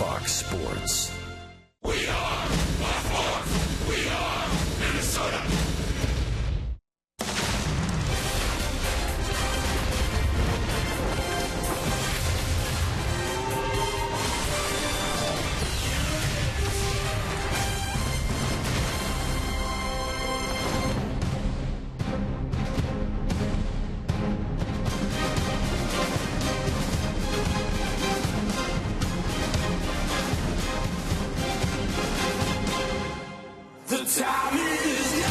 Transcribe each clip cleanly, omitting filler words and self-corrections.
Fox Sports. We are Baltimore. We are Minnesota. The time is now.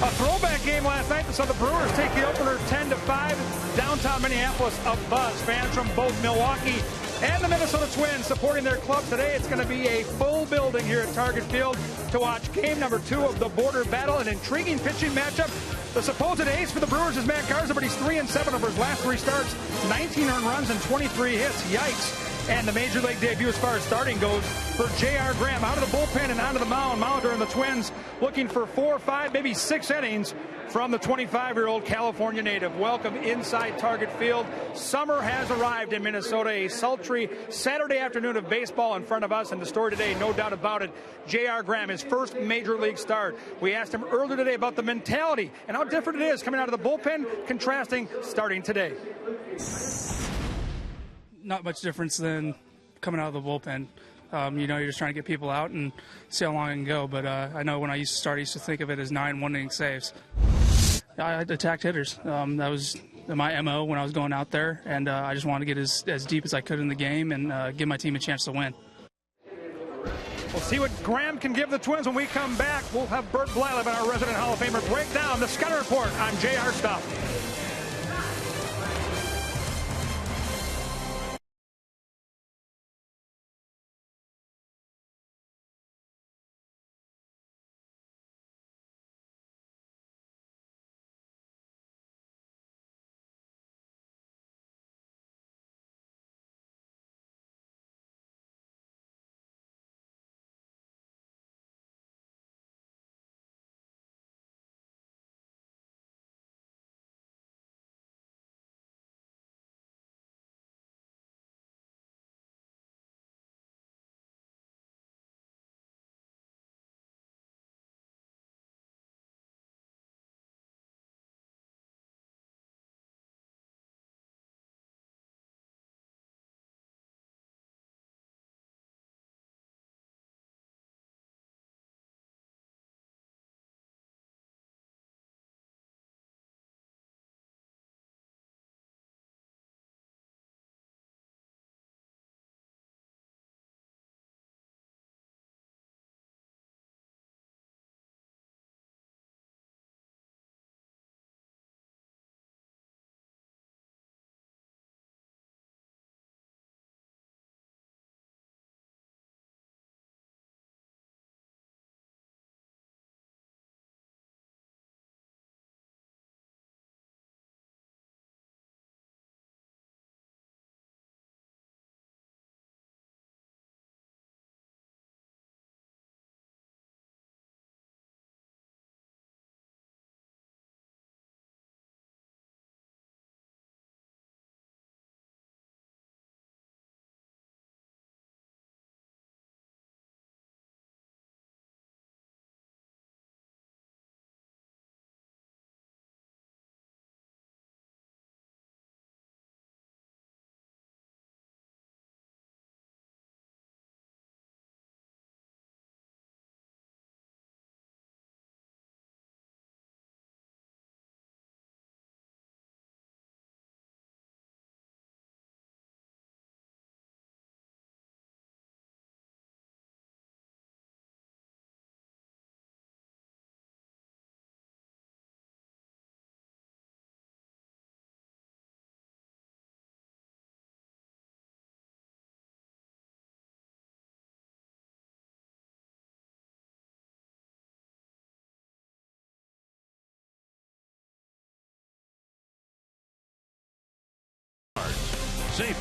A throwback game last night that saw the Brewers take the opener 10-5. Downtown Minneapolis, a buzz. Fans from both Milwaukee and the Minnesota Twins supporting their club today. It's going to be a full building here at Target Field to watch game number 2 of the border battle. An intriguing pitching matchup. The supposed ace for the Brewers is Matt Garza, but he's 3-7 over his last 3 starts. 19 earned runs and 23 hits. Yikes. And the Major League debut as far as starting goes for J.R. Graham. Out of the bullpen and onto the mound. Molitor and the Twins looking for 4, 5, maybe 6 innings from the 25-year-old California native. Welcome inside Target Field. Summer has arrived in Minnesota. A sultry Saturday afternoon of baseball in front of us. And the story today, no doubt about it, J.R. Graham, his first Major League start. We asked him earlier today about the mentality and how different it is coming out of the bullpen, contrasting starting today. Not much difference than coming out of the bullpen. You're just trying to get people out and see how long I can go. But I know when I used to start, I used to think of it as 9 one-inning saves. I attacked hitters. That was my MO when I was going out there, and I just wanted to get as deep as I could in the game and give my team a chance to win. We'll see what Graham can give the Twins when we come back. We'll have Bert Blylev, our resident Hall of Famer, break down the Scouting Report on JR Stuff.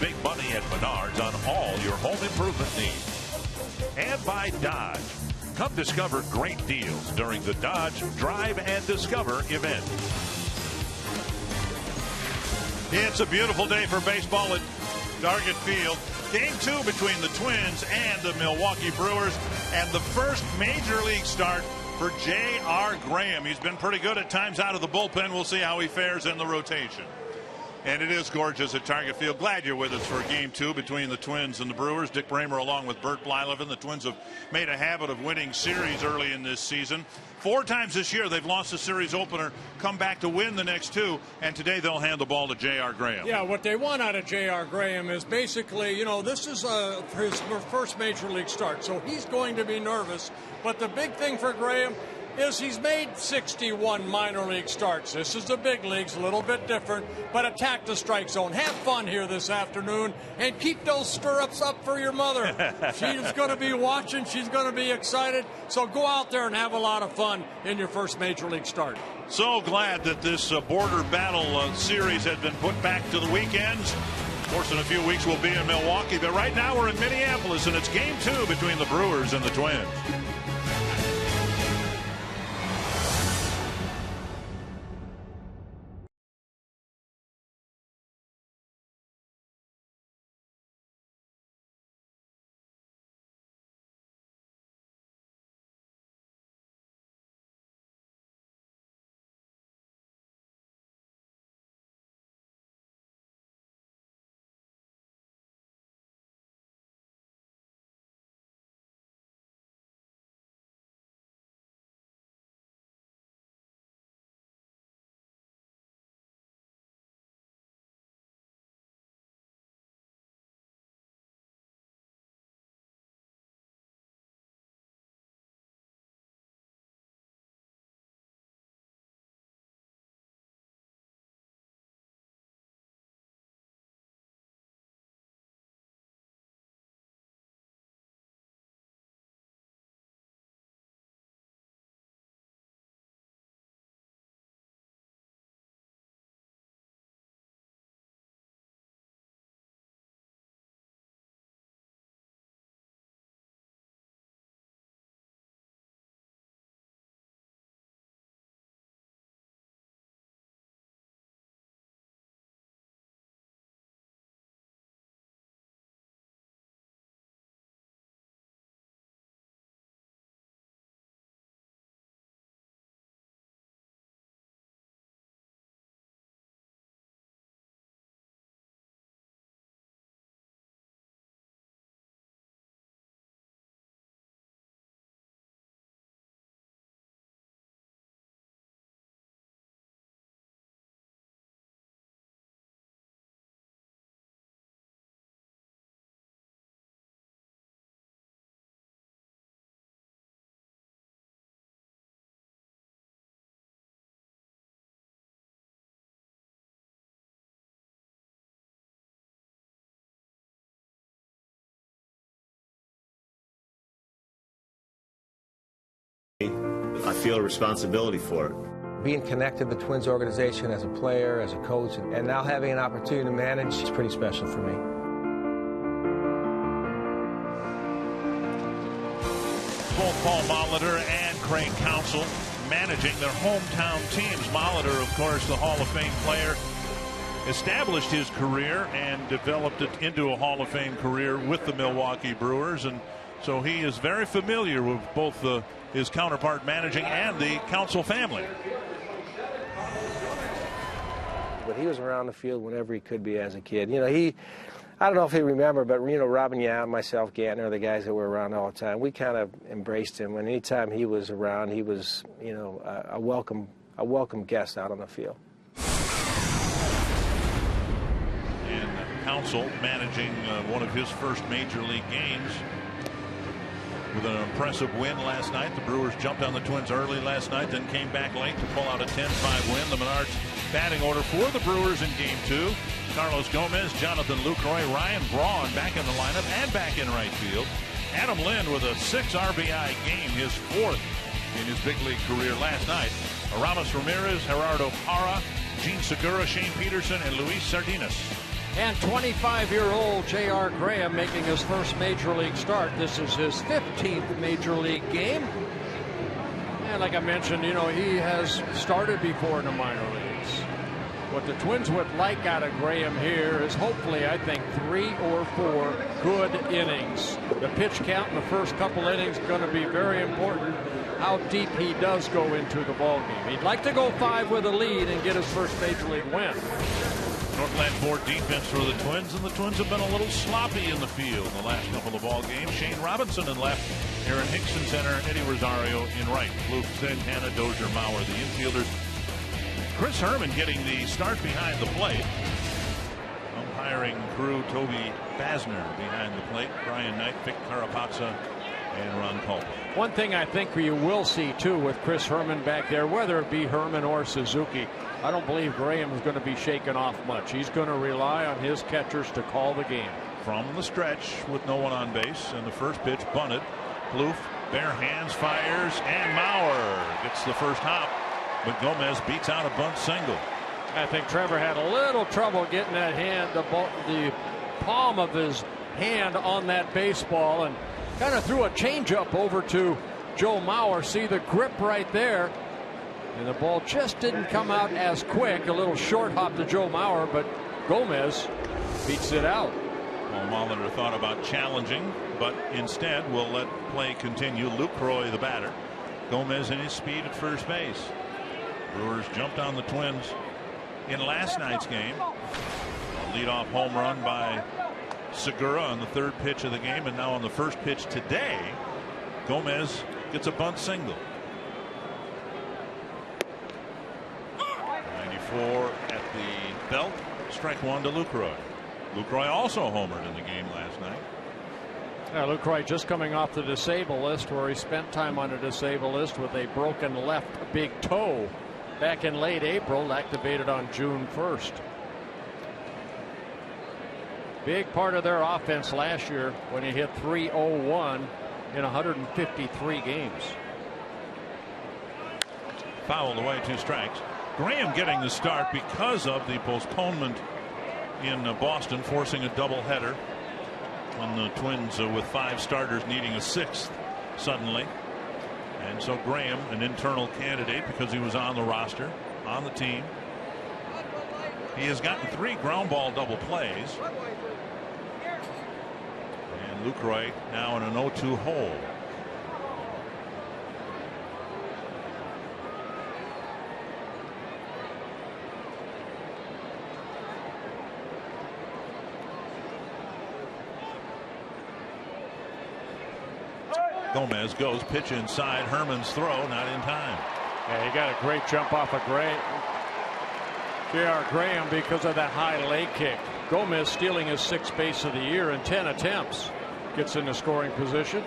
big money at Menards on all your home improvement needs. And by Dodge. Come discover great deals during the Dodge Drive and Discover event. It's a beautiful day for baseball at Target Field. Game 2 between the Twins and the Milwaukee Brewers, and the first major league start for J.R. Graham. He's been pretty good at times out of the bullpen. We'll see how he fares in the rotation. And it is gorgeous at Target Field. Glad you're with us for Game 2 between the Twins and the Brewers. Dick Bramer along with Bert Blyleven. The Twins have made a habit of winning series early in this season. 4 times this year they've lost the series opener, come back to win the next 2, and today they'll hand the ball to J.R. Graham. Yeah, what they want out of J.R. Graham is basically, you know, this is his first major league start, so he's going to be nervous. But the big thing for Graham is he's made 61 minor league starts. This is the big leagues, a little bit different, but attack the strike zone. Have fun here this afternoon and keep those stirrups up for your mother. She's going to be watching. She's going to be excited. So go out there and have a lot of fun in your first major league start. So glad that this border battle series had been put back to the weekends. Of course, in a few weeks we'll be in Milwaukee, but right now we're in Minneapolis, and it's Game 2 between the Brewers and the Twins. I feel a responsibility for it. Being connected to the Twins organization as a player, as a coach, and now having an opportunity to manage is pretty special for me. Both Paul Molitor and Craig Counsell managing their hometown teams. Molitor, of course, the Hall of Fame player, established his career and developed it into a Hall of Fame career with the Milwaukee Brewers, and so he is very familiar with both his counterpart managing and the Counsell family. But he was around the field whenever he could be as a kid. You know, I don't know if he remembered, but, you know, Robin Yam, myself, Gantner, the guys that were around all the time, we kind of embraced him. And anytime he was around, he was, you know, a welcome guest out on the field. And Counsell managing one of his first major league games with an impressive win last night. The Brewers jumped on the Twins early last night, then came back late to pull out a 10-5 win. The Menards batting order for the Brewers in Game 2. Carlos Gomez, Jonathan Lucroy, Ryan Braun back in the lineup and back in right field. Adam Lind with a 6 RBI game, his 4th in his big league career last night. Aramis Ramirez, Gerardo Parra, Gene Segura, Shane Peterson, and Luis Sardinas And 25-year-old J.R. Graham making his first major league start. This is his 15th major league game. And like I mentioned, you know, he has started before in the minor leagues. What the Twins would like out of Graham here is hopefully, I think, 3 or 4 good innings. The pitch count in the first couple innings is going to be very important. How deep he does go into the ballgame. He'd like to go 5 with a lead and get his first major league win. Northland board defense for the Twins, and the Twins have been a little sloppy in the field in the last couple of ball games. Shane Robinson in left, Aaron Hicks in center, Eddie Rosario in right. Luke Zen, Hannah, Dozier, Mauer, the infielders. Chris Herman getting the start behind the plate. Umpiring crew, Toby Basner behind the plate. Brian Knight, Vic Carapazza, and Ron Culp. One thing I think you will see too with Chris Herman back there, whether it be Herman or Suzuki, I don't believe Graham is going to be shaken off much. He's going to rely on his catchers to call the game. From the stretch with no one on base, and the first pitch bunted. Plouffe, bare hands, fires, and Mauer gets the first hop, but Gomez beats out a bunt single. I think Trevor had a little trouble getting that hand, the palm of his hand on that baseball, and kind of threw a changeup over to Joe Mauer. See the grip right there. And the ball just didn't come out as quick. A little short hop to Joe Mauer, but Gomez beats it out. Well, Molitor thought about challenging, but instead will let play continue. Lucroy the batter. Gomez in his speed at first base. Brewers jumped on the Twins in last night's game. A leadoff home run by Segura on the third pitch of the game, and now on the first pitch today, Gomez gets a bunt single. 94 at the belt. Strike one to Lucroy. Lucroy also homered in the game last night. Yeah, Lucroy just coming off the disabled list, where he spent time on a disabled list with a broken left big toe back in late April, activated on June 1st. Big part of their offense last year when he hit .301 in 153 games. Fouled away, 2 strikes. Graham getting the start because of the postponement in Boston, forcing a doubleheader when the Twins with 5 starters needing a 6th suddenly. And so Graham, an internal candidate because he was on the roster, on the team. He has gotten 3 ground ball double plays. And Lucroy now in an 0-2 hole. Gomez goes, pitch inside, Herman's throw not in time. Yeah, he got a great jump off of J.R. Graham because of that high leg kick. Gomez stealing his 6th base of the year in 10 attempts. Gets into scoring position.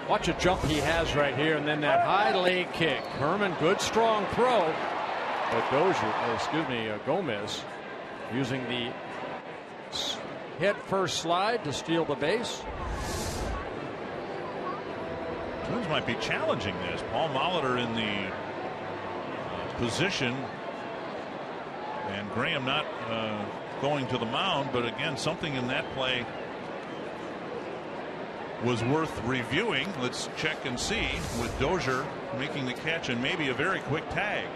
Watch a jump he has right here, and then that high leg kick. Herman, good strong throw. But Gomez using the head first slide to steal the base. Twins might be challenging this. Paul Molitor in the position, and Graham not going to the mound, but again, something in that play was worth reviewing. Let's check and see, with Dozier making the catch and maybe a very quick tag.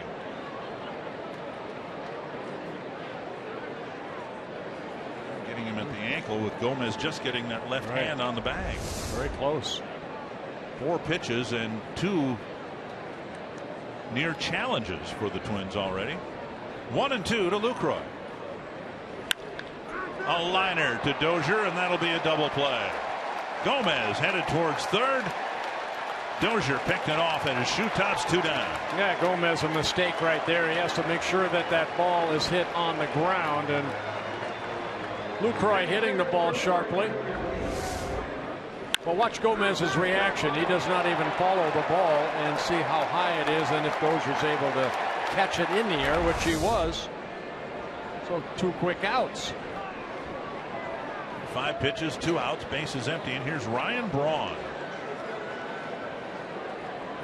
Getting him at the ankle, with Gomez just getting that left hand on the bag. Very close. 4 pitches and 2 near challenges for the Twins already. 1-2 to Lucroy. A liner to Dozier, and that'll be a double play. Gomez headed towards third. Dozier picked it off at his shoe tops, 2 down. Yeah, Gomez a mistake right there. He has to make sure that that ball is hit on the ground, and Lucroy hitting the ball sharply. But watch Gomez's reaction. He does not even follow the ball and see how high it is, and if Dozier's able to catch it in the air, which he was. So 2 quick outs. 5 pitches, 2 outs, bases empty, and here's Ryan Braun.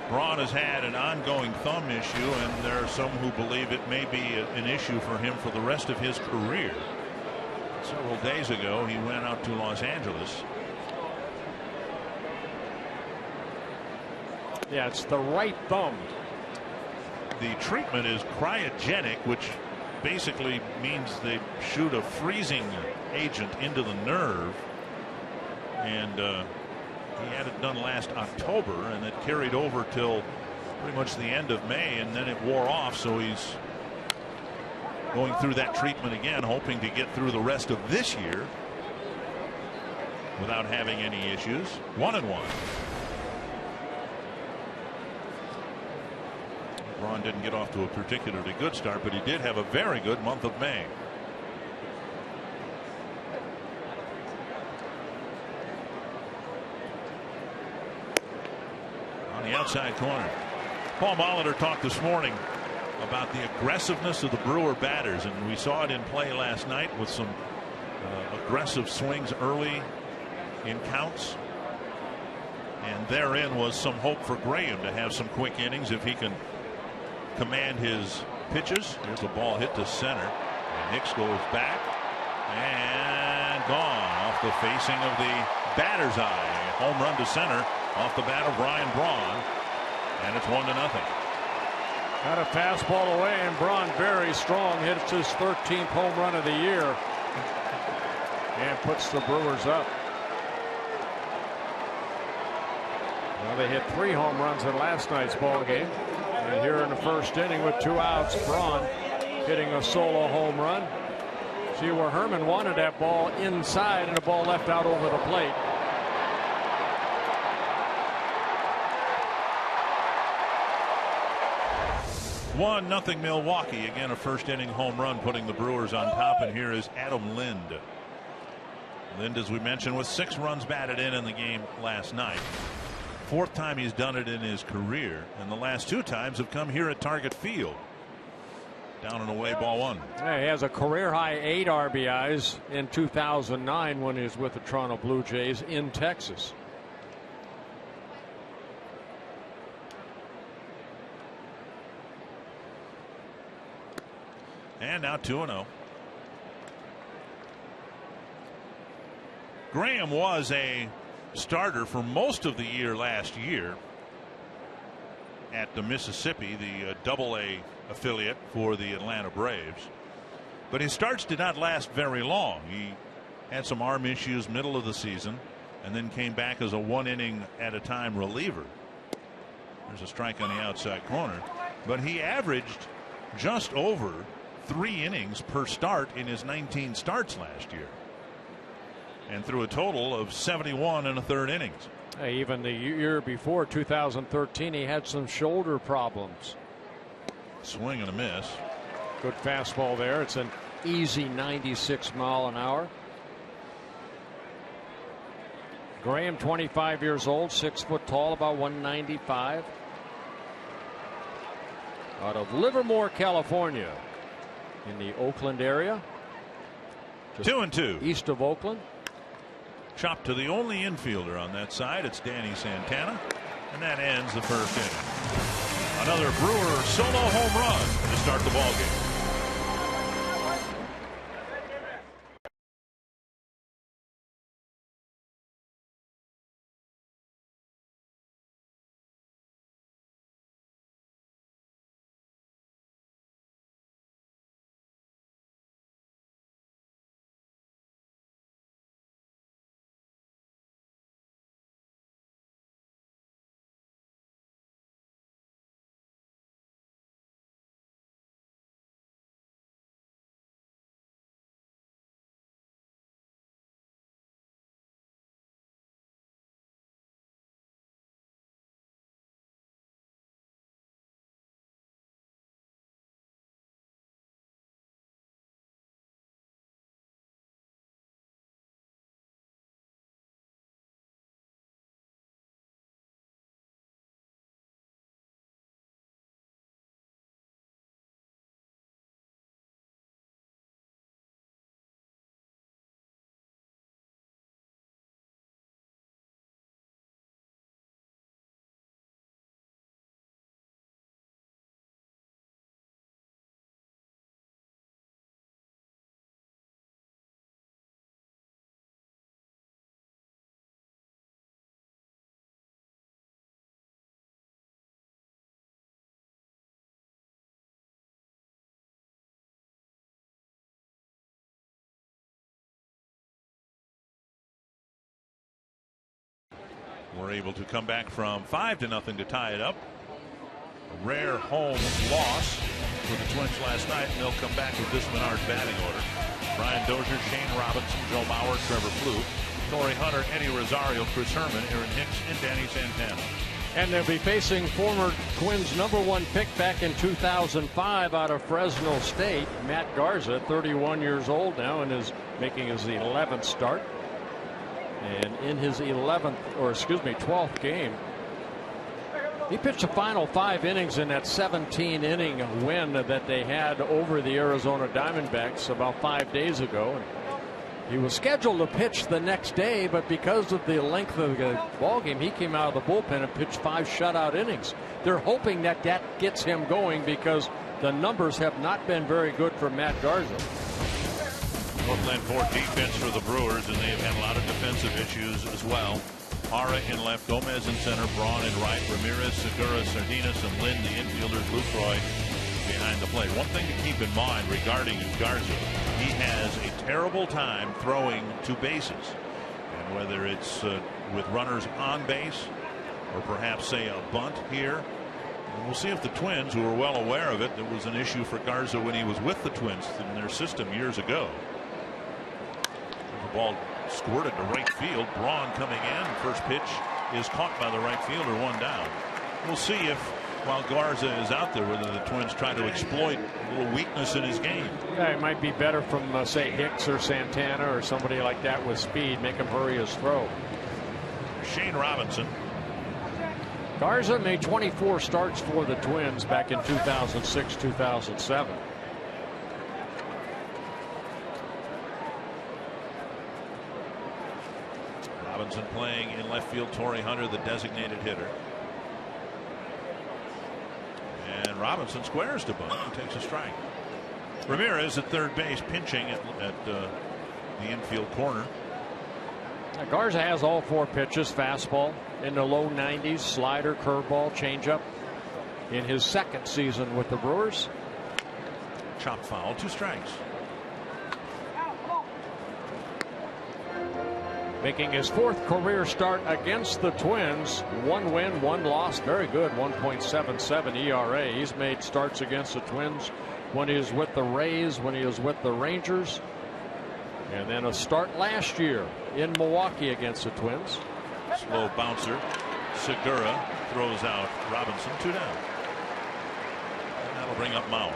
Braun has had an ongoing thumb issue, and there are some who believe it may be an issue for him for the rest of his career. Several days ago, he went out to Los Angeles. Yeah, it's the right thumb. The treatment is cryogenic, which basically means they shoot a freezing agent into the nerve. And he had it done last October, and it carried over till pretty much the end of May, and then it wore off. So he's going through that treatment again, hoping to get through the rest of this year without having any issues. 1-1. Braun didn't get off to a particularly good start, but he did have a very good month of May. On the outside corner, Paul Molitor talked this morning about the aggressiveness of the Brewer batters, and we saw it in play last night with some aggressive swings early in counts. And therein was some hope for Graham to have some quick innings if he can command his pitches. Here's a ball hit to center, and Hicks goes back and gone off the facing of the batter's eye. Home run to center off the bat of Ryan Braun, and it's 1-0. Got a fastball away, and Braun very strong, hits his 13th home run of the year and puts the Brewers up. Well, they hit 3 home runs in last night's ball game. And here in the first inning with 2 outs, Braun hitting a solo home run. See where Herman wanted that ball inside, and the ball left out over the plate. One nothing Milwaukee. Again, a first inning home run putting the Brewers on top, and here is Adam Lind. Lind, as we mentioned, with 6 runs batted in the game last night. 4th time he's done it in his career, and the last 2 times have come here at Target Field. Down and away, ball 1. Yeah, he has a career high 8 RBIs in 2009 when he was with the Toronto Blue Jays in Texas. And now 2-0. Graham was a starter for most of the year last year at the Mississippi, the Double-A affiliate for the Atlanta Braves. But his starts did not last very long. He had some arm issues middle of the season and then came back as a 1-inning at a time reliever. There's a strike on the outside corner, but he averaged just over 3 innings per start in his 19 starts last year, and threw a total of 71 1/3 innings. Even the year before, 2013, he had some shoulder problems. Swing and a miss. Good fastball there. It's an easy 96 mile an hour. Graham, 25 years old, 6 foot tall, about 195. Out of Livermore, California, in the Oakland area. 2-2. East of Oakland. Chopped to the only infielder on that side. It's Danny Santana, and that ends the first inning. Another Brewer solo home run to start the ball game. were able to come back from 5-0 to tie it up. A rare home loss for the Twins last night, and they'll come back with this Menard batting order. Brian Dozier, Shane Robinson, Joe Mauer, Trevor Plouffe, Torrey Hunter, Eddie Rosario, Chris Herman, Aaron Hicks, and Danny Santana. And they'll be facing former Twins #1 pick back in 2005 out of Fresno State, Matt Garza, 31 years old now, and is making his 11th start. And in his 12th game, he pitched the final 5 innings in that 17-inning win that they had over the Arizona Diamondbacks about 5 days ago. He was scheduled to pitch the next day, but because of the length of the ball game, he came out of the bullpen and pitched 5 shutout innings. They're hoping that gets him going because the numbers have not been very good for Matt Garza. Oakland for defense for the Brewers, and they've had a lot of defensive issues as well. Hara in left, Gomez in center, Braun in right, Ramirez, Segura, Sardinas, and Lynn, the infielders, Lucroy behind the plate. One thing to keep in mind regarding Garza, he has a terrible time throwing to bases. And whether it's with runners on base or perhaps, say, a bunt here, and we'll see if the Twins, who are well aware of it, it was an issue for Garza when he was with the Twins in their system years ago. The ball squirted to right field. Braun coming in. First pitch is caught by the right fielder, 1 down. We'll see if, while Garza is out there, whether the Twins try to exploit a little weakness in his game. Yeah, it might be better from, say, Hicks or Santana or somebody like that with speed. Make him hurry his throw. Shane Robinson. Garza made 24 starts for the Twins back in 2006, 2007. Robinson playing in left field. Torrey Hunter, the designated hitter. And Robinson squares to bunt and takes a strike. Ramirez at third base, pinching at the infield corner. Now Garza has all 4 pitches: fastball in the low 90s, slider, curveball, changeup. In his 2nd season with the Brewers. Chop foul, 2 strikes. Making his 4th career start against the Twins. 1 win, 1 loss. Very good. 1.77 ERA. He's made starts against the Twins when he was with the Rays, when he was with the Rangers, and then a start last year in Milwaukee against the Twins. Slow bouncer. Segura throws out Robinson, 2 down. And that'll bring up Mauer.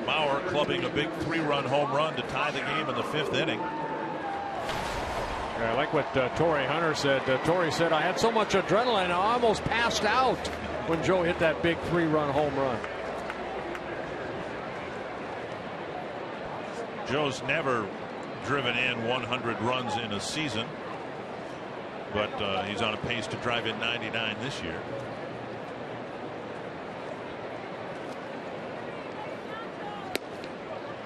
Mauer clubbing a big 3-run home run to tie the game in the 5th inning. I like what Torrey Hunter said. Torrey said, "I had so much adrenaline, I almost passed out when Joe hit that big 3-run home run." Joe's never driven in 100 runs in a season, but he's on a pace to drive in 99 this year.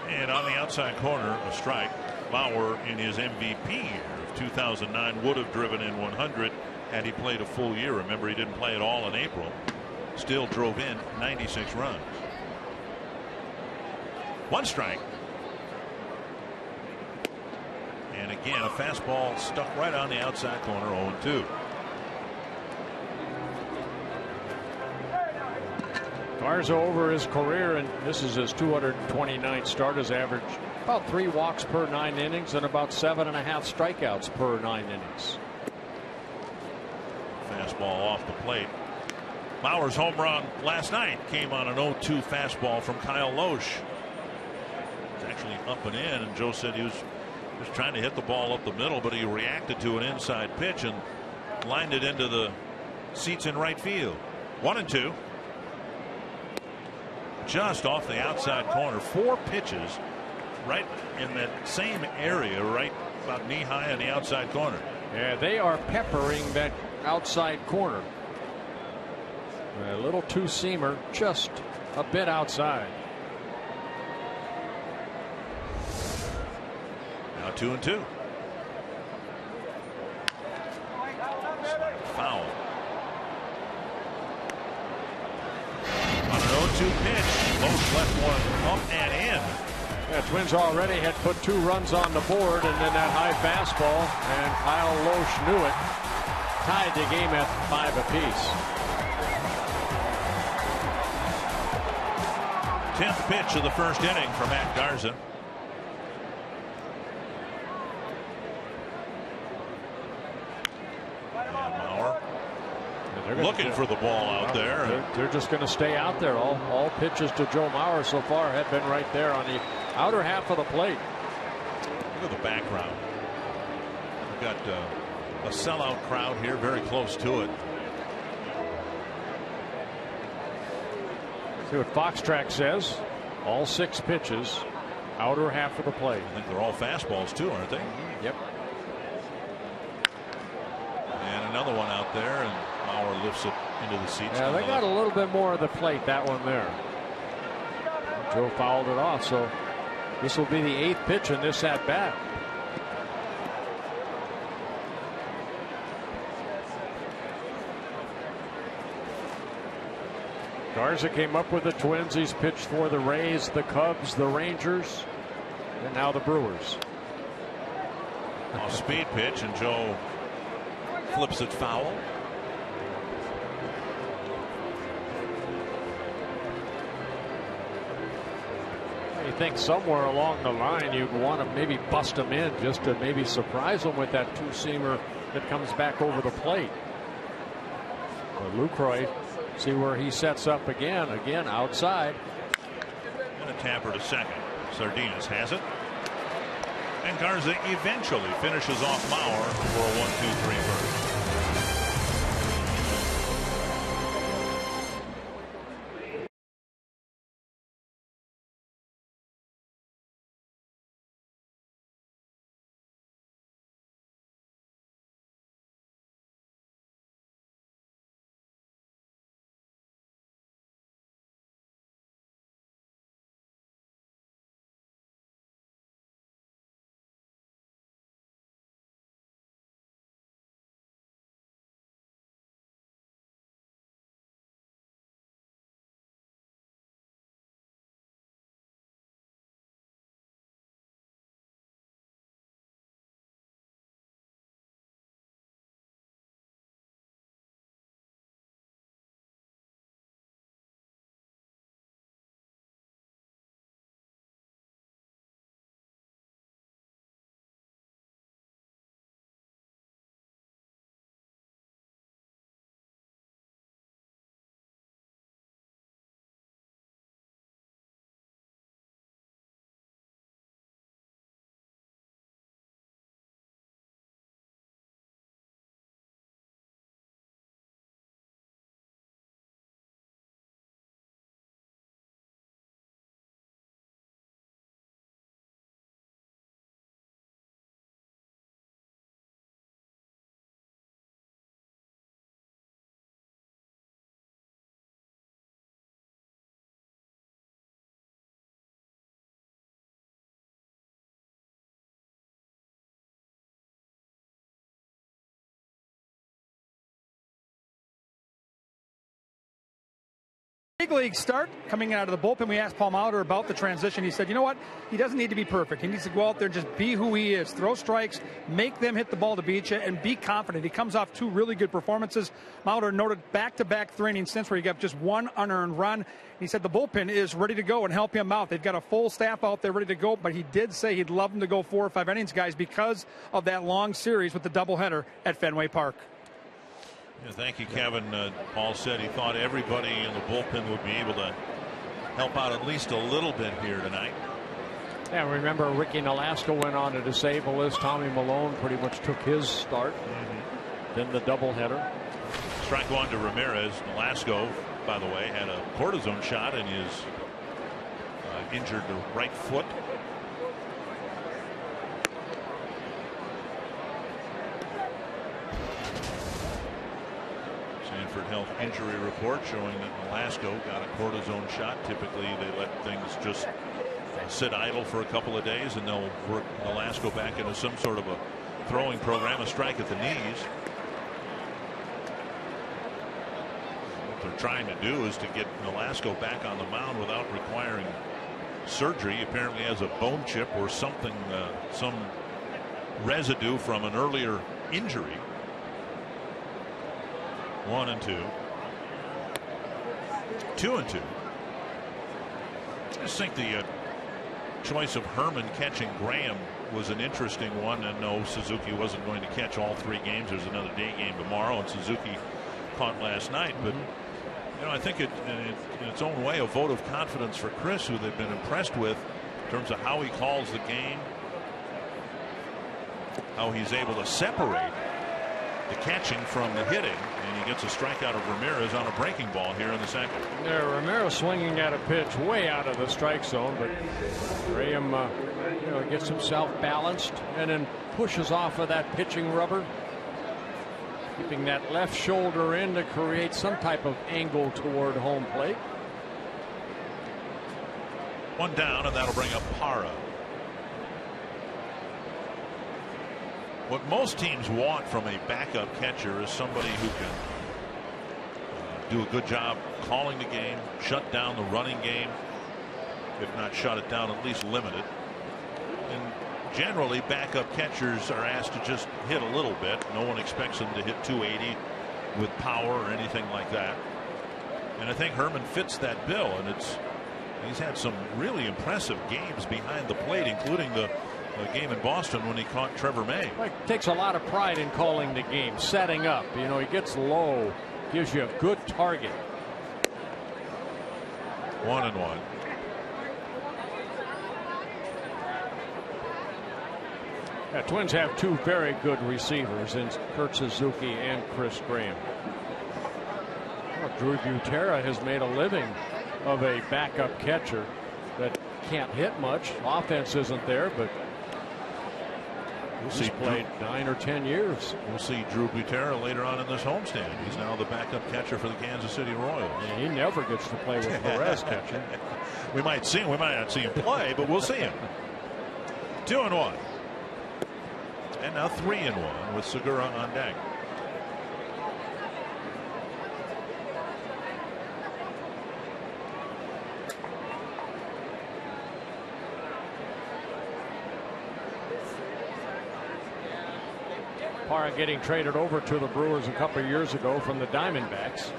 And on the outside corner, a strike. Mauer, in his MVP year of 2009, would have driven in 100 had he played a full year. Remember, he didn't play at all in April. Still drove in 96 runs. 1 strike. And again, a fastball stuck right on the outside corner, 0-2. Garza over his career, and this is his 229th start, his average about 3 walks per 9 innings and about 7.5 strikeouts per 9 innings. Fastball off the plate. Mauer's home run last night came on an 0-2 fastball from Kyle Loesch. It's actually up and in, and Joe said he was just trying to hit the ball up the middle, but he reacted to an inside pitch and lined it into the seats in right field. 1-2. Just off the outside corner. 4 pitches right in that same area, right about knee high on the outside corner. Yeah, they are peppering that outside corner. A little 2-seamer, just a bit outside. Now 2-2. Foul. On an 0-2 pitch, Loesch left one up and in. Yeah, Twins already had put 2 runs on the board, and then that high fastball, and Kyle Loesch knew it. Tied the game at 5 apiece. 10th pitch of the first inning for Matt Garza. Looking for the ball out there. They're just going to stay out there. All pitches to Joe Mauer so far have been right there on the outer half of the plate. Look at the background. We've got a sellout crowd here, very close to it. See what Foxtrack says. All 6 pitches, outer half of the plate. I think they're all fastballs too, aren't they? Yep. And another one out there, and Mauer lifts it into the seats. Yeah, they got a little bit more of the plate, that one there. Joe fouled it off, so this will be the 8th pitch in this at bat. Garza came up with the Twins. He's pitched for the Rays, the Cubs, the Rangers, and now the Brewers. A speed pitch, and Joe flips it foul. You think somewhere along the line you'd want to maybe bust him in just to maybe surprise him with that 2-seamer that comes back over the plate. But Lucroy, see where he sets up again outside. And a tapper to second. Sardinas has it. And Garza eventually finishes off Mauer for a 1-2-3 first. Big league start coming out of the bullpen. We asked Paul Molitor about the transition. He said, you know what? He doesn't need to be perfect. He needs to go out there and just be who he is. Throw strikes, make them hit the ball to beat you, and be confident. He comes off 2 really good performances. Molitor noted back-to-back 3-inning stints where he got just 1 unearned run. He said the bullpen is ready to go and help him out. They've got a full staff out there ready to go, but he did say he'd love them to go 4 or 5 innings, guys, because of that long series with the doubleheader at Fenway Park. Yeah, thank you, Kevin. Paul said he thought everybody in the bullpen would be able to help out at least a little bit here tonight. Yeah, remember Ricky Nolasco went on to disable us. Tommy Malone pretty much took his start. Then the doubleheader. Strike 1 to Ramirez. Nolasco, by the way, had a cortisone shot in his injured right foot. Health injury report showing that Nolasco got a cortisone shot. Typically they let things just sit idle for a couple of days and they'll work Nolasco back into some sort of a throwing program. A strike at the knees. What they're trying to do is to get Nolasco back on the mound without requiring surgery. Apparently has a bone chip or something, some residue from an earlier injury. 1-2. 2-2. I just think the choice of Herman catching Graham was an interesting one. And no, Suzuki wasn't going to catch all 3 games. There's another day game tomorrow, and Suzuki caught last night. But you know, I think in its own way, a vote of confidence for Chris, who they've been impressed with in terms of how he calls the game, how he's able to separate the catching from the hitting, and he gets a strikeout of Ramirez on a breaking ball here in the second. There, Ramirez swinging at a pitch way out of the strike zone, but Graham gets himself balanced and then pushes off of that pitching rubber, keeping that left shoulder in to create some type of angle toward home plate. 1 down, and that'll bring up Parra. What most teams want from a backup catcher is somebody who can do a good job calling the game, shut down the running game, if not shut it down, at least limit it. And generally, backup catchers are asked to just hit a little bit. No one expects them to hit 280 with power or anything like that. And I think Herman fits that bill, and he's had some really impressive games behind the plate, including the game in Boston when he caught Trevor May. Takes a lot of pride in calling the game, setting up. You know, he gets low, gives you a good target. 1-1. The Twins have 2 very good receivers in Kurt Suzuki and Chris Graham. Well, Drew Butera has made a living of a backup catcher that can't hit much. Offense isn't there, but he's played 9 or 10 years. We'll see Drew Butera later on in this homestand. He's now the backup catcher for the Kansas City Royals. Yeah, he never gets to play with Perez catching. We might not see him play, but we'll see him. 2-1. And now 3-1 with Segura on deck. Parra getting traded over to the Brewers a couple of years ago from the Diamondbacks.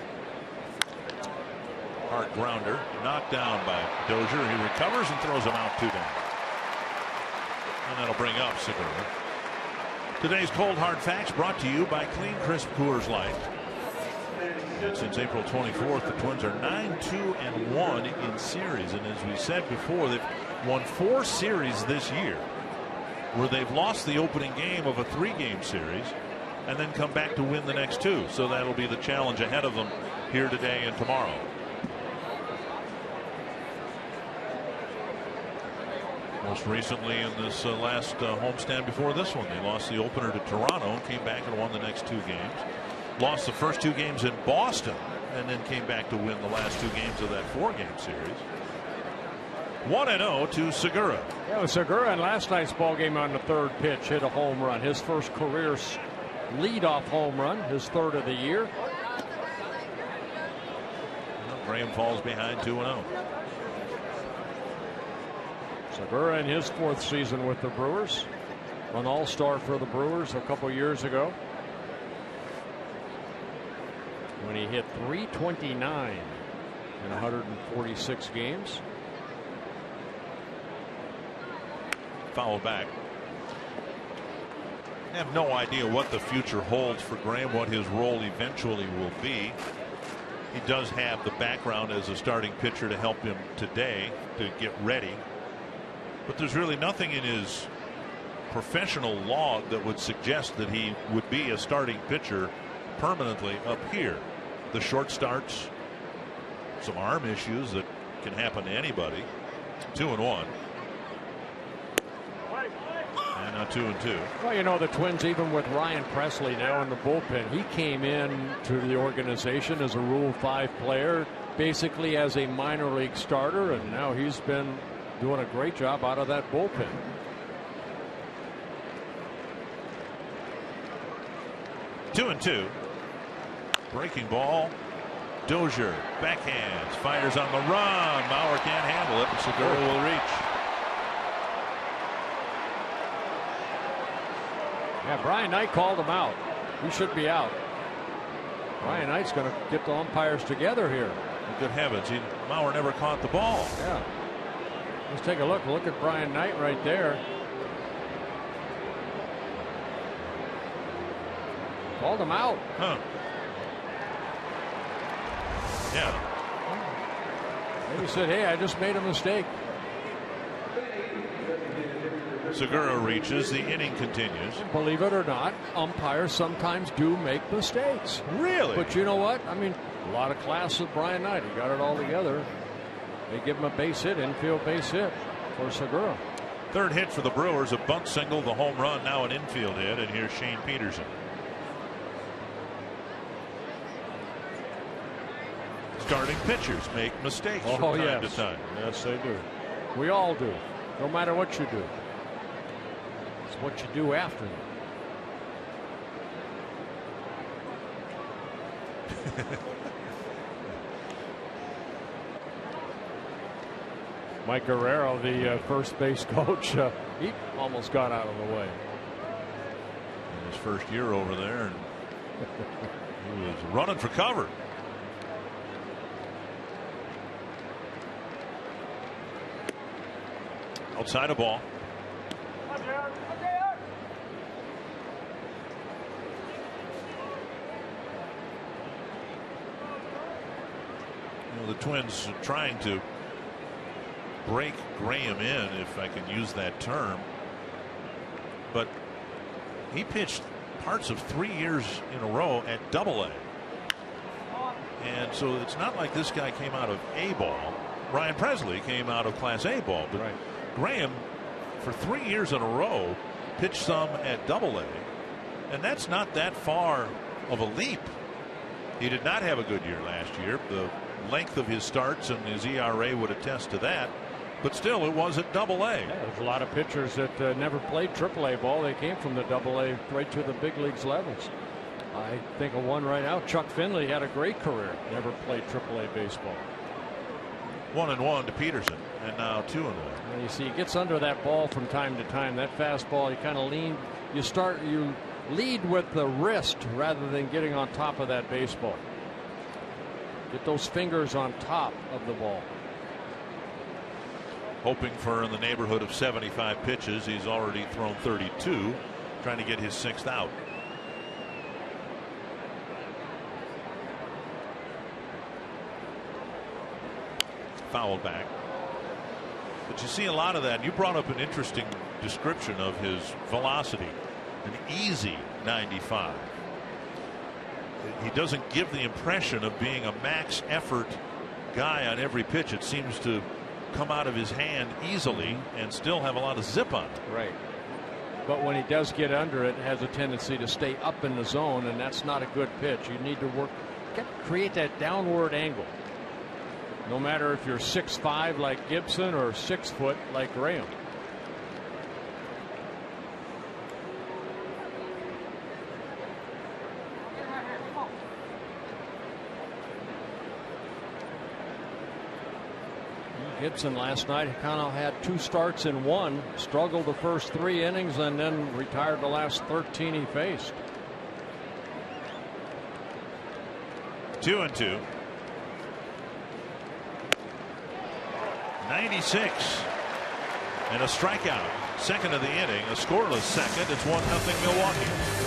Hard grounder, knocked down by Dozier. He recovers and throws him out 2 down. And that'll bring up Segura. Today's Cold Hard Facts brought to you by Clean Crisp Coors Light. And since April 24th, the Twins are 9-2-1 in series. And as we said before, they've won 4 series this year, where they've lost the opening game of a 3-game series and then come back to win the next 2. So that'll be the challenge ahead of them here today and tomorrow. Most recently in this last homestand before this one, they lost the opener to Toronto and came back and won the next 2 games. Lost the first 2 games in Boston and then came back to win the last 2 games of that 4-game series. 1-0 to Segura. Yeah, Segura in last night's ball game on the 3rd pitch hit a home run. His first career leadoff home run, his 3rd of the year. Well, Graham falls behind 2-0. Segura in his 4th season with the Brewers. An all-star for the Brewers a couple years ago, when he hit .329 in 146 games. Foul back. I have no idea what the future holds for Graham, what his role eventually will be. He does have the background as a starting pitcher to help him today to get ready. But there's really nothing in his professional log that would suggest that he would be a starting pitcher permanently up here. The short starts, some arm issues that can happen to anybody. 2-1. And now 2-2. Well, you know, the Twins, even with Ryan Presley now in the bullpen, he came in to the organization as a Rule 5 player, basically as a minor league starter, and now he's been doing a great job out of that bullpen. Two. Breaking ball Dozier backhands, fires on the run. Mauer can't handle it. Segura will reach. Yeah, Brian Knight called him out. He should be out. Brian Knight's going to get the umpires together here. Good heavens, Mauer never caught the ball. Yeah. Let's take a look. Look at Brian Knight right there. Called him out. Huh. Yeah. Maybe he said, hey, I just made a mistake. Segura reaches. The inning continues. Believe it or not, umpires sometimes do make mistakes. Really? But you know what? I mean, a lot of class with Brian Knight. He got it all together. They give him a base hit, infield base hit for Segura. Third hit for the Brewers, a bunt single, the home run, now an infield hit, and here's Shane Peterson. Starting pitchers make mistakes from time to time. Yes, they do. We all do, no matter what you do. It's what you do after them. Mike Guerrero, the first base coach, he almost got out of the way. In his first year over there, and he was running for cover. Outside a ball. The Twins are trying to break Graham in, if I can use that term, but he pitched parts of 3 years in a row at Double-A, and so it's not like this guy came out of A ball. Ryan Presley came out of Class A ball, but right. Graham, for 3 years in a row, pitched some at Double-A, and that's not that far of a leap. He did not have a good year last year. The length of his starts and his ERA would attest to that, but still, it was at Double-A. Yeah, there's a lot of pitchers that never played Triple-A ball. They came from the Double-A right to the big leagues levels. I think of one right now. Chuck Finley had a great career. Never played Triple-A baseball. 1-1 to Peterson, and now 2-1. And you see, he gets under that ball from time to time. That fastball, you kind of lean. You lead with the wrist rather than getting on top of that baseball. Get those fingers on top of the ball. Hoping for in the neighborhood of 75 pitches. He's already thrown 32, trying to get his 6th out. Fouled back. But you see a lot of that. You brought up an interesting description of his velocity. An easy 95. He doesn't give the impression of being a max effort guy on every pitch. It seems to come out of his hand easily and still have a lot of zip on it. Right. But when he does get under it, has a tendency to stay up in the zone, and that's not a good pitch. You need to create that downward angle. No matter if you're 6'5" like Gibson or 6 foot like Graham. Gibson last night kind of had 2 starts in 1, struggled the first 3 innings, and then retired the last 13 he faced. 2-2. 96 and a strikeout. Second of the inning, a scoreless second. It's 1-0 Milwaukee.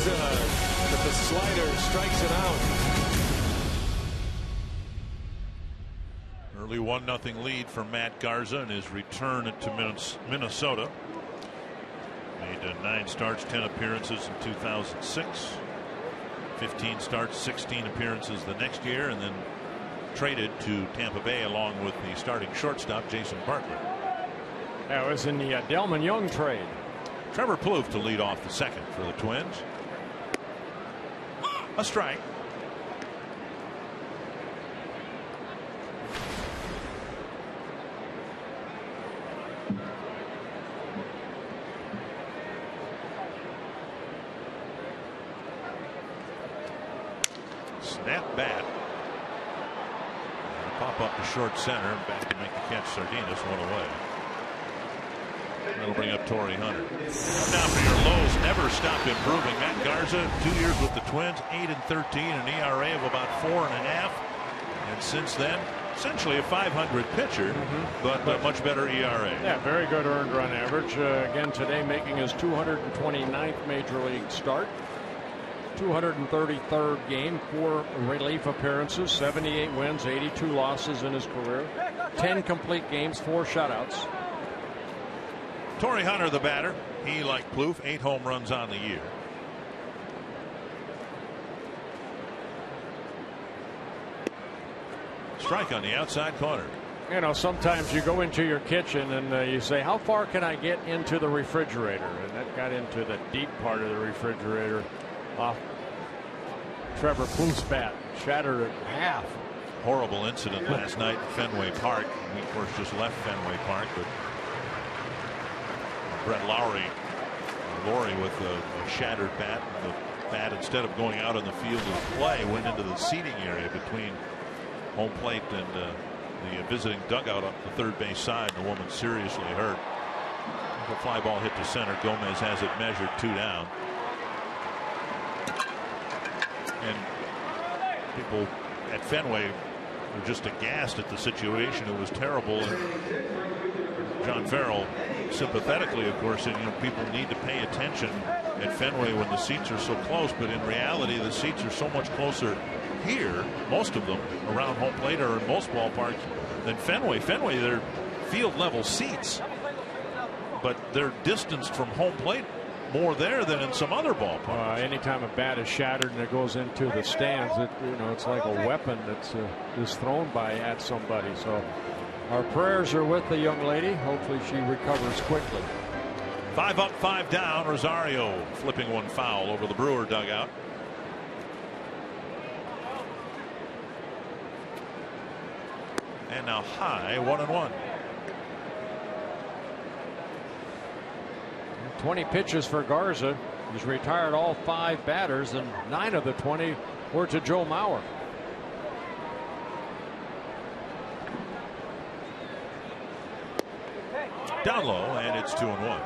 Garza with the slider strikes it out. Early 1-0 lead for Matt Garza in his return to Minnesota. Made 9 starts, 10 appearances in 2006. 15 starts, 16 appearances the next year, and then traded to Tampa Bay along with the starting shortstop Jason Bartlett. That was in the Delman Young trade. Trevor Plouffe to lead off the second for the Twins. A strike. Snap bat. Pop up to short center. Back to make the catch. Sardinas one away. That'll bring up Torrey Hunter. Come down for your lows. Never stop improving. Matt Garza, 2 years with the Twins, 8-13, an ERA of about 4.5. And since then, essentially a 500 pitcher, but a much better ERA. Yeah, very good earned run average. Again today, making his 229th major league start. 233rd game, 4 relief appearances, 78 wins, 82 losses in his career, 10 complete games, 4 shutouts. Torrey Hunter, the batter. He, like Plouffe, 8 home runs on the year. Strike on the outside corner. You know, sometimes you go into your kitchen and you say, how far can I get into the refrigerator? And that got into the deep part of the refrigerator off Trevor Plouffe's bat. Shattered it in half. Horrible incident last night at Fenway Park. We, of course, just left Fenway Park, but Brett Lowry with a shattered bat. The bat, instead of going out on the field of play, went into the seating area between home plate and the visiting dugout up the third base side. The woman seriously hurt. The fly ball hit to center. Gomez has it measured 2 down. And people at Fenway were just aghast at the situation. It was terrible. And John Farrell sympathetically, of course, said, you know, people need to pay attention at Fenway when the seats are so close. But in reality, the seats are so much closer here, most of them around home plate or in most ballparks, than Fenway. Fenway, they're field level seats, but they're distanced from home plate more there than in some other ballparks. Anytime a bat is shattered and it goes into the stands, it's like a weapon that's is thrown at somebody. So our prayers are with the young lady. Hopefully she recovers quickly. 5 up, 5 down. Rosario flipping one foul over the Brewer dugout. And now high, 1-1. 20 pitches for Garza. He's retired all 5 batters, and 9 of the 20 were to Joe Mauer. Down low, and it's 2-1.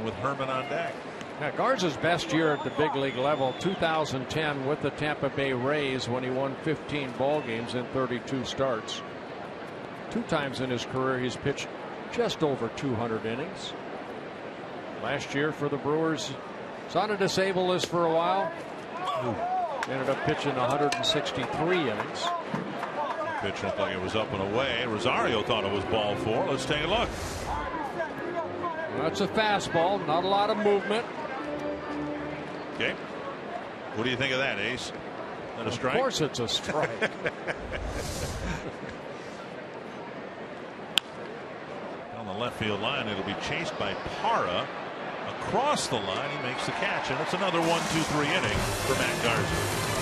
With Herman on deck. Now, Garza's best year at the big league level, 2010 with the Tampa Bay Rays, when he won 15 ball games in 32 starts. 2 times in his career he's pitched just over 200 innings. Last year for the Brewers, was on a disabled list for a while. Ended up pitching 163 innings. The pitch looked like it was up and away. Rosario thought it was ball 4. Let's take a look. That's a fastball, not a lot of movement. Okay. What do you think of that, Ace? Is that a strike? Of course it's a strike. On the left field line, it'll be chased by Parra. Across the line, he makes the catch, and it's another 1-2-3 inning for Matt Garza.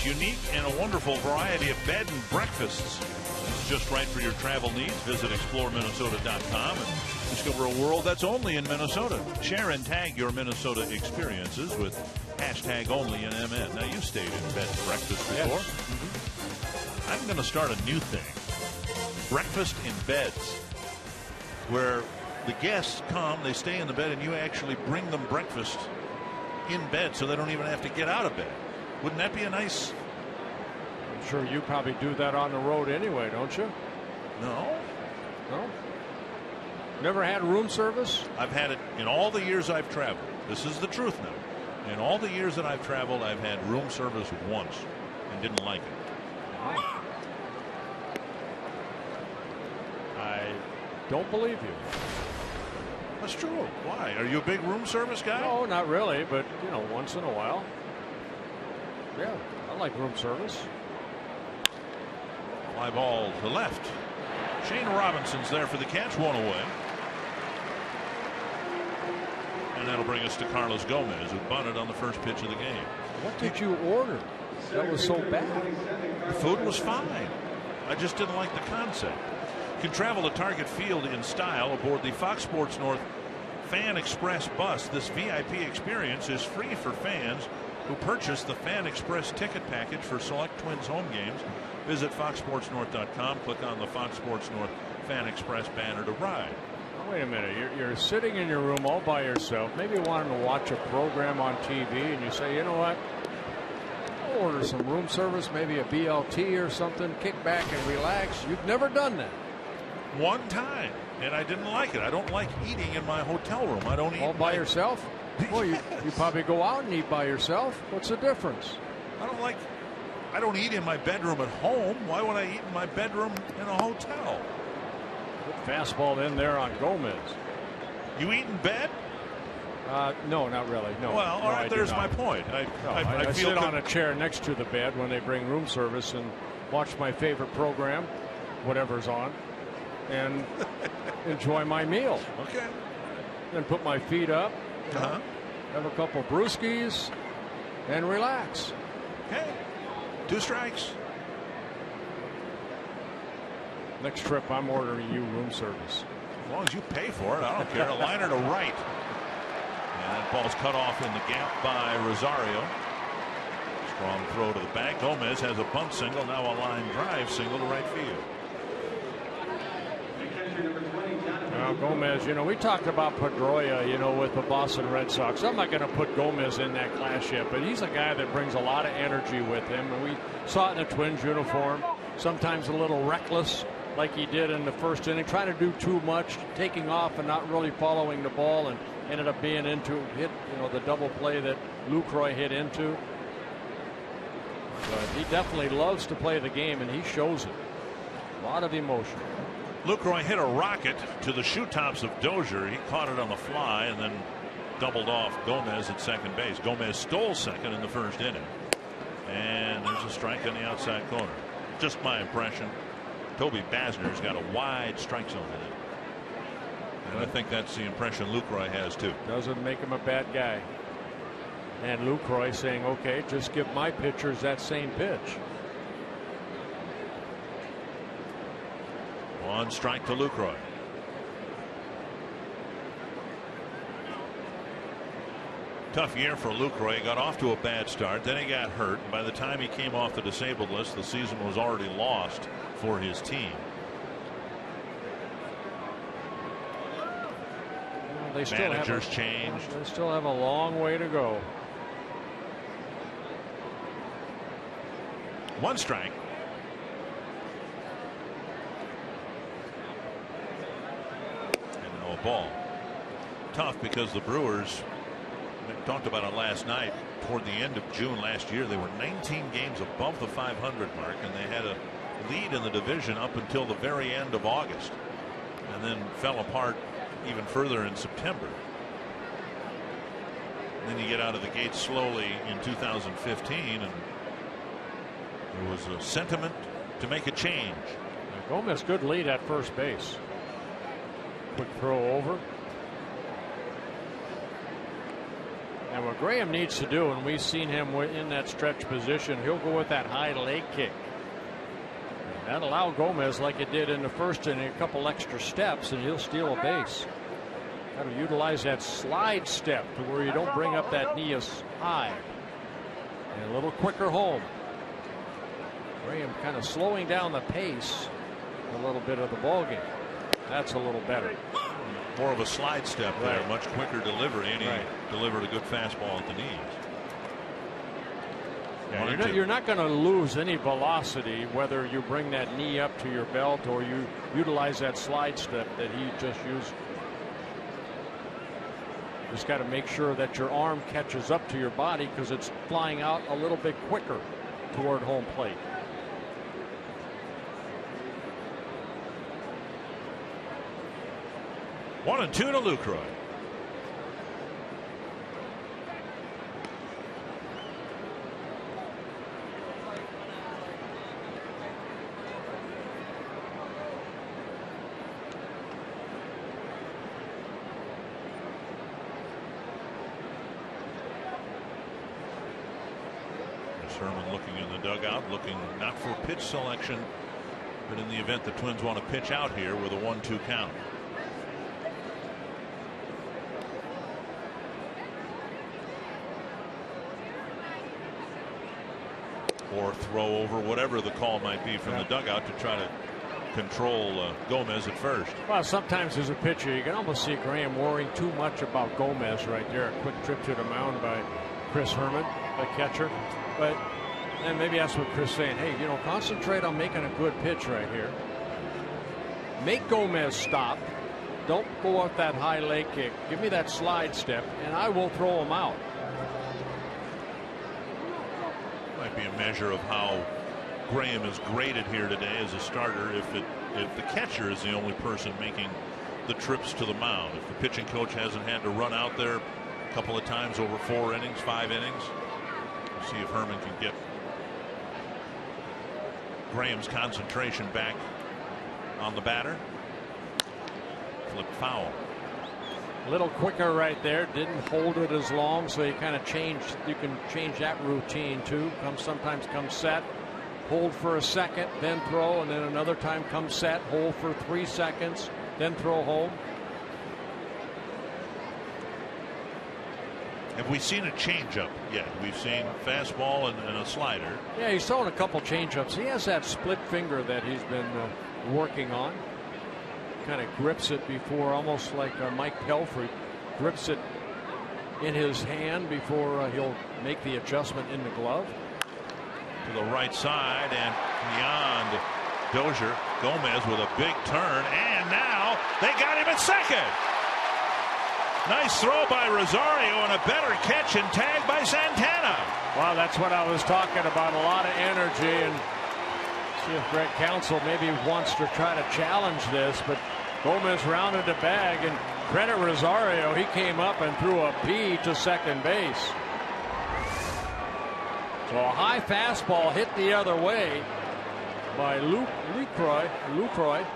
Breakfast, unique and a wonderful variety of bed and breakfasts. It's just right for your travel needs. Visit exploreminnesota.com and discover a world that's only in Minnesota. Share and tag your Minnesota experiences with #OnlyInMN. Now, you've stayed in bed and breakfast before. Yes. Mm-hmm. I'm going to start a new thing. Breakfast in beds, where the guests come, they stay in the bed, and you actually bring them breakfast in bed so they don't even have to get out of bed. Wouldn't that be a nice... I'm sure you probably do that on the road anyway, don't you? No. No? Never had room service? I've had it in all the years I've traveled. This is the truth now. In all the years that I've traveled, I've had room service once and didn't like it. I don't believe you. That's true. Why? Are you a big room service guy? No, not really, but you know, once in a while. Yeah, I like room service. Fly ball to left. Shane Robinson's there for the catch, one away. And that'll bring us to Carlos Gomez, who bunted on the first pitch of the game. What did you order that was so bad? The food was fine. I just didn't like the concept. You can travel to Target Field in style aboard the Fox Sports North Fan Express bus. This VIP experience is free for fans who purchase the Fan Express ticket package for select Twins home games. Visit foxsportsnorth.com. Click on the Fox Sports North Fan Express banner to ride. Wait a minute. You're sitting in your room all by yourself, maybe wanting to watch a program on TV, and you say, you know what? I'll order some room service, maybe a BLT or something, kick back and relax. You've never done that. One time, and I didn't like it. I don't like eating in my hotel room. I don't eat all by yourself. Well, you probably go out and eat by yourself. What's the difference? I don't eat in my bedroom at home. Why would I eat in my bedroom in a hotel? Good fastball in there on Gomez. You eat in bed? No, not really. No. Well, all right, there's my point. I sit on a chair next to the bed when they bring room service and watch my favorite program, whatever's on, and enjoy my meal. Okay. Then put my feet up, have a couple brewskis, and relax. Okay. 2 strikes. Next trip, I'm ordering you room service. As long as you pay for it, I don't care. A liner to right. And that ball's cut off in the gap by Rosario. Strong throw to the bag. Gomez has a bunt single. Now a line drive single to right field. Gomez, we talked about Pedroia, with the Boston Red Sox. I'm not going to put Gomez in that class yet, but he's a guy that brings a lot of energy with him. And we saw it in a Twins uniform, sometimes a little reckless like he did in the first inning, trying to do too much, taking off and not really following the ball, and ended up being the double play that Lucroy hit into. But he definitely loves to play the game, and he shows it. A lot of emotion. Lucroy hit a rocket to the shoe tops of Dozier. He caught it on the fly and then doubled off Gomez at second base. Gomez stole second in the first inning. And there's a strike on the outside corner. Just my impression. Toby Basner's got a wide strike zone in it. And I think that's the impression Lucroy has too. Doesn't make him a bad guy. And Lucroy saying, okay, just give my pitchers that same pitch. 1 strike to Lucroy. Tough year for Lucroy. He got off to a bad start. Then he got hurt. By the time he came off the disabled list, the season was already lost for his team. Well, managers changed. They still have a long way to go. 1 strike. Ball. Tough because the Brewers, we talked about it last night, toward the end of June last year, they were 19 games above the 500 mark, and they had a lead in the division up until the very end of August, and then fell apart even further in September. And then you get out of the gate slowly in 2015, and there was a sentiment to make a change. Gomez, good lead at first base. Quick throw over. And what Graham needs to do, and we've seen him in that stretch position, he'll go with that high leg kick. That allow Gomez, like it did in the first inning, a couple extra steps, and he'll steal a base. Got to utilize that slide step to where you don't bring up that knee as high. And a little quicker home. Graham kind of slowing down the pace a little bit of the ball game. That's a little better. More of a slide step there, much quicker delivery, and he delivered a good fastball at the knees. Yeah, you're not going to lose any velocity whether you bring that knee up to your belt or you utilize that slide step that he just used. Just got to make sure that your arm catches up to your body because it's flying out a little bit quicker toward home plate. One and two to Lucroy. Sherman looking in the dugout, looking not for pitch selection, but in the event the Twins want to pitch out here with a 1-2 count. Or throw over, whatever the call might be from the dugout to try to control Gomez at first. Well, sometimes as a pitcher, you can almost see Graham worrying too much about Gomez right there. A quick trip to the mound by Chris Herman, the catcher. But and maybe that's what Chris is saying. Hey, you know, concentrate on making a good pitch right here. Make Gomez stop. Don't go out that high leg kick. Give me that slide step, and I will throw him out. Might be a measure of how Graham is graded here today as a starter. If the catcher is the only person making the trips to the mound, if the pitching coach hasn't had to run out there a couple of times over 4 innings, 5 innings, we'll see if Herman can get Graham's concentration back on the batter. Flip foul. A little quicker right there. Didn't hold it as long, so you kind of changed. You can change that routine too. Sometimes come set, hold for a second, then throw, and then another time come set, hold for 3 seconds, then throw home. Have we seen a changeup yet? We've seen fastball and a slider. Yeah, he's throwing a couple changeups. He has that split finger that he's been working on. Kind of grips it before, almost like Mike Pelfrey grips it in his hand before he'll make the adjustment in the glove. To the right side and beyond Dozier. Gomez with a big turn, and now they got him at second. Nice throw by Rosario and a better catch and tag by Santana. Wow, that's what I was talking about. A lot of energy, and see if Greg Counsell maybe wants to try to challenge this, but Gomez rounded the bag, and credit Rosario, he came up and threw a P to second base. So a high fastball hit the other way by Lucroy,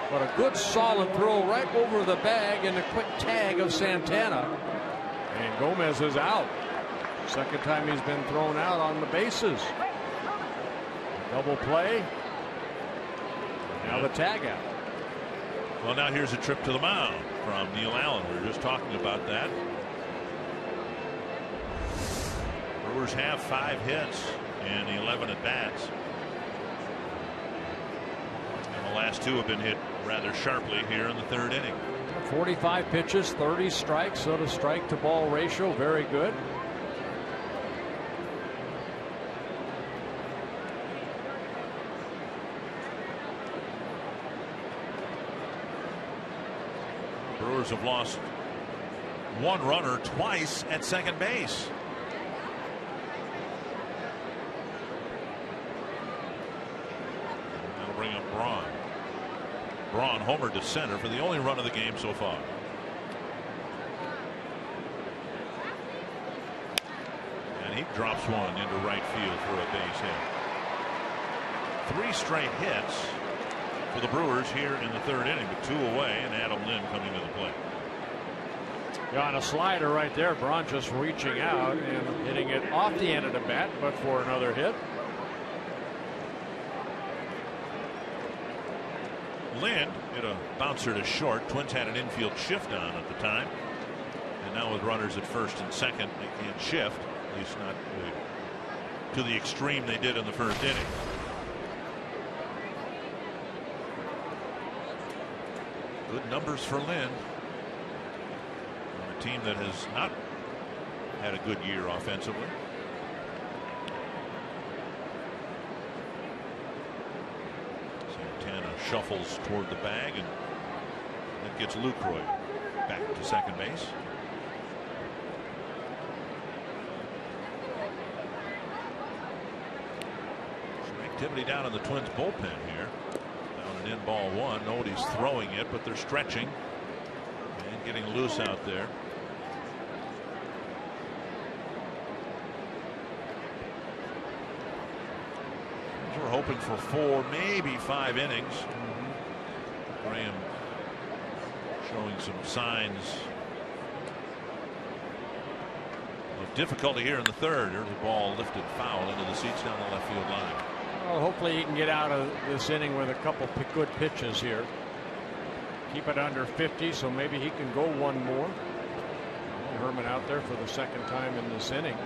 but a good solid throw right over the bag and a quick tag of Santana, and Gomez is out. Second time he's been thrown out on the bases. Double play. Now the tag out. Well, now here's a trip to the mound from Neil Allen. We were just talking about that. Brewers have 5 hits and 11 at bats. And the last 2 have been hit rather sharply here in the 3rd inning. 45 pitches, 30 strikes, so the strike to ball ratio very good. Brewers have lost 1 runner twice at second base. That'll bring up Braun. Braun homered to center for the only run of the game so far. And he drops one into right field for a base hit. 3 straight hits for the Brewers here in the 3rd inning, with 2 away, and Adam Lynn coming to the plate. Yeah, on a slider right there, Braun just reaching out and hitting it off the end of the bat, but for another hit. Lind hit a bouncer to short. Twins had an infield shift on at the time. And now with runners at first and second, they can't shift, at least not to the extreme they did in the first inning. Good numbers for Lind on a team that has not had a good year offensively. Santana shuffles toward the bag, and that gets Lucroy back to second base. Some activity down in the Twins bullpen here. Down and in, ball one. Nobody's throwing it, but they're stretching and getting loose out there. We're hoping for 4, maybe 5 innings. Graham showing some signs of difficulty here in the third. There's a ball lifted foul into the seats down the left field line. Well, hopefully he can get out of this inning with a couple good pitches here. Keep it under 50, so maybe he can go one more. Herman out there for the second time in this inning.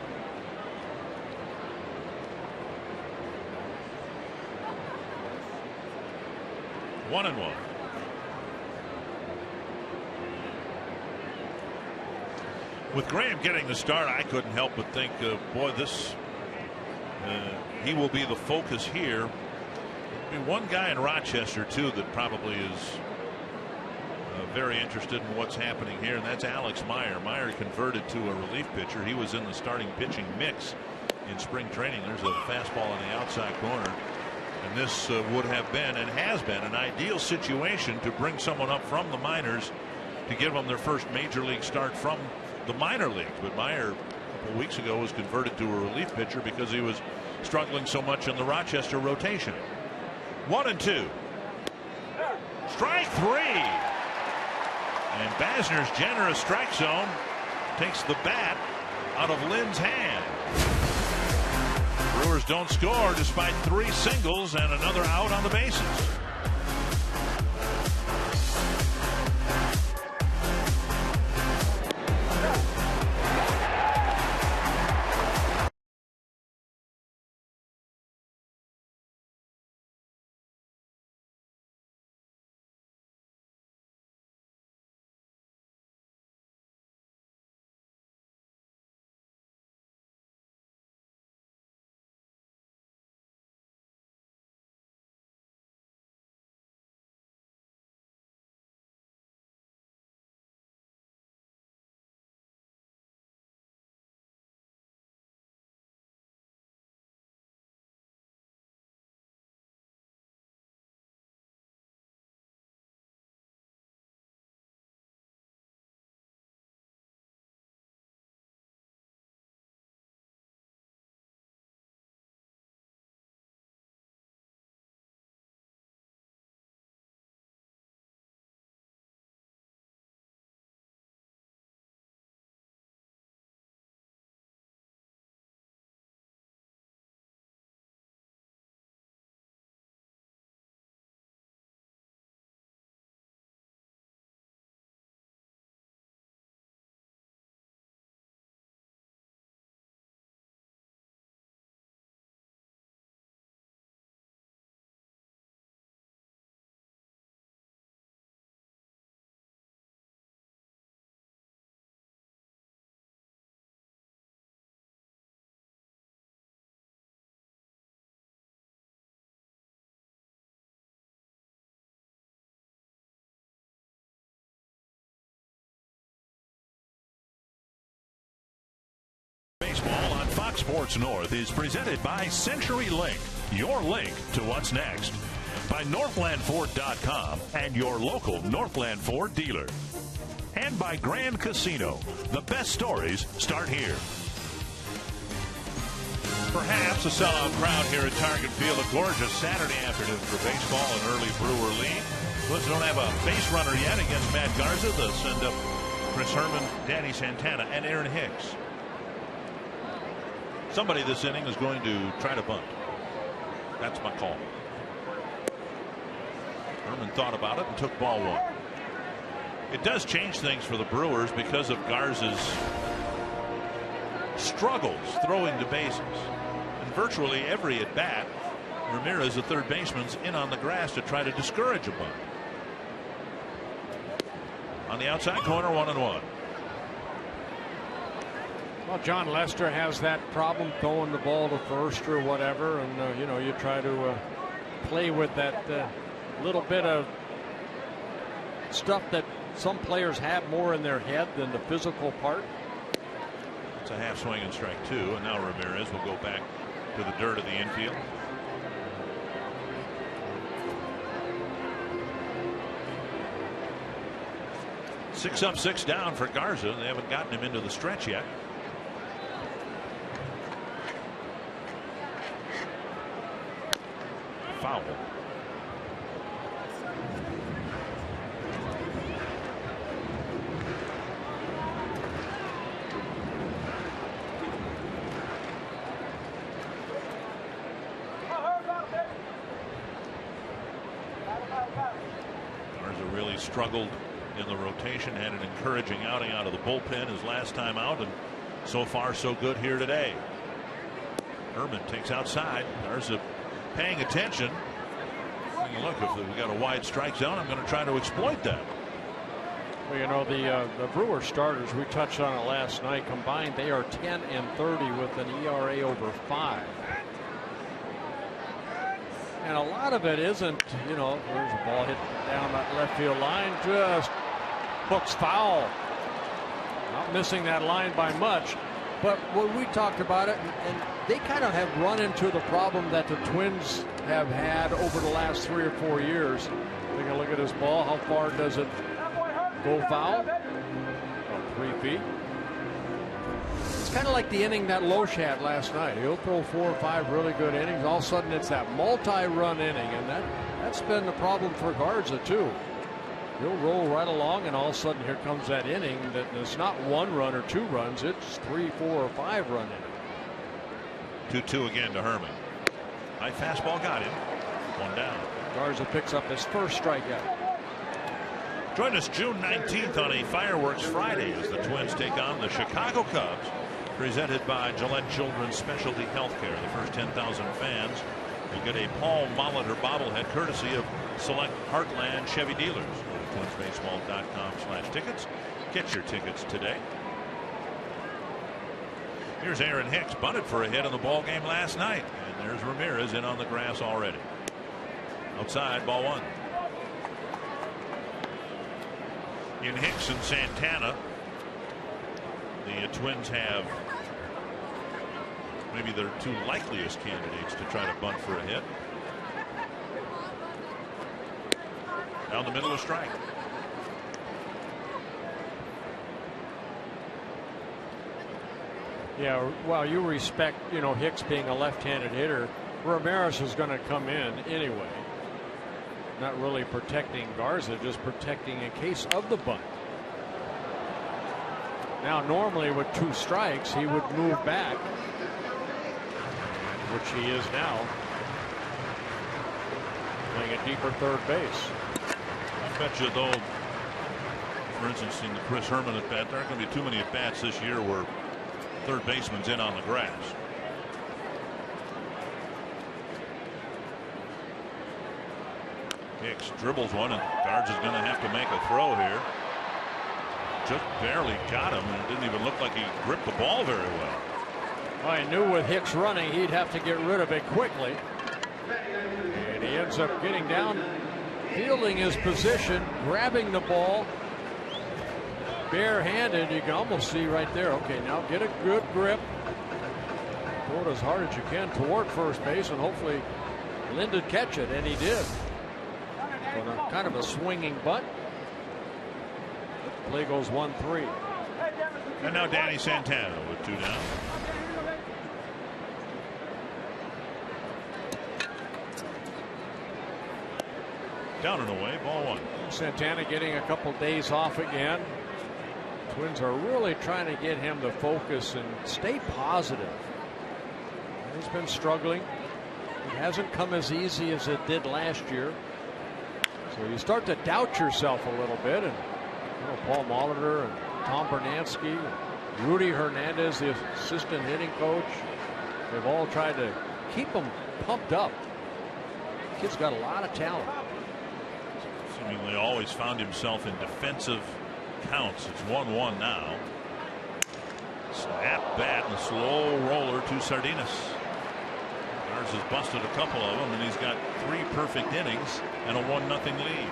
One and one. With Graham getting the start, I couldn't help but think, boy, this he will be the focus here. I mean, one guy in Rochester too that probably is very interested in what's happening here, and that's Alex Meyer. Meyer converted to a relief pitcher. He was in the starting pitching mix in spring training. There's a fastball on the outside corner. And this would have been and has been an ideal situation to bring someone up from the minors to give them their first major league start from the minor leagues. But Meyer a couple weeks ago was converted to a relief pitcher because he was struggling so much in the Rochester rotation. 1-2. Strike 3. And Basner's generous strike zone takes the bat out of Lind's hand. Brewers don't score despite 3 singles and another out on the bases. Baseball on Fox Sports North is presented by CenturyLink, your link to what's next. By NorthlandFord.com and your local Northland Ford dealer. And by Grand Casino. The best stories start here. Perhaps a sellout crowd here at Target Field. A gorgeous Saturday afternoon for baseball and early Brewer lead. Twins don't have a base runner yet against Matt Garza. The send up Chris Herman, Danny Santana, and Aaron Hicks. Somebody this inning is going to try to bunt. That's my call. Herman thought about it and took ball one. It does change things for the Brewers because of Garza's struggles throwing to bases. And virtually every at bat, Ramirez, the third baseman's in on the grass to try to discourage a bunt. On the outside corner, 1-1. Well, John Lester has that problem throwing the ball to first or whatever, and you try to play with that little bit of stuff that some players have more in their head than the physical part. It's a half swing and strike 2, and now Ramirez will go back to the dirt of the infield. Six up, 6 down for Garza. They haven't gotten him into the stretch yet. Foul. Garza really struggled in the rotation, had an encouraging outing out of the bullpen his last time out, and so far so good here today. Herman takes outside. Garza paying attention. Look, if we got a wide strike zone, I'm going to try to exploit that. Well, the Brewers starters, we touched on it last night, combined they are 10-30 with an ERA over 5. And a lot of it isn't, there's a ball hit down that left field line, just books foul. Not missing that line by much. But when we talked about it, and they kind of have run into the problem that the Twins have had over the last 3 or 4 years. Take a look at his ball. How far does it go foul? About 3 feet. It's kind of like the inning that Loesch had last night. He'll throw 4 or 5 really good innings. All of a sudden, it's that multi-run inning, and that's been the problem for Garza too. He'll roll right along, and all of a sudden, here comes that inning that it's not 1 run or 2 runs. It's 3, 4, or 5 run inning. 2-2 again to Herman. High fastball got him. 1 down. Garza picks up his first strikeout. Join us June 19th on a Fireworks Friday as the Twins take on the Chicago Cubs, presented by Gillette Children's Specialty Healthcare. The first 10,000 fans will get a Paul Molitor bobblehead courtesy of select Heartland Chevy dealers. Go to twinsbaseball.com/tickets. Get your tickets today. Here's Aaron Hicks, bunted for a hit in the ball game last night, and there's Ramirez in on the grass already. Outside, ball 1. In Hicks and Santana, the Twins have maybe their 2 likeliest candidates to try to bunt for a hit. Down the middle of strike. Yeah, well, you respect, Hicks being a left-handed hitter. Ramirez is going to come in anyway. Not really protecting Garza, just protecting in case of the bunt. Now, normally with 2 strikes, he would move back, which he is now, playing a deeper third base. I bet you, though, for instance, in the Chris Herman at bat, there aren't going to be too many at bats this year where third baseman's in on the grass. Hicks dribbles one, and Garza's going to have to make a throw here. Just barely got him, and it didn't even look like he gripped the ball very well. Well, I knew with Hicks running, he'd have to get rid of it quickly. And he ends up getting down, fielding his position, grabbing the ball barehanded. You can almost see right there. Okay, now get a good grip. Throw it as hard as you can toward first base, and hopefully Linden catch it, and he did. On a kind of a swinging bunt. Play goes 1-3. And now Danny Santana with 2 down. Down and away, ball 1. Santana getting a couple days off again. Twins are really trying to get him to focus and stay positive. He's been struggling. It hasn't come as easy as it did last year. So you start to doubt yourself a little bit. And Paul Molitor and Tom Bernansky, and Rudy Hernandez, the assistant hitting coach, they've all tried to keep him pumped up. The kid's got a lot of talent. Seemingly always found himself in defensive counts. It's 1-1 now. Snap bat and a slow roller to Sardinas. Ours has busted a couple of them, and he's got 3 perfect innings and a 1-0 lead.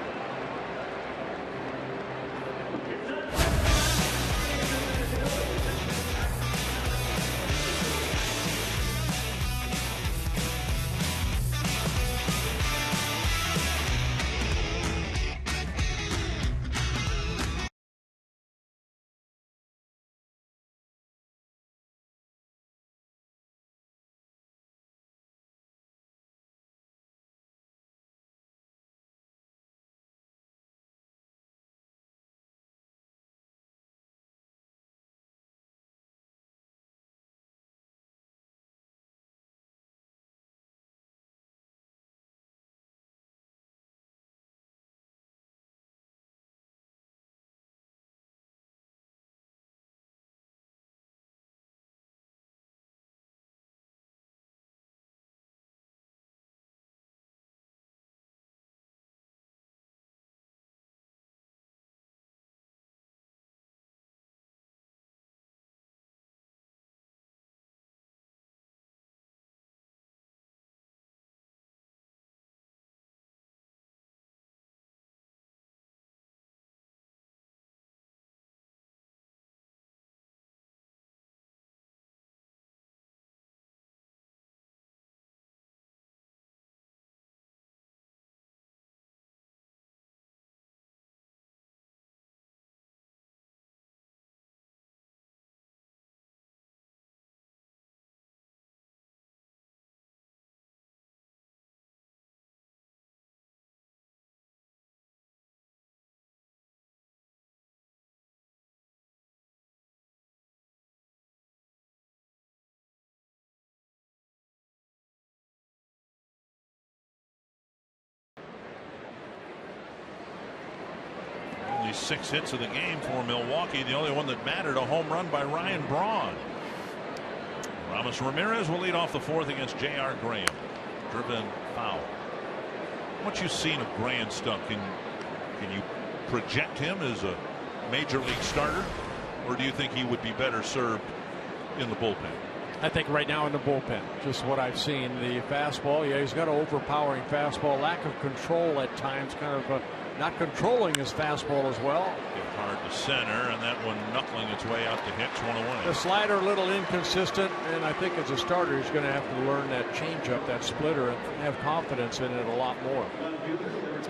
Only 6 hits of the game for Milwaukee. The only one that mattered, a home run by Ryan Braun. Ramos Ramirez will lead off the 4th against J.R. Graham. Driven foul. What you've seen of Graham stuff, can you project him as a major league starter, or do you think he would be better served in the bullpen? I think right now in the bullpen, just what I've seen, the fastball, yeah, he's got an overpowering fastball, lack of control at times, kind of not controlling his fastball as well. Hard to center, and that one knuckling its way out to Hicks, 1 away. The slider a little inconsistent, and I think as a starter he's going to have to learn that changeup, that splitter, and have confidence in it a lot more.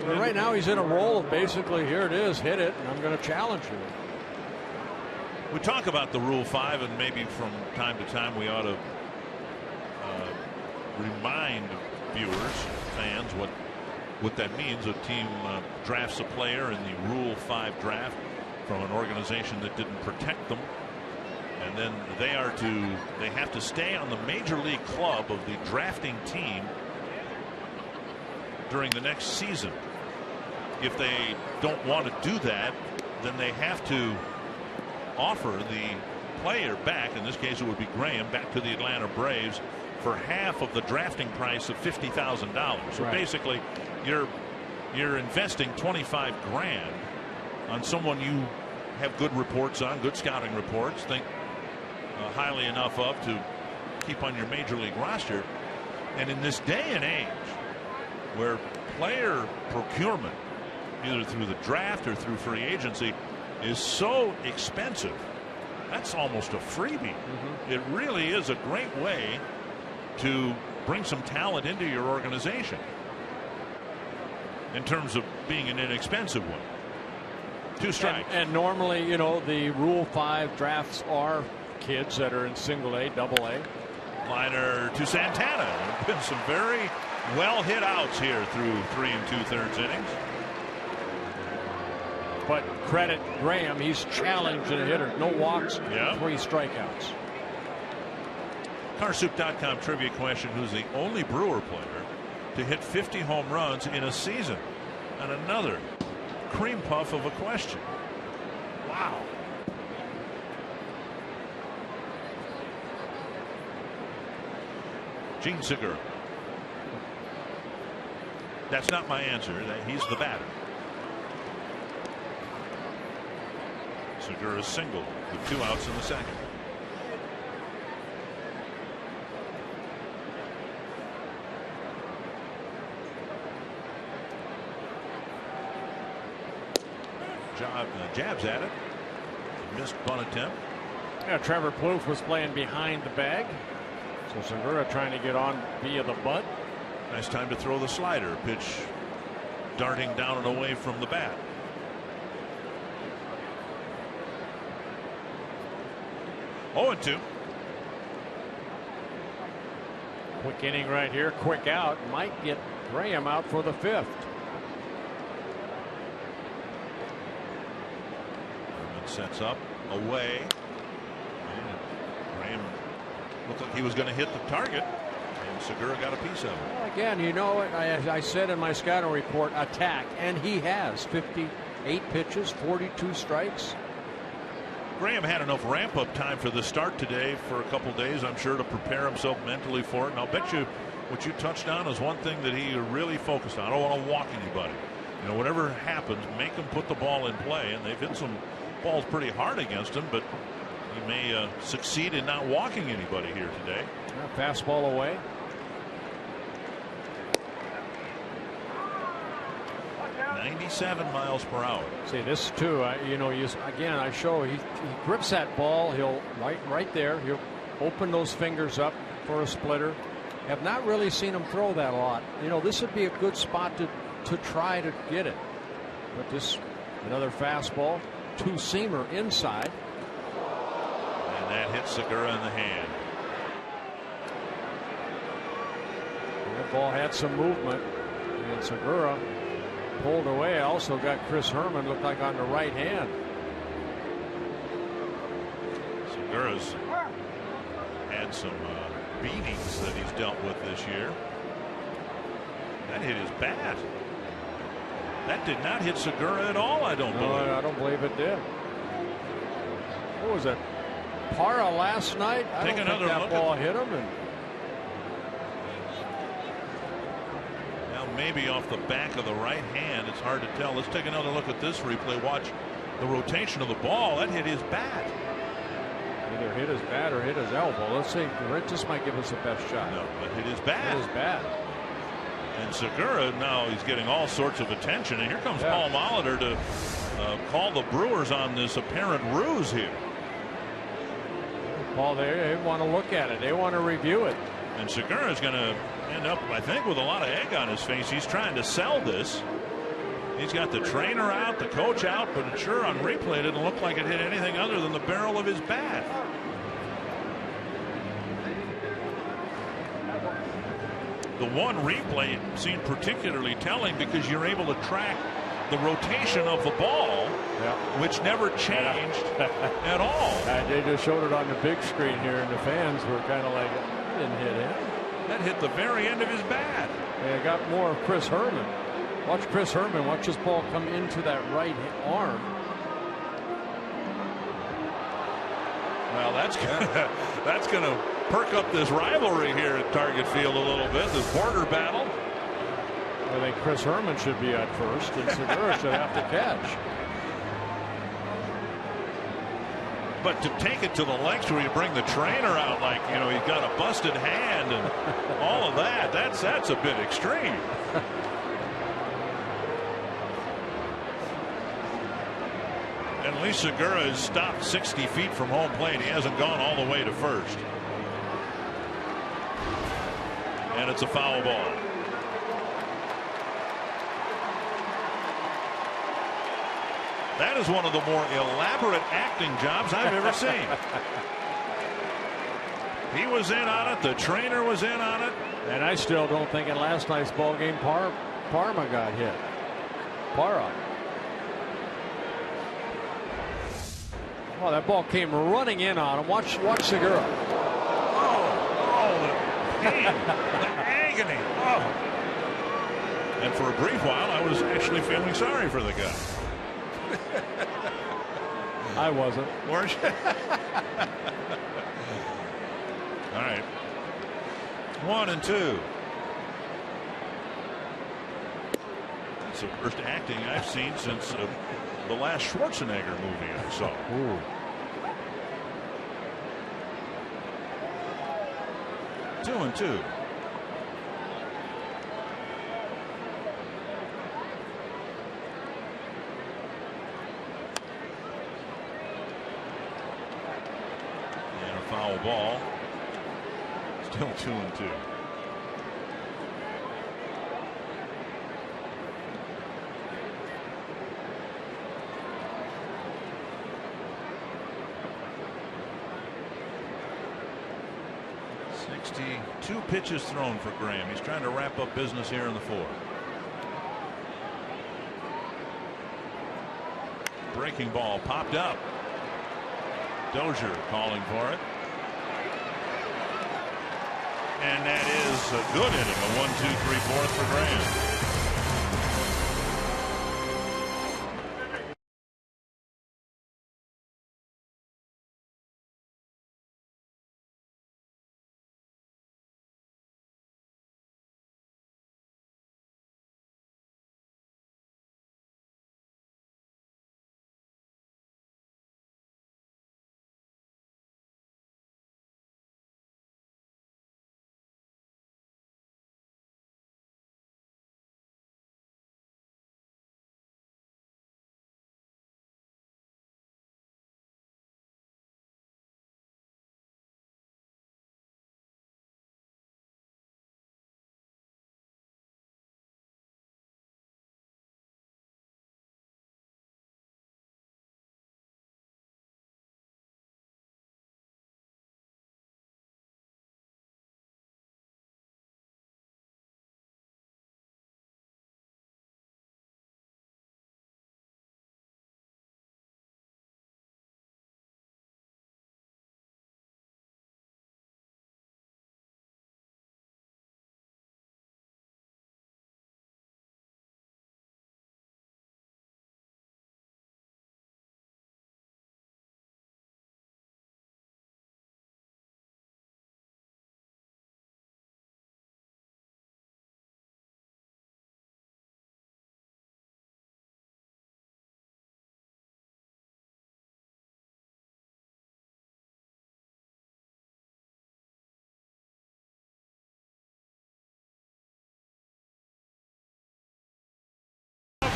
But right now he's in a role of basically, here it is, hit it, and I'm going to challenge you. We talk about the Rule 5, and maybe from time to time we ought to remind viewers, fans, what that means. A team drafts a player in the Rule 5 draft from an organization that didn't protect them, and then they have to stay on the major league club of the drafting team during the next season. If they don't want to do that, then they have to offer the player back, in this case it would be Graham, back to the Atlanta Braves for half of the drafting price of $50,000. So basically you're investing $25 grand on someone you have good reports on, good scouting reports, think highly enough of to keep on your major league roster. And in this day and age where player procurement, either through the draft or through free agency, is so expensive, that's almost a freebie. It really is a great way to bring some talent into your organization in terms of being an inexpensive one. 2 strikes. And normally, you know, the Rule 5 drafts are kids that are in single A, double A. Liner to Santana. There have been some very well hit outs here through 3 2/3 innings. But credit Graham, he's challenged a hitter. No walks, 3 strikeouts. Carsoup.com trivia question: who's the only Brewer player to hit 50 home runs in a season? And another cream puff of a question. Wow. Gene Segura. That's not my answer. He's the batter. Segura singled with 2 outs in the second. Jabs at it. Missed bunt attempt. Yeah, Trevor Plouffe was playing behind the bag. So Segura trying to get on via the butt. Nice time to throw the slider. Pitch darting down and away from the bat. Oh, and 2. Quick inning right here. Quick out. Might get Graham out for the 5th. Sets up away. Graham looked like he was going to hit the target, and Segura got a piece of it. Well, again, you know, I said in my scouting report, attack, and he has 58 pitches, 42 strikes. Graham had enough ramp-up time for the start today for a couple days, I'm sure, to prepare himself mentally for it. And I'll bet you what you touched on is one thing that he really focused on. I don't want to walk anybody. You know, whatever happens, make him put the ball in play, and they've hit some balls pretty hard against him, but he may succeed in not walking anybody here today. Fastball away. .97 miles per hour. See this too. You know, again, I show he grips that ball. He'll right there. He'll open those fingers up for a splitter. Have not really seen him throw that a lot. You know, this would be a good spot to try to get it. But this another fastball. 2-seamer inside. And that hits Segura in the hand. That ball had some movement. And Segura pulled away. Also got Chris Herman, looked like on the right hand. Segura's had some beatings that he's dealt with this year. That hit his bat. That did not hit Segura at all, I don't believe. I don't believe it did. What was it? Parra last night? I don't think that ball hit him. And now maybe off the back of the right hand. It's hard to tell. Let's take another look at this replay. Watch the rotation of the ball. That hit his bat. Either hit his bat or hit his elbow. Let's see. This might give us the best shot. No, but hit his bat. Hit his bat. And Segura, now he's getting all sorts of attention. And here comes Paul Molitor to call the Brewers on this apparent ruse here. Paul, they want to look at it. They want to review it. And Segura is going to end up, I think, with a lot of egg on his face. He's trying to sell this. He's got the trainer out, the coach out, but sure, on replay, it didn't look like it hit anything other than the barrel of his bat. The one replay seemed particularly telling because you're able to track the rotation of the ball, which never changed at all. They just showed it on the big screen here, and the fans were kind of like, it didn't hit him. That hit the very end of his bat. They got more of Chris Herman. Watch Chris Herman. Watch this ball come into that right arm. Well, that's gonna perk up this rivalry here at Target Field a little bit. This border battle. I think Chris Herman should be at first, and Segura should have to catch. But to take it to the lengths where you bring the trainer out, like, you know, he's got a busted hand and all of that, that's a bit extreme. At least Segura has stopped 60 feet from home plate. He hasn't gone all the way to first. And it's a foul ball. That is one of the more elaborate acting jobs I've ever seen. He was in on it. The trainer was in on it. And I still don't think in last night's ball game Parma got hit. Parra. Oh, that ball came running in on him. Watch Segura. Oh, the pain, the agony. Oh. And for a brief while, I was actually feeling sorry for the guy. I wasn't. Weren't you? All right. 1-2. That's the first acting I've seen since the last Schwarzenegger movie I saw. Ooh. 2-2. And a foul ball. Still 2-2. Two pitches thrown for Graham. He's trying to wrap up business here in the fourth. Breaking ball popped up. Dozier calling for it. And that is a good inning. A 1-2-3-4 for Graham.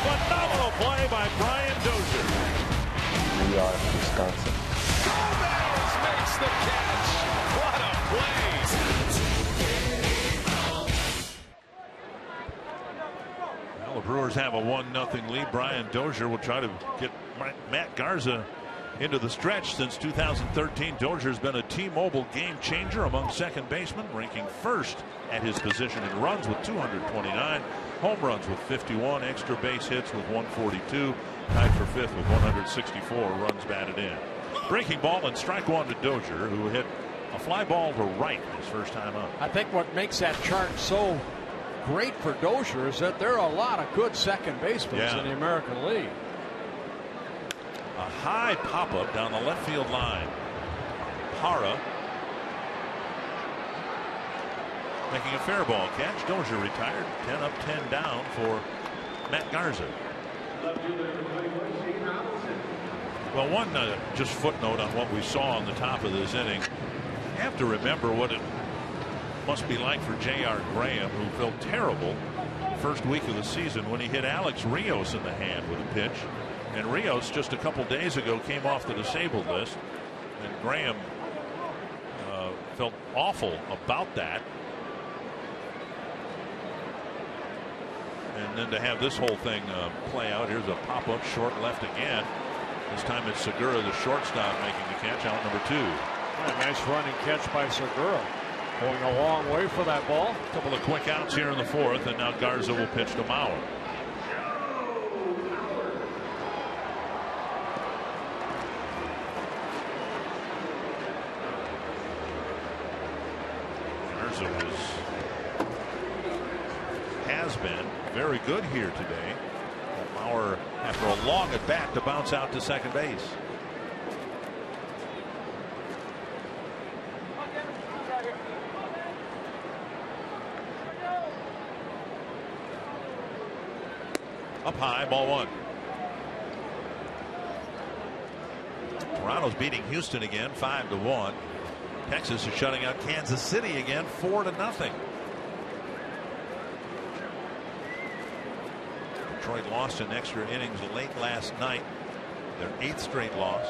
Phenomenal play by Brian Dozier. We are Wisconsin. Gomez makes the catch. What a play. Well, the Brewers have a 1-0 lead. Brian Dozier will try to get Matt Garza into the stretch. Since 2013, Dozier's been a T-Mobile game changer among second basemen, ranking first at his position in runs with 229, home runs with 51, extra base hits with 142, tied for fifth with 164 runs batted in. Breaking ball and strike one to Dozier, who hit a fly ball to right his first time up. I think what makes that chart so great for Dozier is that there are a lot of good second basemen in the American League. A high pop-up down the left field line. Hara making a fair ball catch. Dozier retired. 10 up, 10 down for Matt Garza. Well, one just footnote on what we saw on the top of this inning. You have to remember what it must be like for J.R. Graham, who felt terrible the first week of the season when he hit Alex Rios in the hand with a pitch. And Rios just a couple days ago came off the disabled list, and Graham felt awful about that. And then to have this whole thing play out. Here's a pop-up short left again. This time it's Segura, the shortstop, making the catch, out number 2. A nice running catch by Segura. Going a long way for that ball. A couple of quick outs here in the fourth, and now Garza will pitch to Mauer. has been very good here today. Mauer, after a long at bat, to bounce out to second base. Up high, ball one. Toronto's beating Houston again, 5-1. Texas is shutting out Kansas City again, 4-0. Detroit lost in extra innings late last night, their 8th straight loss.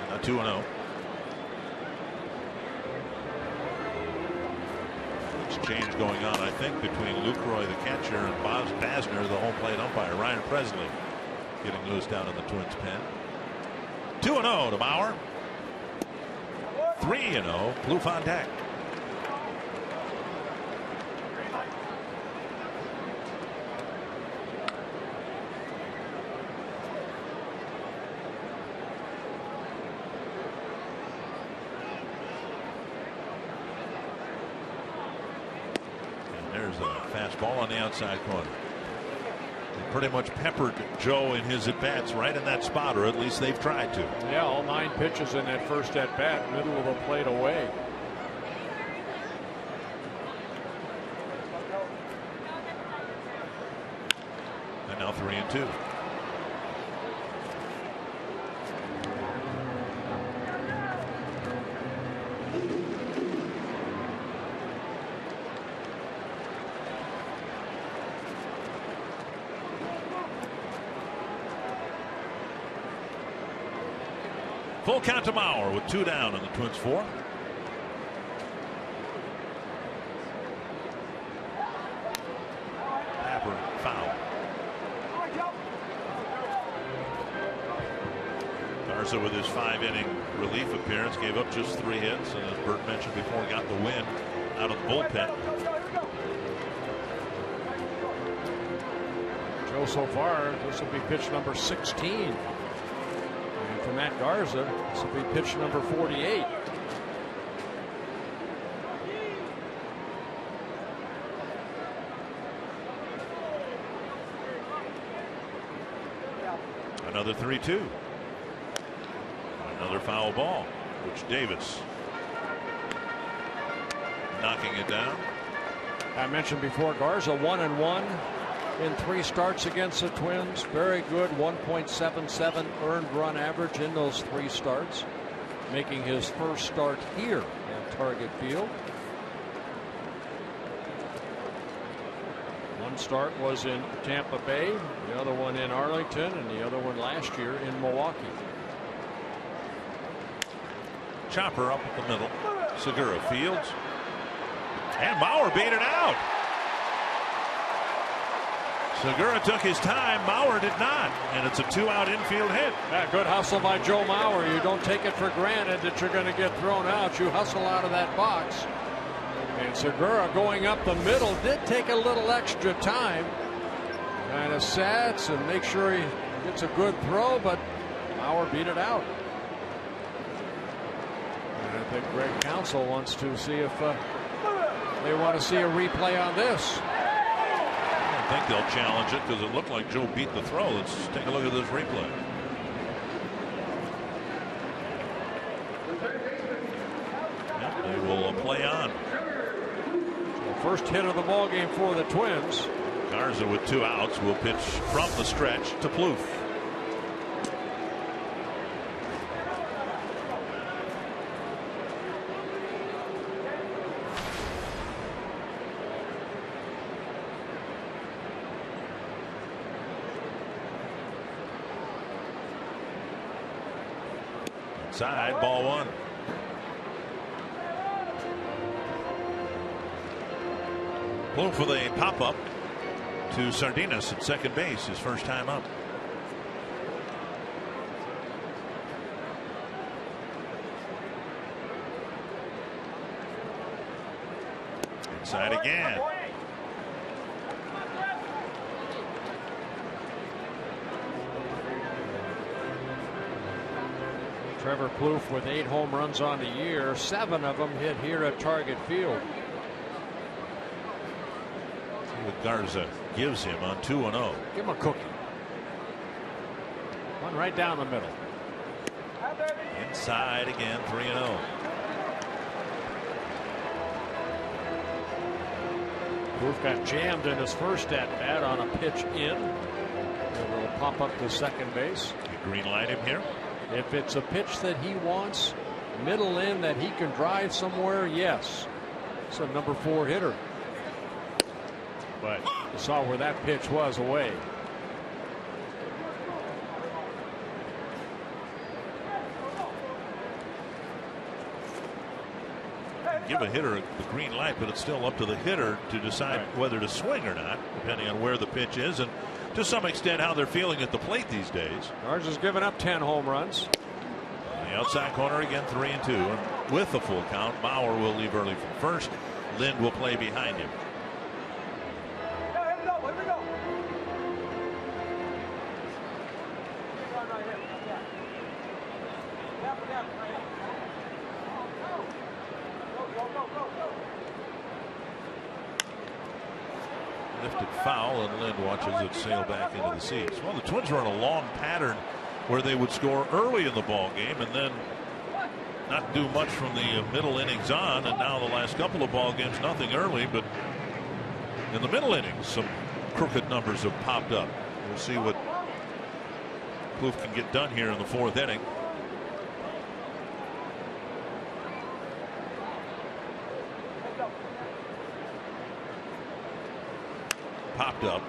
Now 2-0. Exchange going on, I think, between Lucroy, the catcher, and Bob Basner, the home plate umpire. Ryan Presley getting loose down in the Twins pen. 2-0 to Mauer. 3-0 Blue Fontaine. There's a fastball on the outside corner. They pretty much peppered Joe in his at-bats right in that spot, or at least they've tried to. Yeah, all 9 pitches in that first at-bat, middle of the plate away. And now 3-2. Full count to Mauer with 2 down in the Twins' 4th. Tapper foul. Garza with his 5-inning relief appearance gave up just 3 hits, and as Bert mentioned before, got the win out of the bullpen. Joe, so far, this will be pitch number 16. For Matt Garza, this will be pitch number 48. Another 3-2. Another foul ball, which Davis knocking it down. I mentioned before, Garza 1-1 in 3 starts against the Twins. Very good 1.77 earned run average in those 3 starts, making his first start here at Target Field. One start was in Tampa Bay, the other one in Arlington, and the other one last year in Milwaukee. Chopper up at the middle. Segura fields, and Mauer beat it out. Segura took his time, Mauer did not, and it's a 2-out infield hit. Yeah, good hustle by Joe Mauer. You don't take it for granted that you're going to get thrown out. You hustle out of that box. And Segura going up the middle did take a little extra time. Kind of sats and make sure he gets a good throw, but Mauer beat it out. And I think Greg Counsell wants to see if they want to see a replay on this. I think they'll challenge it because it looked like Joe beat the throw. Let's take a look at this replay. Yep, they will play on. The first hit of the ball game for the Twins. Garza with 2 outs will pitch from the stretch to Plouffe. Side, ball 1. Plouffe with a pop-up to Sardinas at second base, his first time up. Inside again. Trevor Plouffe with 8 home runs on the year, 7 of them hit here at Target Field. See what Garza gives him on 2-0. Give him a cookie. One right down the middle. Inside again, 3-0. Plouffe got jammed in his first at bat on a pitch in. It will pop up to second base. You green light him here. If it's a pitch that he wants, middle in that he can drive somewhere, yes. It's a number 4 hitter. But you saw where that pitch was away. Give a hitter the green light, but it's still up to the hitter to decide whether to swing or not, depending on where the pitch is and to some extent how they're feeling at the plate these days. Garza's given up 10 home runs. On the outside corner again, 3-2. And with the full count, Bauer will leave early from first. Lind will play behind him. Lifted foul, and Lind watches it sail back into the seats. Well, the Twins were in a long pattern where they would score early in the ball game and then not do much from the middle innings on. And now the last couple of ball games, nothing early, but in the middle innings, some crooked numbers have popped up. We'll see what Plouffe can get done here in the 4th inning. Popped up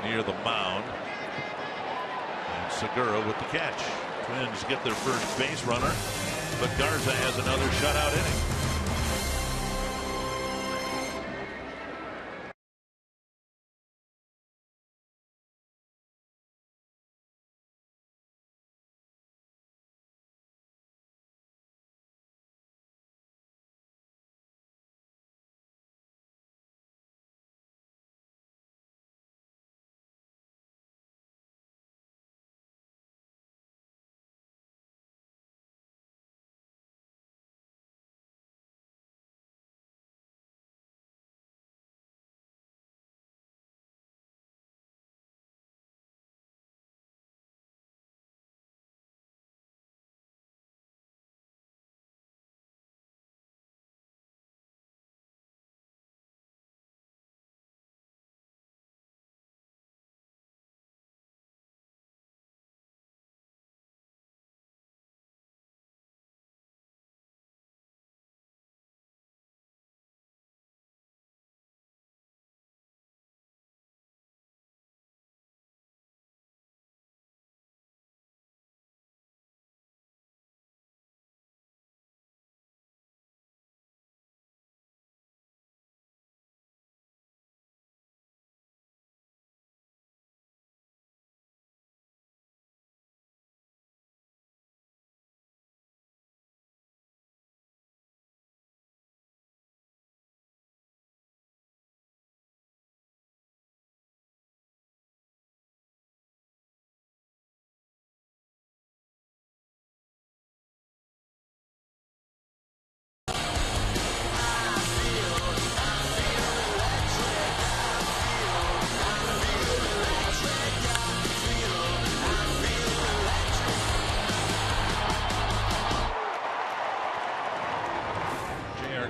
near the mound, and Segura with the catch. Twins get their first base runner, but Garza has another shutout inning.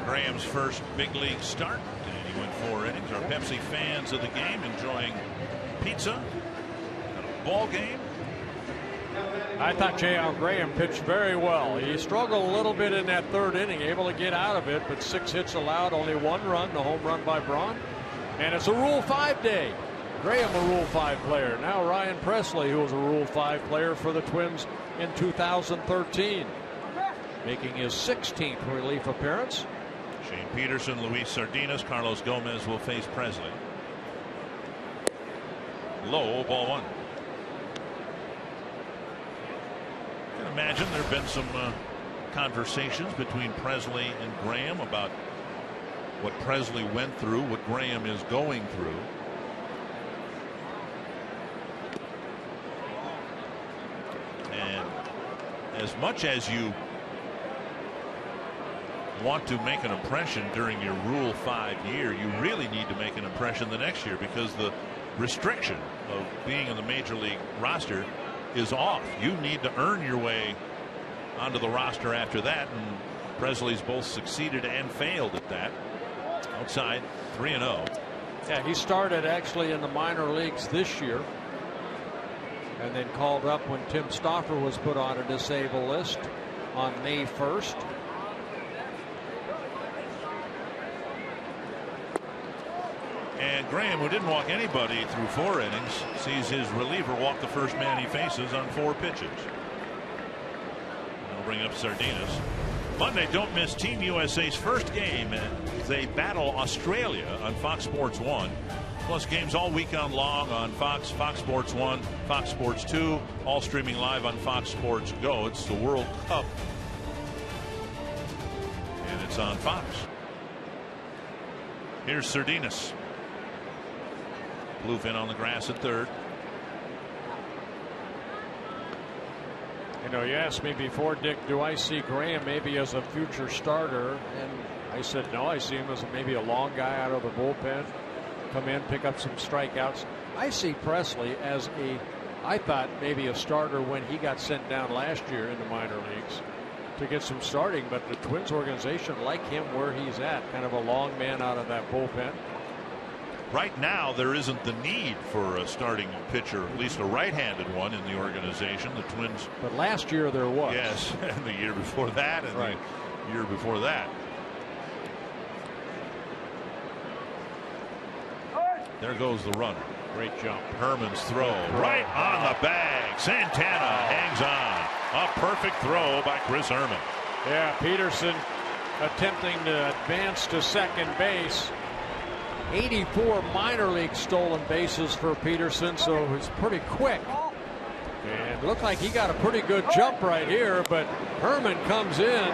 Graham's first big league start, and he went 4 innings. Our Pepsi fans of the game enjoying pizza and a ball game. I thought J.R. Graham pitched very well. He struggled a little bit in that 3rd inning, able to get out of it, but 6 hits allowed, only 1 run, the home run by Braun. And it's a Rule 5 day. Graham a Rule 5 player. Now Ryan Presley, who was a Rule 5 player for the Twins in 2013, making his 16th relief appearance. Shane Peterson, Luis Sardinas, Carlos Gomez will face Presley. Low, ball 1. I can imagine there have been some conversations between Presley and Graham about what Presley went through, what Graham is going through. And as much as you want to make an impression during your Rule 5 year, you really need to make an impression the next year, because the restriction of being in the major league roster is off. You need to earn your way onto the roster after that, and Presley's both succeeded and failed at that. Outside 3-0. Yeah, he started actually in the minor leagues this year, and then called up when Tim Stoffer was put on a disabled list on May 1st. And Graham, who didn't walk anybody through 4 innings, sees his reliever walk the first man he faces on 4 pitches. That'll bring up Sardinas. Monday, don't miss Team USA's first game as they battle Australia on Fox Sports 1. Plus games all weekend long on Fox, Fox Sports 1, Fox Sports 2, all streaming live on Fox Sports Go. It's the World Cup, and it's on Fox. Here's Sardinas. Bluefin on the grass at third. You know, you asked me before, Dick, do I see Graham maybe as a future starter? And I said no, I see him as maybe a long guy out of the bullpen, come in, pick up some strikeouts. I see Presley as I thought maybe a starter when he got sent down last year in the minor leagues to get some starting, but the Twins organization like him where he's at, kind of a long man out of that bullpen. Right now, there isn't the need for a starting pitcher, at least a right-handed one in the organization. The Twins. But last year there was. Yes, and the year before that, and right. The year before that. There goes the runner. Great jump. Herman's throw right on the bag. Santana hangs on. A perfect throw by Chris Herman. Yeah, Peterson attempting to advance to second base. 84 minor league stolen bases for Peterson, so he's pretty quick. And looked like he got a pretty good jump right here, but Herman comes in.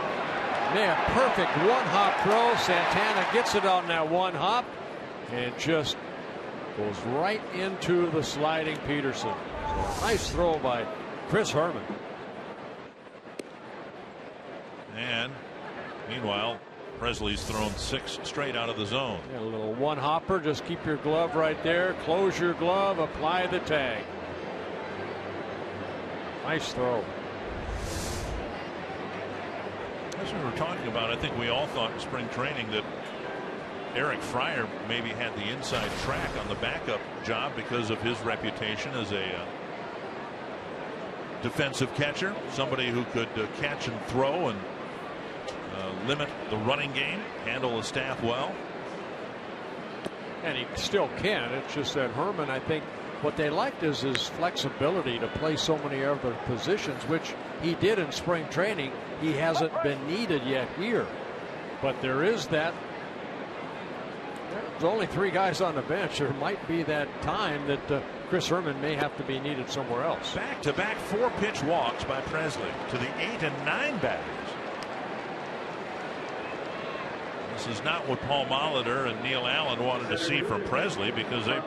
Man, perfect one-hop throw. Santana gets it on that one-hop and just goes right into the sliding Peterson. So nice throw by Chris Herman. And meanwhile, Presley's thrown 6 straight out of the zone. Yeah, a little one hopper. Just keep your glove right there. Close your glove. Apply the tag. Nice throw. As we were talking about, I think we all thought in spring training that Eric Fryer maybe had the inside track on the backup job because of his reputation as a defensive catcher, somebody who could catch and throw and limit the running game, handle the staff well. And he still can. It's just that Herman, I think what they liked is his flexibility to play so many other positions, which he did in spring training. He hasn't been needed yet here, but there is that. There's only 3 guys on the bench. There might be that time that Chris Herman may have to be needed somewhere else. Back-to-back 4-pitch walks by Presley to the 8 and 9 batters. This is not what Paul Molitor and Neil Allen wanted to see from Presley, because they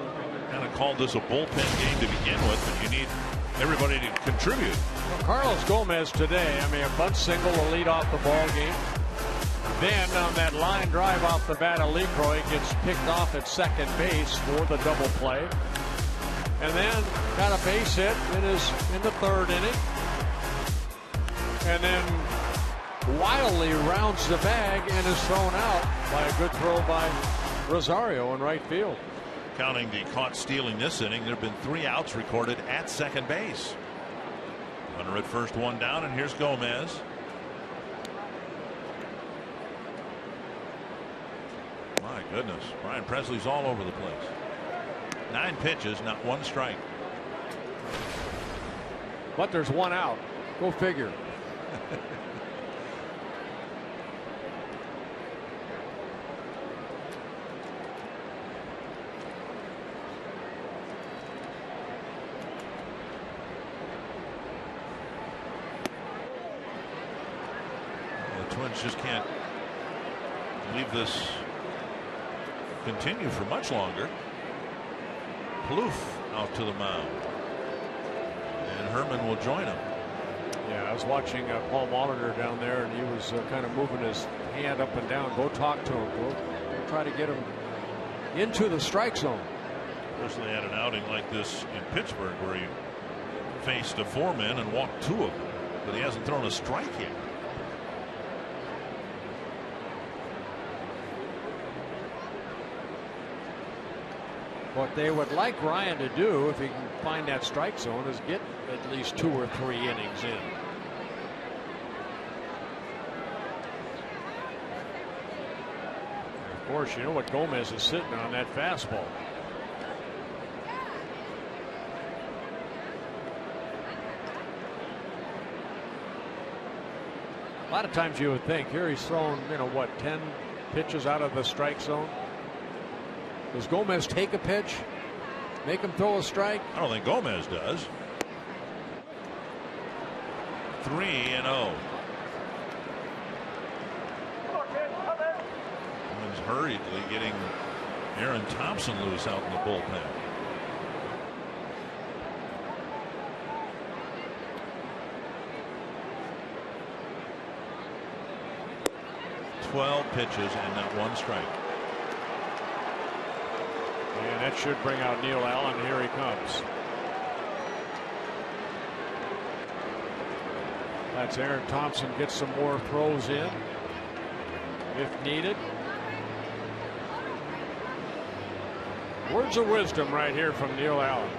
kind of called this a bullpen game to begin with, but you need everybody to contribute. Well, Carlos Gomez today, I mean, a bunt single will lead off the ball game. Then on that line drive off the bat of LeCroy, gets picked off at second base for the double play. And then got a base hit in the 3rd inning. And then wildly rounds the bag and is thrown out by a good throw by Rosario in right field. Counting the caught stealing this inning, there have been 3 outs recorded at second base. Runner at first, 1 down, and here's Gomez. My goodness, Brian Presley's all over the place. 9 pitches, not 1 strike. But there's 1 out. Go figure. The Twins just can't leave this continue for much longer. Plouffe out to the mound, and Herman will join him. Yeah, I was watching Paul Molitor down there, and he was kind of moving his hand up and down. Go talk to him. Go try to get him into the strike zone. Personally had an outing like this in Pittsburgh where he faced 4 men and walked 2 of them, but he hasn't thrown a strike yet. What they would like Ryan to do, if he can find that strike zone, is get at least 2 or 3 innings in. Of course, you know what Gomez is sitting on, that fastball. A lot of times you would think here he's thrown, 10 pitches out of the strike zone. Does Gomez take a pitch, make him throw a strike? I don't think Gomez does. 3-0. He's hurriedly getting Aaron Thompson loose out in the bullpen. $12 pitches and not 1 strike. And that should bring out Neil Allen. Here he comes. That's Aaron Thompson. Gets some more throws in if needed. Words of wisdom right here from Neil Allen.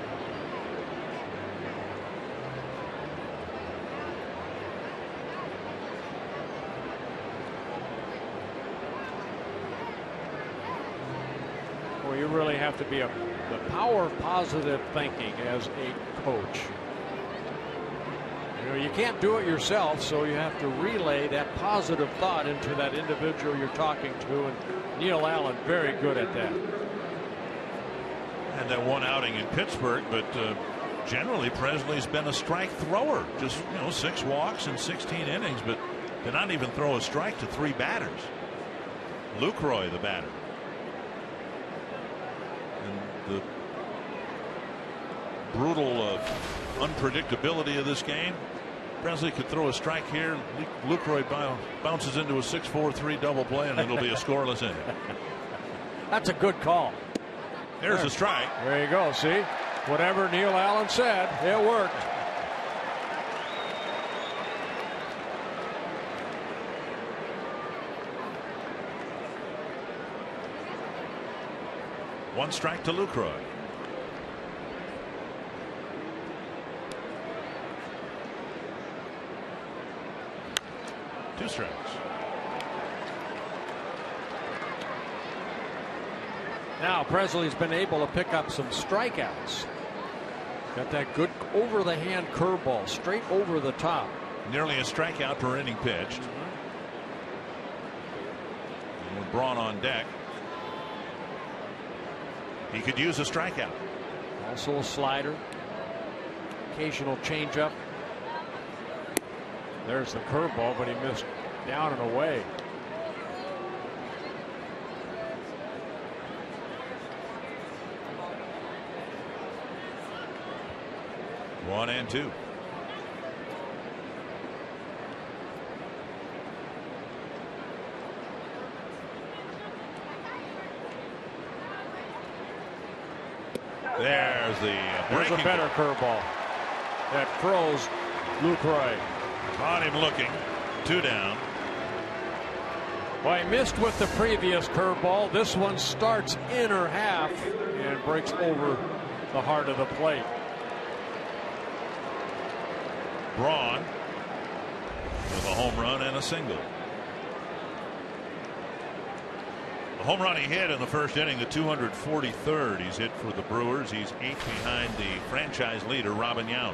Well, you really have to be the power of positive thinking as a coach. You can't do it yourself, so you have to relay that positive thought into that individual you're talking to, and Neil Allen very good at that. Had that 1 outing in Pittsburgh, but generally Presley's been a strike thrower. Just 6 walks in 16 innings, but did not even throw a strike to 3 batters. Lucroy, the batter. And the brutal unpredictability of this game. Presley could throw a strike here. Lucroy bounces into a 6-4-3 double play, and it'll be a scoreless inning. That's a good call. There's a strike. There you go. See, whatever Neil Allen said, it worked. One strike to Lucroy. Two strikes. Now Presley's been able to pick up some strikeouts. Got that good over the hand curveball straight over the top. Nearly a strikeout per inning pitched. And with Braun on deck, he could use a strikeout. Also a slider. Occasional changeup. There's the curveball, but he missed down and away. One and two. There's the There's a better curveball that froze Lucroy. Caught him looking. 2 down. Well, he missed with the previous curveball. This one starts inner half and breaks over the heart of the plate. Braun with a home run and a single. The home run he hit in the first inning, the 243rd he's hit for the Brewers. He's 8 behind the franchise leader, Robin Yount.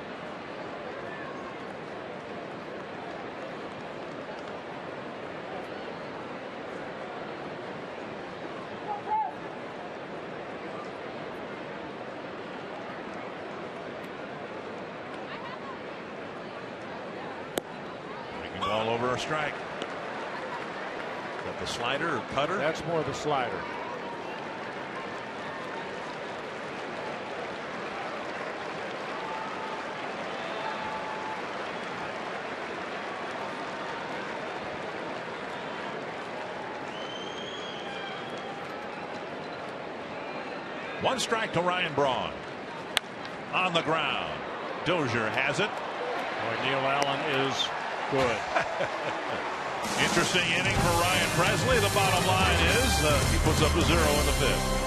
Ball over a strike. Is that the slider or cutter? That's more the slider. One strike to Ryan Braun. On the ground. Dozier has it. Boy, Neil Allen is good. Interesting inning for Ryan Presley. The bottom line is he puts up a 0 in the 5th.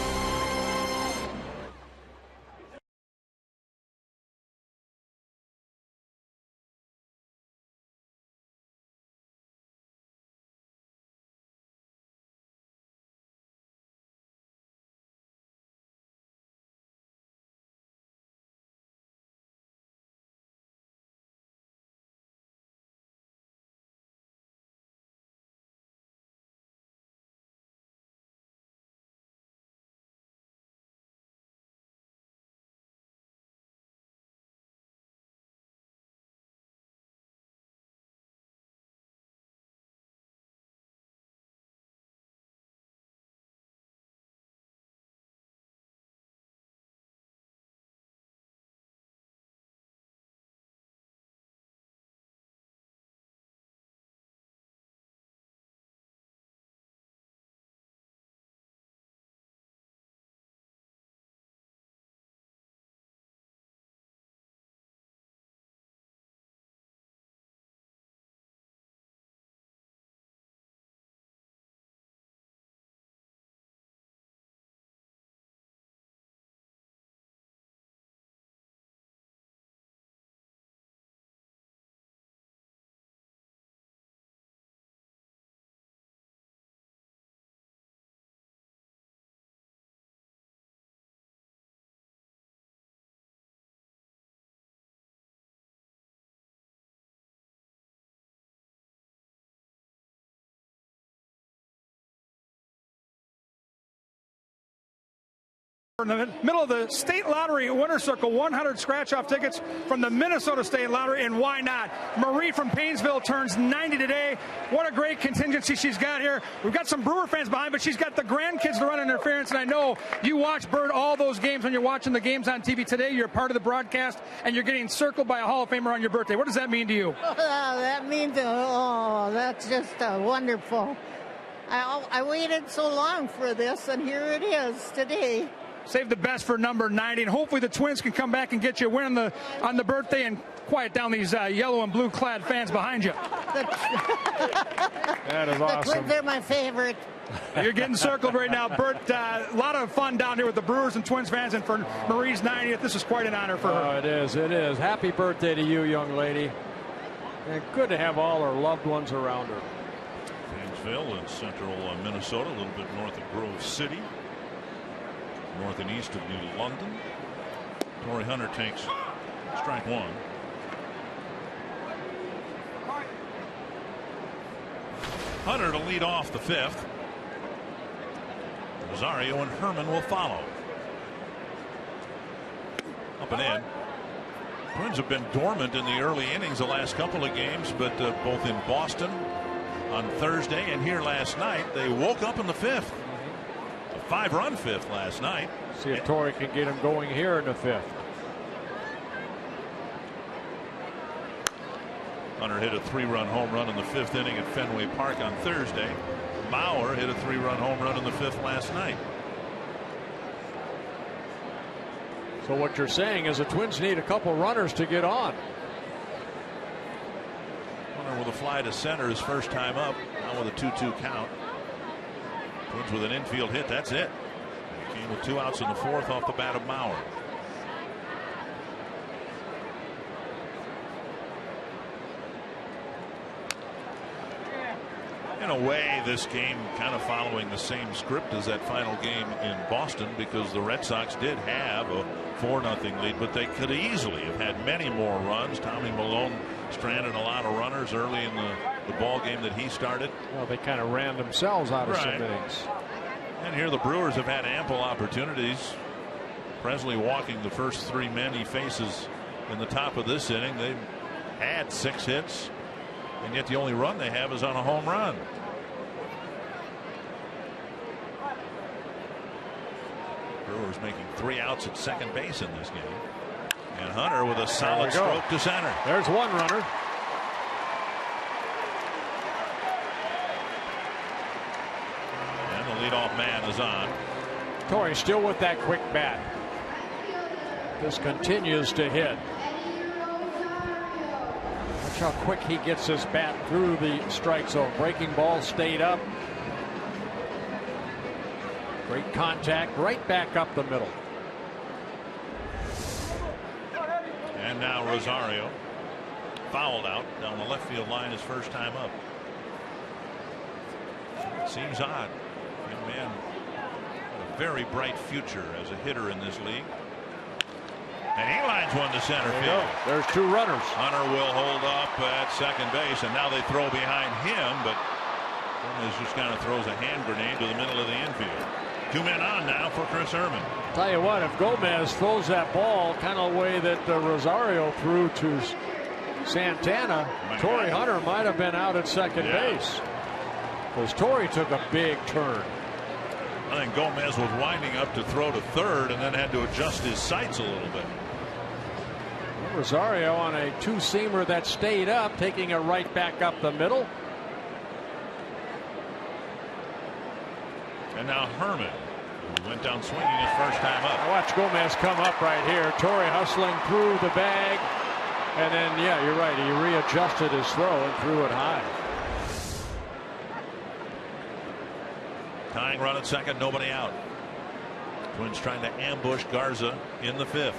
In the middle of the state lottery winner circle, 100 scratch-off tickets from the Minnesota State Lottery, and why not? Marie from Painesville turns 90 today. What a great contingency she's got here. We've got some Brewer fans behind, but she's got the grandkids to run interference, and I know you watch, Bird, all those games when you're watching the games on TV today. You're part of the broadcast, and you're getting circled by a Hall of Famer on your birthday. What does that mean to you? That means, that's just wonderful. I waited so long for this, and here it is today. Save the best for number 90, and hopefully the Twins can come back and get you a win on the birthday and quiet down these yellow and blue clad fans behind you. That is awesome. The Twins are my favorite. You're getting circled right now, Bert. A lot of fun down here with the Brewers and Twins fans, and for Marie's 90th, this is quite an honor for her. Oh, it is. It is. Happy birthday to you, young lady. And good to have all her loved ones around her. Painesville in central Minnesota, a little bit north of Grove City. North and east of New London. Torrey Hunter takes strike one. Hunter to lead off the 5th. Rosario and Herman will follow. Up and in. Twins have been dormant in the early innings the last couple of games, but both in Boston on Thursday and here last night, they woke up in the 5th. 5-run 5th last night. See if Torrey can get him going here in the 5th. Hunter hit a 3-run home run in the 5th inning at Fenway Park on Thursday. Mauer hit a 3-run home run in the 5th last night. So what you're saying is the Twins need a couple runners to get on. Hunter with a fly to center his first time up. Now with a 2-2 count. Twins with an infield hit. That's it. Came with 2 outs in the 4th off the bat of Mauer. In a way, this game kind of following the same script as that final game in Boston, because the Red Sox did have a 4-0 lead, but they could easily have had many more runs. Tommy Malone stranded a lot of runners early in the ball game that he started. Well, they kind of ran themselves out of some innings. And here the Brewers have had ample opportunities. Presley walking the first 3 men he faces in the top of this inning. They've had 6 hits, and yet the only run they have is on a home run. Brewers making 3 outs at second base in this game. And Hunter with a solid stroke to center. There's one runner. And the leadoff man is on. Torrey still with that quick bat. This continues to hit. Watch how quick he gets his bat through the strike zone. Breaking ball stayed up. Great contact right back up the middle. And now Rosario fouled out down the left field line his first time up. Seems odd. Young man, a very bright future as a hitter in this league. And he lines one to center field. There's 2 runners. Hunter will hold up at second base, and now they throw behind him, but Gomez just kind of throws a hand grenade to the middle of the infield. 2 men on now for Chris Herman. Tell you what, if Gomez throws that ball kind of the way that Rosario threw to Santana, Torrey Hunter might have been out at second base. Because Torrey took a big turn. I think Gomez was winding up to throw to third and then had to adjust his sights a little bit. Rosario on a 2-seamer that stayed up, taking it right back up the middle. And now Herman, who went down swinging his first time up. Watch Gomez come up right here. Torrey hustling through the bag. And then, yeah, you're right. He readjusted his throw and threw it high. Tying run at second, nobody out. Twins trying to ambush Garza in the 5th.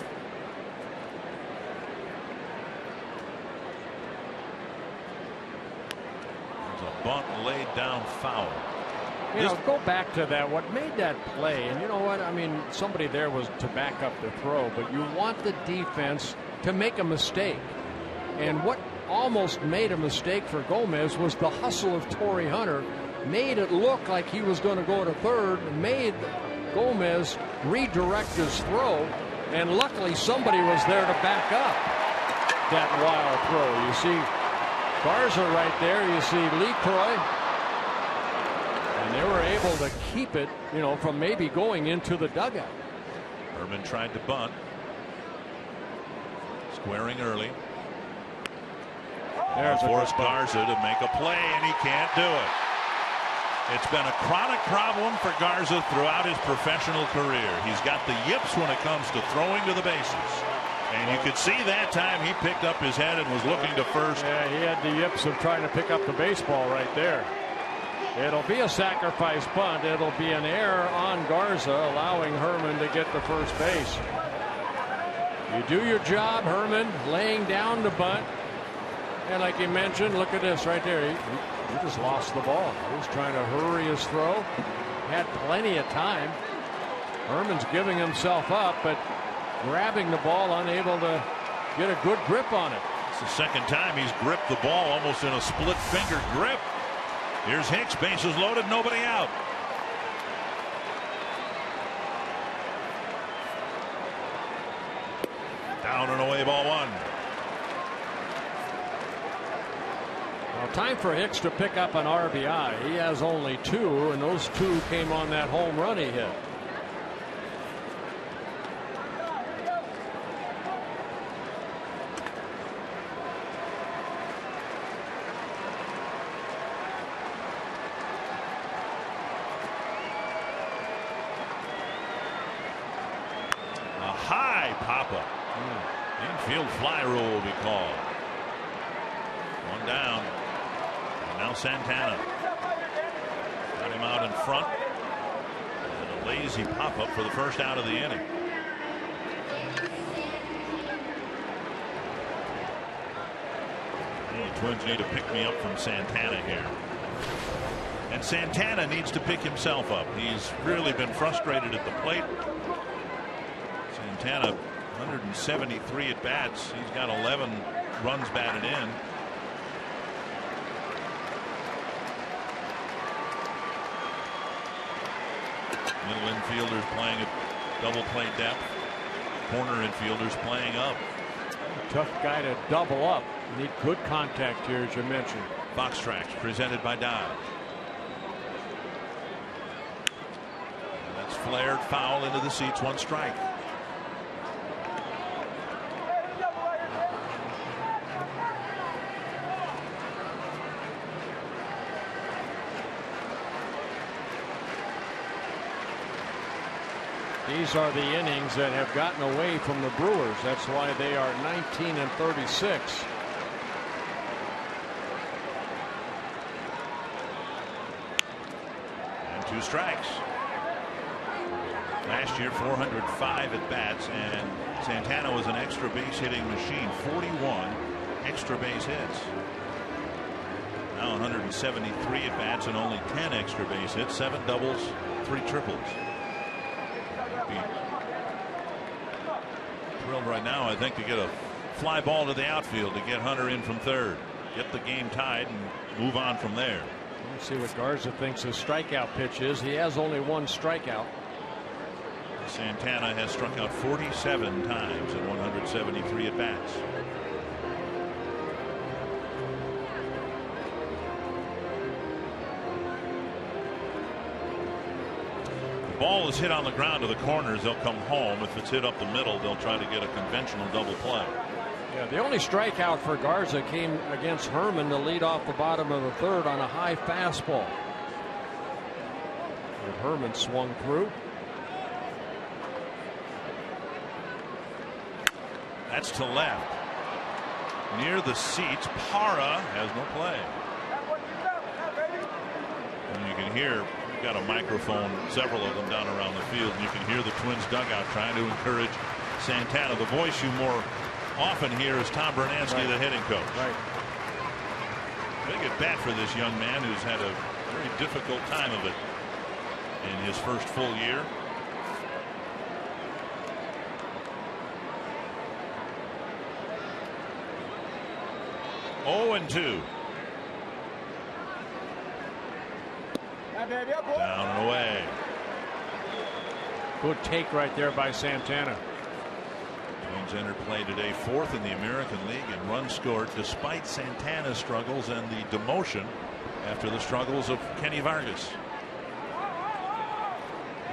There's a bunt laid down foul. You know, go back to that. What made that play, and you know what? I mean, somebody there was to back up the throw, but you want the defense to make a mistake. And what almost made a mistake for Gomez was the hustle of Torrey Hunter. Made it look like he was going to go to third, made Gomez redirect his throw, and luckily somebody was there to back up that wild throw. You see Garza right there, you see LeCroy, and they were able to keep it, you know, from maybe going into the dugout. Herman tried to bunt. Squaring early. There's forced Garza to make a play, and he can't do it. It's been a chronic problem for Garza throughout his professional career. He's got the yips when it comes to throwing to the bases. And you could see that time he picked up his head and was looking to first. Yeah, he had the yips of trying to pick up the baseball right there. It'll be a sacrifice bunt. It'll be an error on Garza, allowing Herman to get to first base. You do your job, Herman, laying down the bunt. And like you mentioned, look at this right there. He just lost the ball. He was trying to hurry his throw. Had plenty of time. Herman's giving himself up, but grabbing the ball, unable to get a good grip on it. It's the second time he's gripped the ball almost in a split finger grip. Here's Hicks, bases loaded, nobody out. Down and away, ball 1. Well, time for Hicks to pick up an RBI. He has only 2, and those 2 came on that home run he hit. A high pop-up. Infield fly rule will be called. 1 down. And now Santana. Got him out in front. And a lazy pop-up for the first out of the inning. The Twins need to pick me up from Santana here. And Santana needs to pick himself up. He's really been frustrated at the plate. Santana, 173 at bats. He's got 11 runs batted in. Middle infielders playing at double play depth. Corner infielders playing up. Tough guy to double up. Need good contact here, as you mentioned. Fox Tracks presented by Dodge. And that's flared foul into the seats. 1 strike. These are the innings that have gotten away from the Brewers. That's why they are 19-36. And 2 strikes. Last year, 405 at bats, and Santana was an extra base hitting machine. 41 extra base hits. Now 173 at bats and only 10 extra base hits, 7 doubles, 3 triples. Be thrilled right now, I think, to get a fly ball to the outfield to get Hunter in from third, get the game tied, and move on from there. Let's see what Garza thinks his strikeout pitch is. He has only 1 strikeout. Santana has struck out 47 times in 173 at bats. Ball is hit on the ground to the corners, they'll come home. If it's hit up the middle, they'll try to get a conventional double play. Yeah, the only strikeout for Garza came against Herman to lead off the bottom of the third on a high fastball. And Herman swung through. That's to left. Near the seats, Parra has no play. And you can hear, we've got a microphone, several of them down around the field, and you can hear the Twins dugout trying to encourage Santana. The voice you more often hear is Tom Bernansky, the hitting coach. Right. Big at bat for this young man who's had a very difficult time of it in his first full year. Oh, and 2. Down and away. Good take right there by Santana. Twins entered play today 4th in the American League in runs scored, despite Santana's struggles and the demotion after the struggles of Kenny Vargas.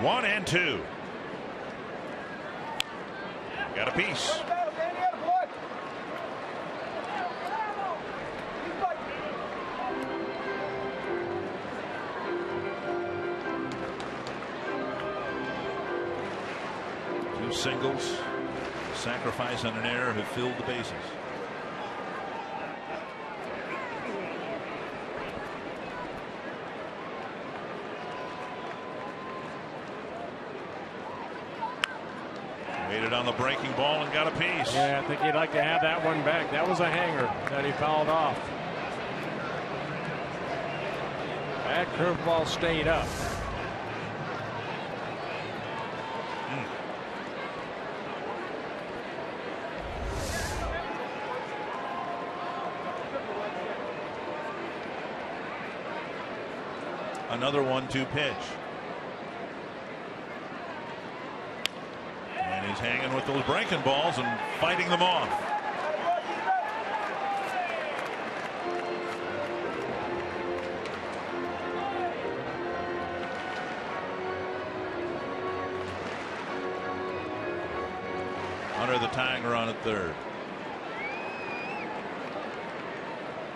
1 and 2. Got a piece. Singles, sacrifice on an error, have filled the bases. Waited on the breaking ball and got a piece. Yeah, I think he'd like to have that one back. That was a hanger that he fouled off. That curveball stayed up. Another 1-2 pitch. And he's hanging with those breaking balls and fighting them off. Hunter the tying run at third.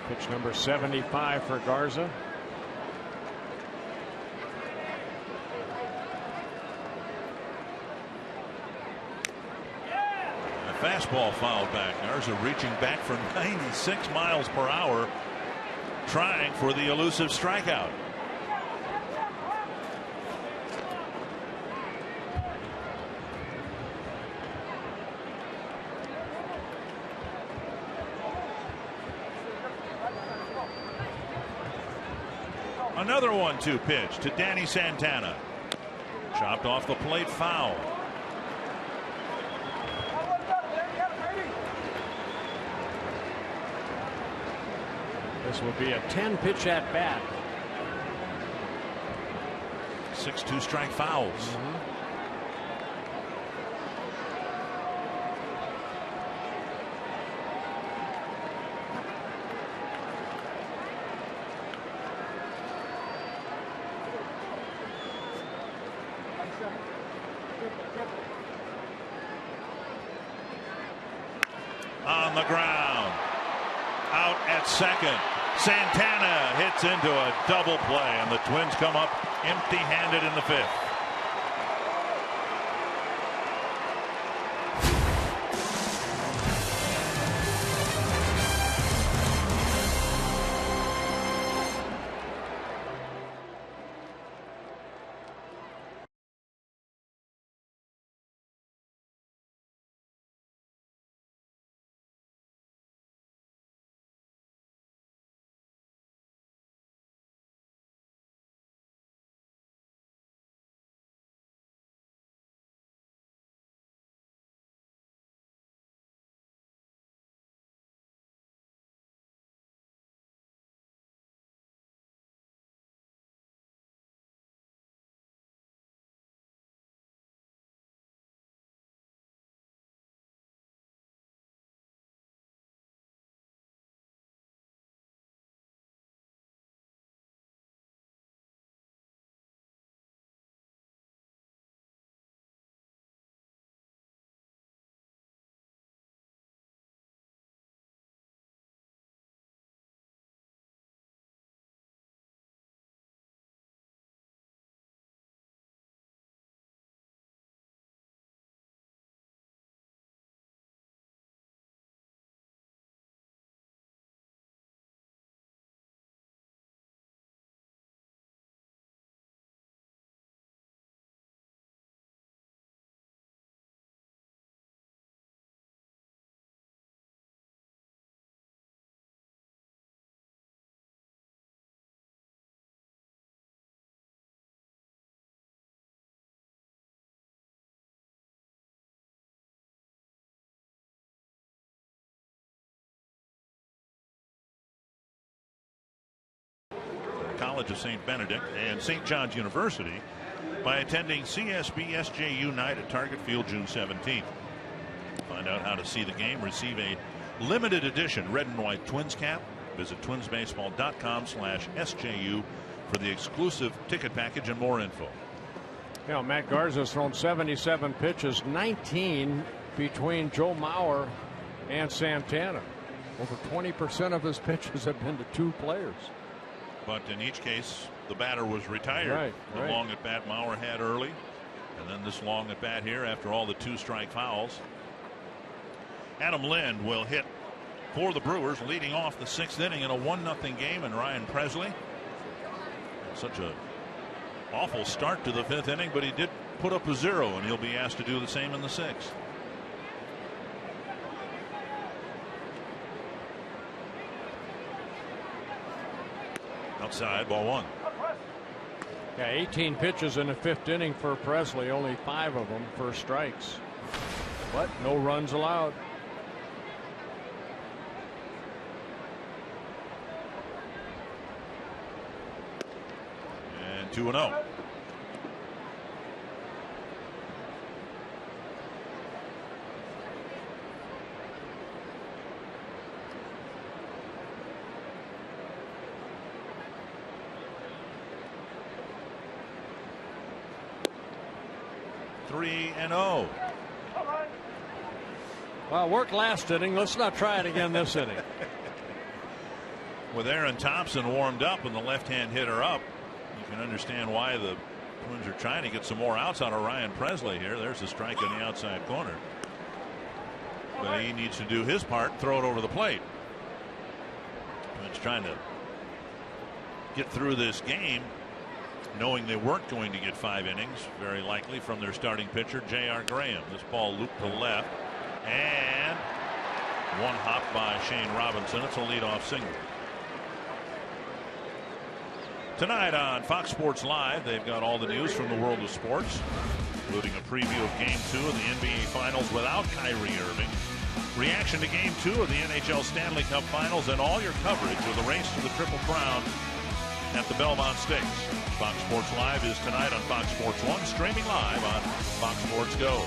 Pitch number 75 for Garza. Fastball fouled back. Garza reaching back for 96 miles per hour, trying for the elusive strikeout. Another 1-2 pitch to Danny Santana. Chopped off the plate, foul. This will be a 10-pitch at bat. 6 2-strike fouls. On the ground, out at second. Santana hits into a double play, and the Twins come up empty-handed in the 5th. College of St. Benedict and St. John's University by attending CSB SJU night at Target Field June 17th. Find out how to see the game. Receive a limited edition red and white Twins cap. Visit twinsbaseball.com/SJU for the exclusive ticket package and more info. You know, Matt Garza's thrown 77 pitches, 19 between Joe Mauer and Santana. Over 20% of his pitches have been to two players. But in each case, the batter was retired. The long at bat Mauer had early, and then this long at bat here after all the 2-strike fouls. Adam Lind will hit for the Brewers, leading off the 6th inning in a 1-0 game, and Ryan Presley. Such a awful start to the 5th inning, but he did put up a 0, and he'll be asked to do the same in the 6th. Outside, ball 1. Yeah, 18 pitches in the 5th inning for Presley, only 5 of them for strikes, but no runs allowed. And 2-0. Well, worked last inning. Let's not try it again this inning. With Aaron Thompson warmed up and the left-hand hitter up, you can understand why the Twins are trying to get some more outs out of Ryan Presley here. There's a strike in the outside corner. But he needs to do his part, throw it over the plate. Twins trying to get through this game, knowing they weren't going to get 5 innings, very likely, from their starting pitcher, J.R. Graham. This ball looped to left, and one hop by Shane Robinson. It's a leadoff single. Tonight on Fox Sports Live, they've got all the news from the world of sports, including a preview of Game 2 of the NBA Finals without Kyrie Irving, reaction to Game 2 of the NHL Stanley Cup Finals, and all your coverage of the race to the Triple Crown at the Belmont Stakes. Fox Sports Live is tonight on Fox Sports 1, streaming live on Fox Sports Go.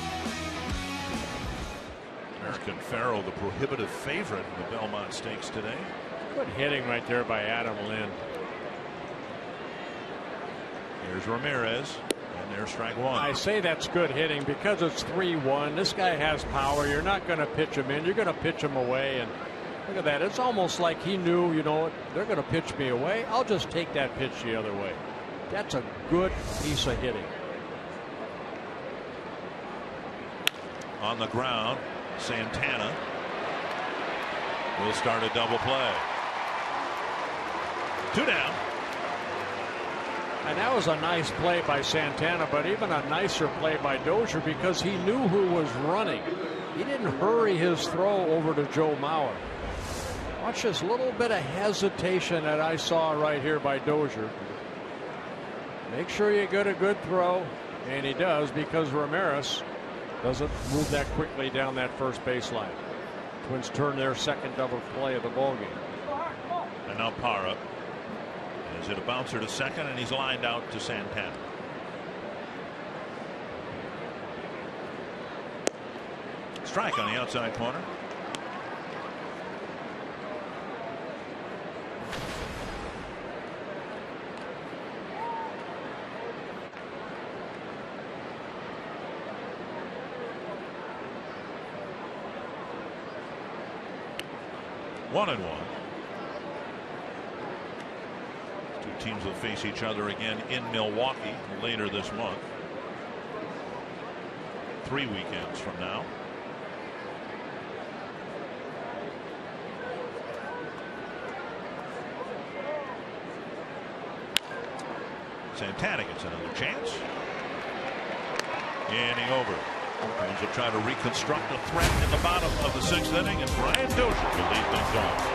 American Pharoah, the prohibitive favorite in the Belmont Stakes today. Good hitting right there by Adam Lind. Here's Ramirez, and there's strike 1. I say that's good hitting because it's 3-1. This guy has power. You're not going to pitch him in. You're going to pitch him away. And look at that. It's almost like he knew, you know, they're going to pitch me away. I'll just take that pitch the other way. That's a good piece of hitting. On the ground, Santana will start a double play. 2 down. And that was a nice play by Santana, but even a nicer play by Dozier because he knew who was running. He didn't hurry his throw over to Joe Mauer. Watch this little bit of hesitation that I saw right here by Dozier. Make sure you get a good throw, and he does because Ramirez doesn't move that quickly down that first baseline. Twins turn their second double play of the ballgame. And now Parra has hit a bouncer to second, and he's lined out to Santana. Strike on the outside corner. One and one. Two teams will face each other again in Milwaukee later this month. 3 weekends from now. Santana gets another chance. Inning over. Twins will try to reconstruct a threat in the bottom of the 6th inning, and Brian Dozier will lead things off.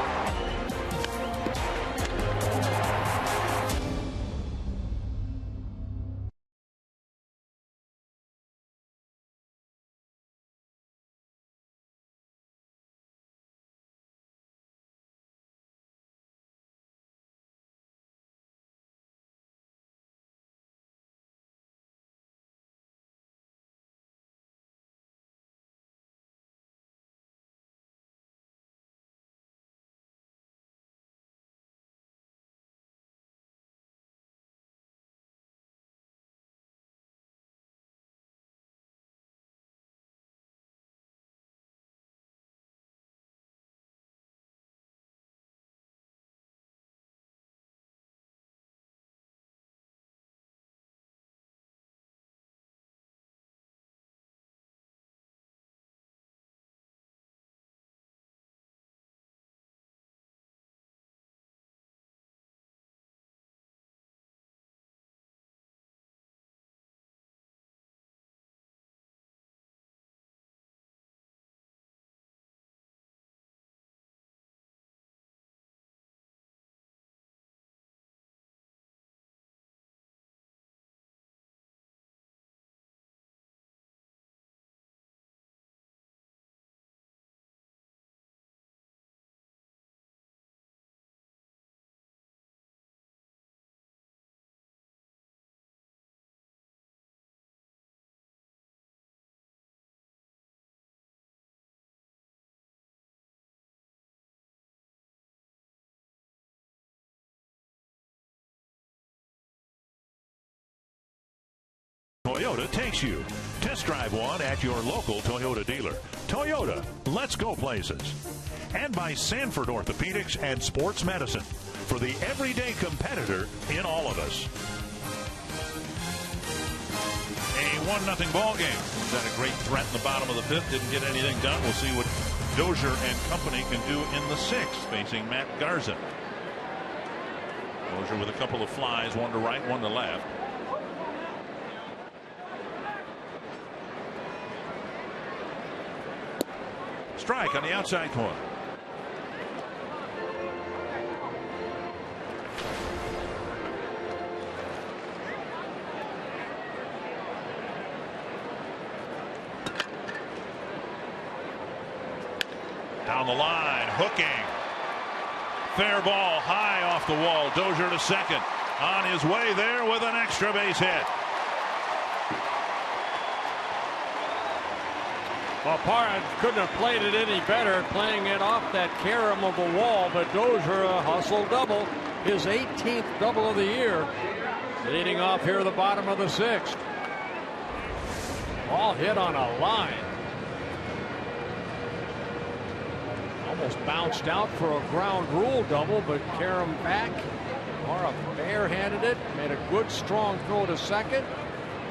Toyota takes you. Test drive one at your local Toyota dealer. Toyota, let's go places. And by Sanford Orthopedics and Sports Medicine, for the everyday competitor in all of us. A 1-0 ball game. He's had a great threat in the bottom of the fifth. Didn't get anything done. We'll see what Dozier and company can do in the sixth, facing Matt Garza. Dozier with a couple of flies, one to right, one to left. Strike on the outside corner. Down the line, hooking. Fair ball, high off the wall. Dozier to second. On his way there with an extra base hit. Well, Parra couldn't have played it any better, playing it off that carom of the wall, but Dozier a hustle double, his 18th double of the year, leading off here at the bottom of the sixth. Ball hit on a line. Almost bounced out for a ground rule double, but carom back. Parra barehanded it, made a good strong throw to second,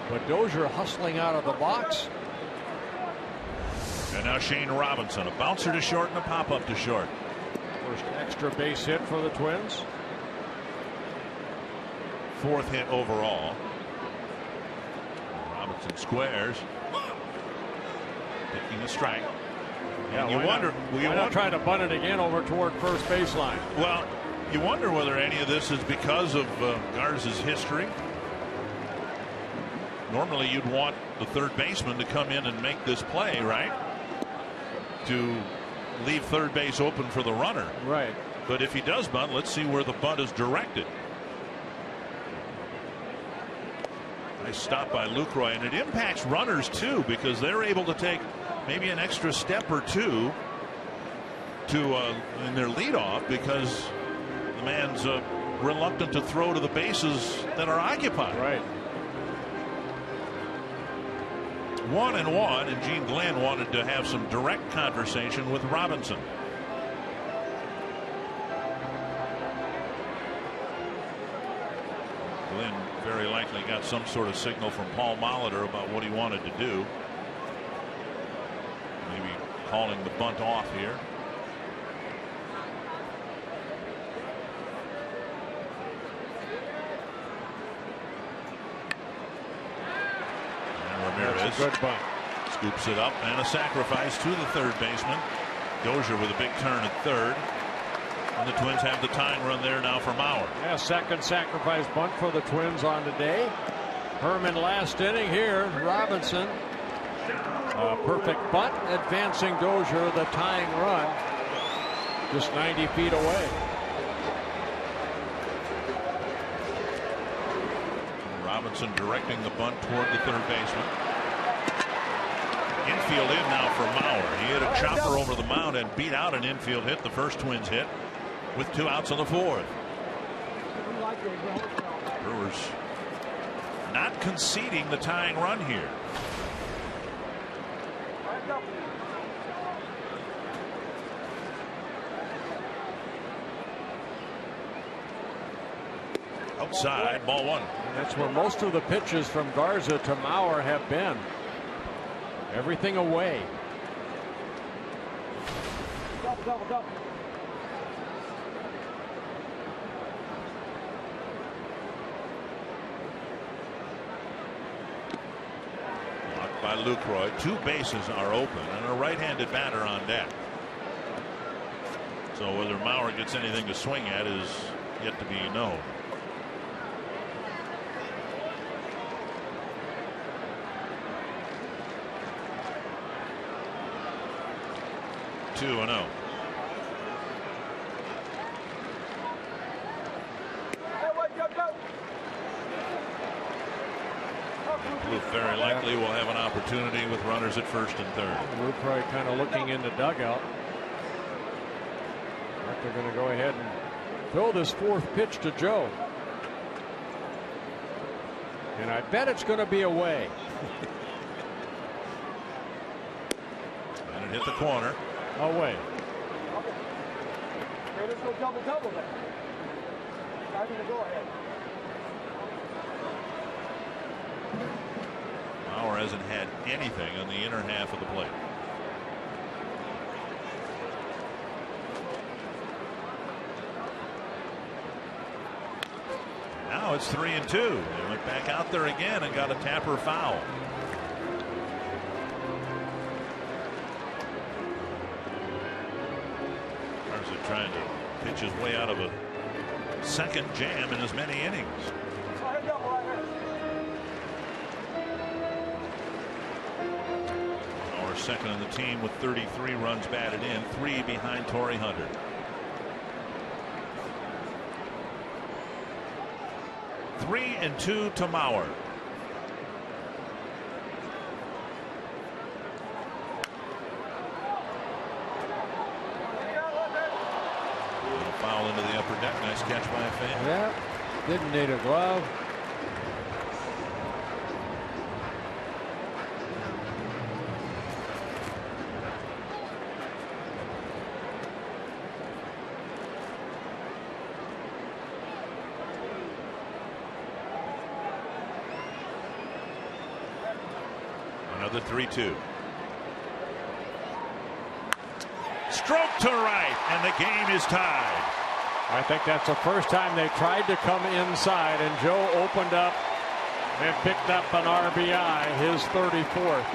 but Dozier hustling out of the box. And now Shane Robinson, a bouncer to short and a pop-up to short. First extra base hit for the Twins. Fourth hit overall. Robinson squares. Taking a strike. Yeah, and you wonder. Why not try to bunt it again over toward first baseline? Well, you wonder whether any of this is because of Garza's history. Normally, you'd want the third baseman to come in and make this play, right? To leave third base open for the runner. Right. But if he does bunt, let's see where the bunt is directed. Nice stop by Lucroy, and it impacts runners too, because they're able to take maybe an extra step or two to in their leadoff, because the man's reluctant to throw to the bases that are occupied. Right. 1-1, and Gene Glenn wanted to have some direct conversation with Robinson. Glenn very likely got some sort of signal from Paul Molitor about what he wanted to do. Maybe calling the bunt off here. That's a good bunt. Scoops it up, and a sacrifice to the third baseman. Dozier with a big turn at third. And the Twins have the tying run there now for Mauer. Yeah, second sacrifice bunt for the Twins on today. Herman last inning here. Robinson. Perfect bunt, advancing Dozier, the tying run. Just 90 feet away. Robinson directing the bunt toward the third baseman. Infield in now for Mauer. He hit a chopper over the mound and beat out an infield hit, the first Twins hit, with 2 outs on the fourth. Brewers not conceding the tying run here. Outside, ball one. That's where most of the pitches from Garza to Mauer have been. Everything away. Blocked by Lucroy. 2 bases are open and a right-handed batter on deck. So whether Mauer gets anything to swing at is yet to be known. Two and 0. Luke very likely will have an opportunity with runners at first and third. Lucroy kind of looking in the dugout. They're going to go ahead and throw this fourth pitch to Joe. And I bet it's going to be away. And it hit the corner. Away. Let's go double there. Driving the go ahead. Bauer hasn't had anything on the inner half of the plate. Now it's 3-2. They went back out there again and got a Tapper foul. Garza trying to pitch his way out of a second jam in as many innings. Our second on the team with 33 runs batted in, 3 behind Torrey Hunter. Three and 2 to Mauer. Foul into the upper deck. Nice catch by a fan. Yeah, didn't need a glove. Another 3-2. Stroke to right, and the game is tied. I think that's the first time they tried to come inside, and Joe opened up and picked up an RBI, his 34th.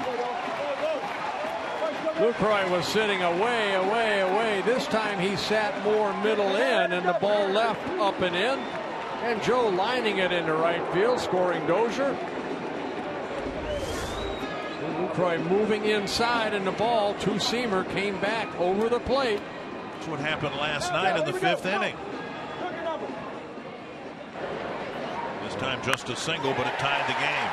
Lucroy was sitting away. This time he sat more middle in, and the ball left up and in. And Joe lining it into right field, scoring Dozier. Lucroy moving inside, and the ball, two-seamer, came back over the plate. That's what happened last night in the 5th inning. This time just a single, but it tied the game.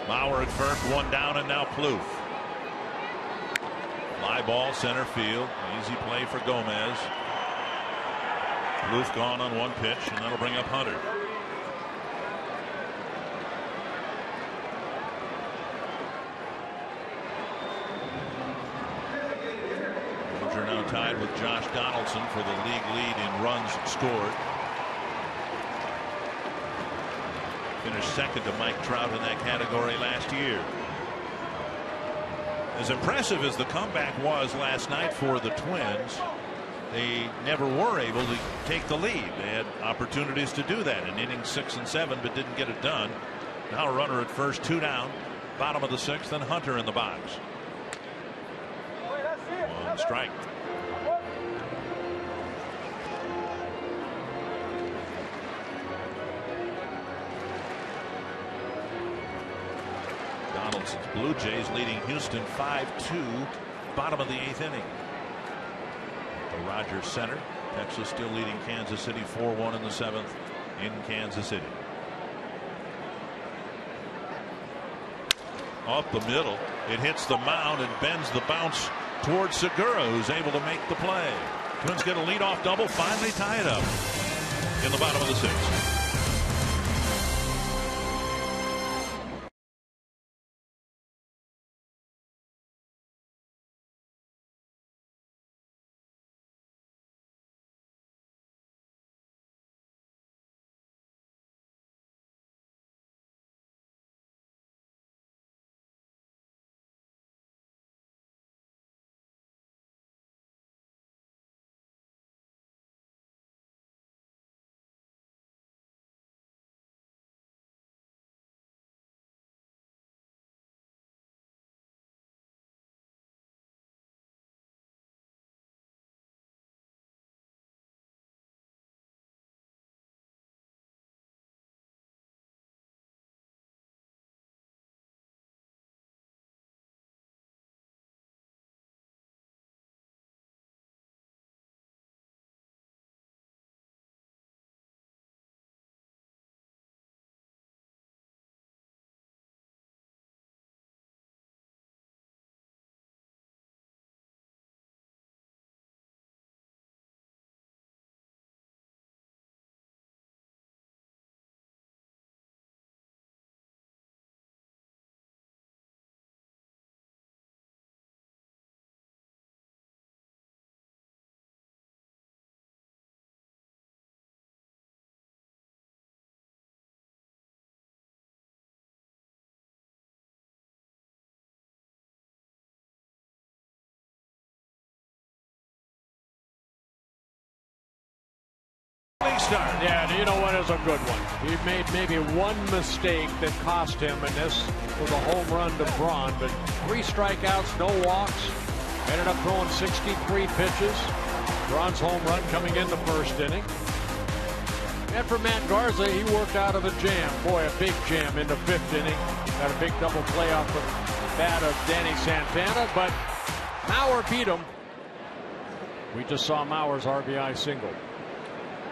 Mauer at first, one down, and now Plouffe. Fly ball, center field. Easy play for Gomez. Plouffe gone on one pitch, and that'll bring up Hunter. Now tied with Josh Donaldson for the league lead in runs scored. Finished second to Mike Trout in that category last year. As impressive as the comeback was last night for the Twins, they never were able to take the lead. They had opportunities to do that in innings 6 and 7, but didn't get it done. Now a runner at first, 2 down, bottom of the 6th, and Hunter in the box. One strike. Donaldson's Blue Jays leading Houston 5-2, bottom of the 8th inning. The Rogers Center, Texas still leading Kansas City 4-1 in the 7th in Kansas City. Off the middle, it hits the mound and bends the bounce towards Segura, who's able to make the play. Twins get a leadoff double, finally tie it up in the bottom of the 6th. start. Yeah, you know what? It was a good one. He made maybe one mistake that cost him, and this was a home run to Braun. But 3 strikeouts, no walks. Ended up throwing 63 pitches. Braun's home run coming in the first inning. And for Matt Garza, he worked out of a jam. Boy, a big jam in the 5th inning. Got a big double play off the bat of Danny Santana, but Mauer beat him. We just saw Mauer's RBI single.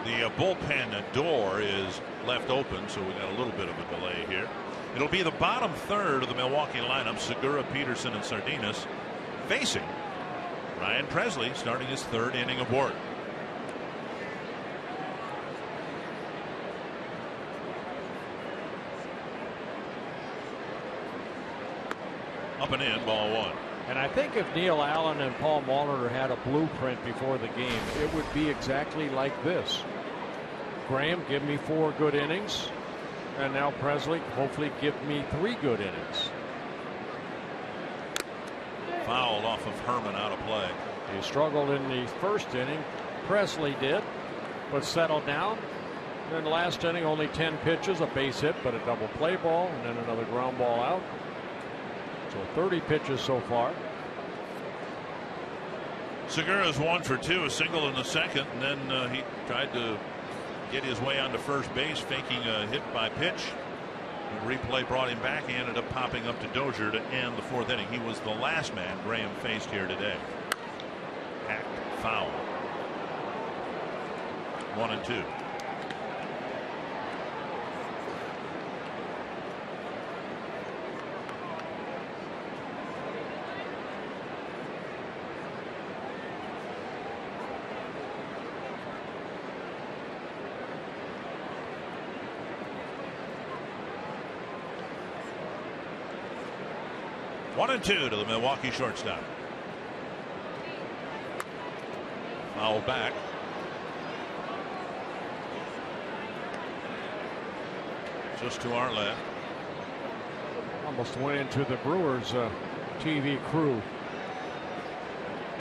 The bullpen door is left open, so we got a little bit of a delay here. It'll be the bottom third of the Milwaukee lineup. Segura, Peterson, and Sardinas facing Ryan Pressly, starting his 3rd inning of work. Up and in, ball 1. And I think if Neil Allen and Paul Molitor had a blueprint before the game, it would be exactly like this. Graham, give me 4 good innings. And now Pressly, hopefully give me 3 good innings. Fouled off of Herman, out of play. He struggled in the 1st inning. Pressly did, but settled down. In the last inning, only 10 pitches, a base hit, but a double play ball, and then another ground ball out. So 30 pitches so far. Segura's 1 for 2, a single in the 2nd, and then he tried to get his way onto first base, faking a hit by pitch. The replay brought him back. He ended up popping up to Dozier to end the 4th inning. He was the last man Graham faced here today. Hacked, foul. 1-2. One and 2 to the Milwaukee shortstop. Foul back. Just to our left. Almost went into the Brewers TV crew.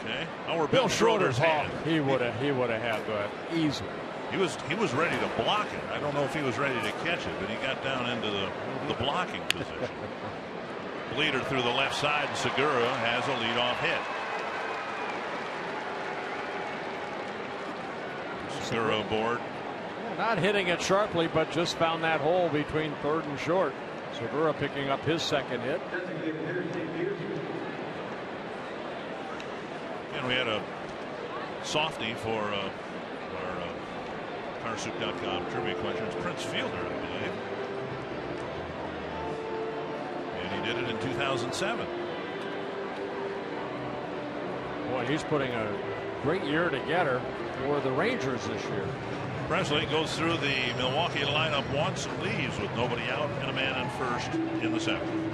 Okay. Now Bill Schroeder's hand. He would have had that easily. He was ready to block it. I don't know if he was ready to catch it, but he got down into the blocking position. Leader through the left side. Segura has a leadoff hit. Segura aboard. Not hitting it sharply, but just found that hole between 3rd and short. Segura picking up his 2nd hit. And we had a softie for our Carsoup.com trivia questions. Prince Fielder, I believe. And he did it in 2007. Boy, he's putting a great year together for the Rangers this year. Pressly goes through the Milwaukee lineup once and leaves with nobody out and a man on first in the 7th.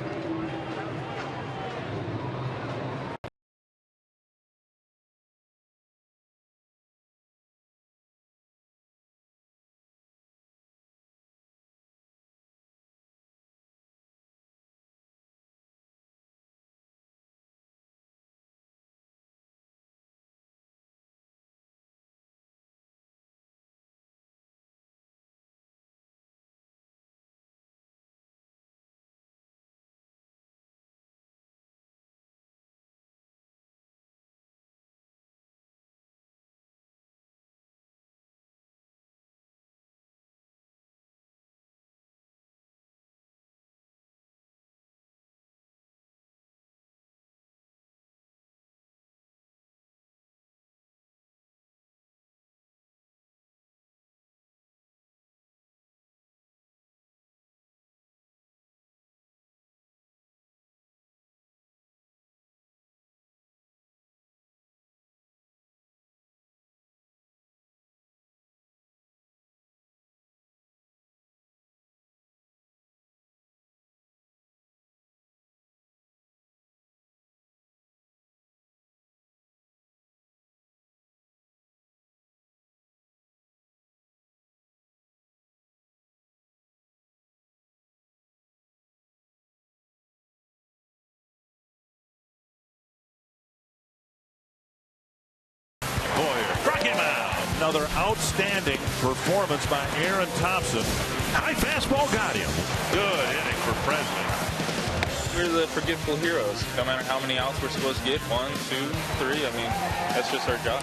Another outstanding performance by Aaron Thompson. High fastball got him. Good inning for Presley. We're the forgetful heroes. No matter how many outs we're supposed to get, 1, 2, 3. I mean, that's just our job.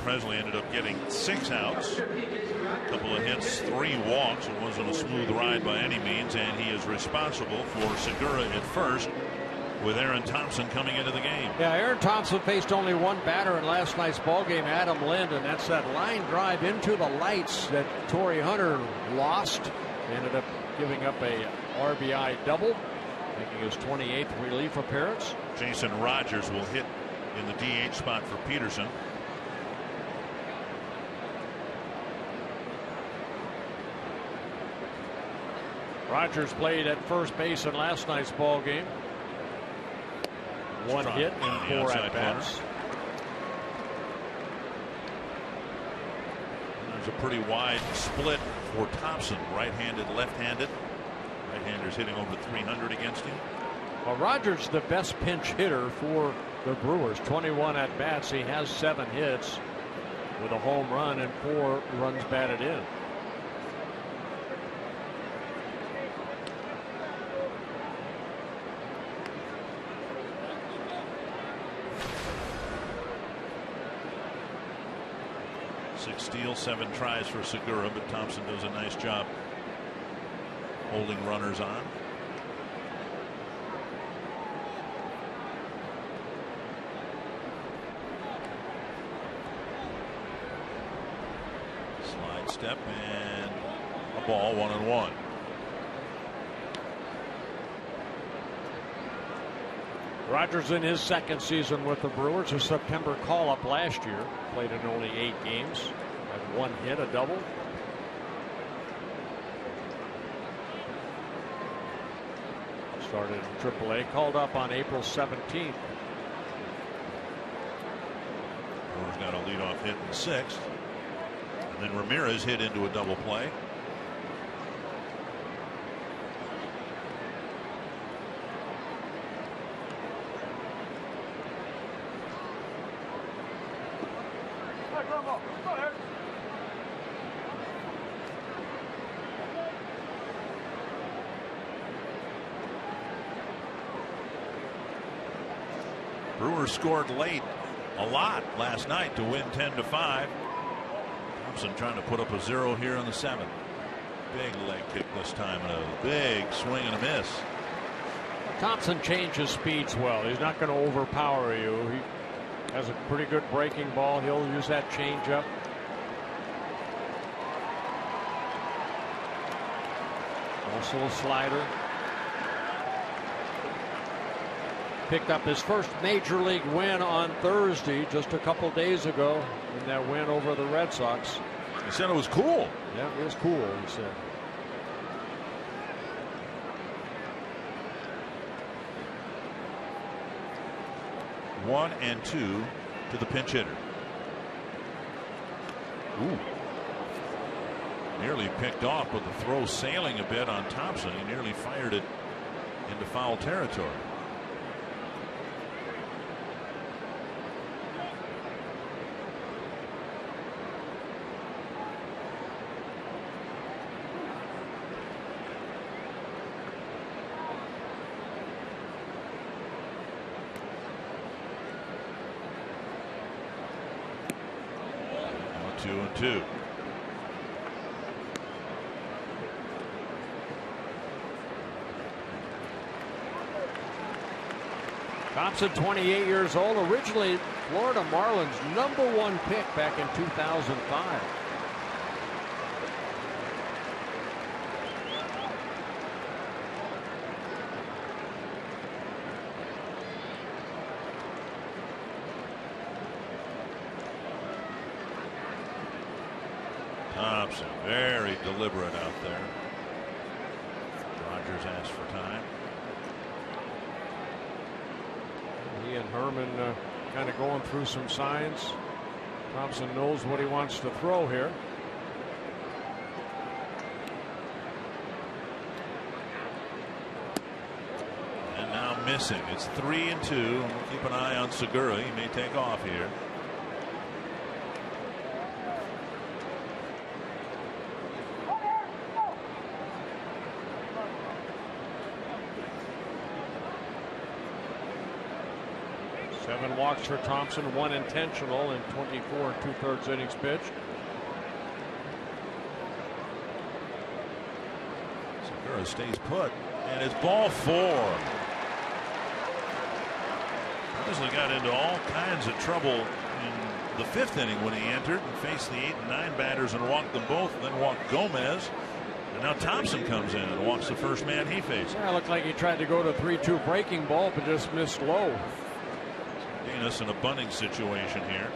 Presley ended up getting 6 outs, a couple of hits, 3 walks. It wasn't a smooth ride by any means, and he is responsible for Segura at first with Aaron Thompson coming into the game. Yeah, Aaron Thompson faced only one batter in last night's ball game, Adam Lind, and that's that line drive into the lights that Torrey Hunter lost. Ended up giving up a RBI double, making his 28th relief appearance. Jason Rogers will hit in the DH spot for Peterson. Rogers played at first base in last night's ball game. 1 hit and 4 at bats. There's a pretty wide split for Thompson. Right-handed, left-handed. Right-handers hitting over 300 against him. Well, Rogers the best pinch hitter for the Brewers. 21 at bats. He has 7 hits with a home run and 4 runs batted in. Steals, 7 tries for Segura, but Thompson does a nice job holding runners on. Slide step and a ball, 1-1. Rogers in his second season with the Brewers, a September call-up last year. Played in only 8 games. Had 1 hit, a double. Started in AAA, called up on April 17th. Brewers got a leadoff hit in the 6th. And then Ramirez hit into a double play. Brewers scored late a lot last night to win 10-5. Thompson trying to put up a 0 here in the 7th. Big leg kick this time and a big swing and a miss. Thompson changes speeds well. He's not going to overpower you. He has a pretty good breaking ball. He'll use that changeup. Also a slider. Picked up his first major league win on Thursday, just a couple days ago, in that win over the Red Sox. He said it was cool. Yeah, it was cool, he said. One and 2 to the pinch hitter. Ooh. Nearly picked off, but the throw sailing a bit on Thompson. He nearly fired it into foul territory. Now 2-2. Thompson, 28 years old, originally Florida Marlins #1 pick back in 2005. Thompson very deliberate out there. Rogers asked for time. He and Herman kind of going through some signs. Thompson knows what he wants to throw here. And now missing. It's 3-2. We'll keep an eye on Segura. He may take off here. Seven walks for Thompson, 1 intentional in 24 2/3 innings pitched. Segura stays put, and it's ball 4. Presley got into all kinds of trouble in the 5th inning when he entered and faced the 8 and 9 batters and walked them both, then walked Gomez. And now Thompson comes in and walks the first man he faced. Yeah, it looked like he tried to go to 3-2 breaking ball, but just missed low. Venus in a bunting situation here.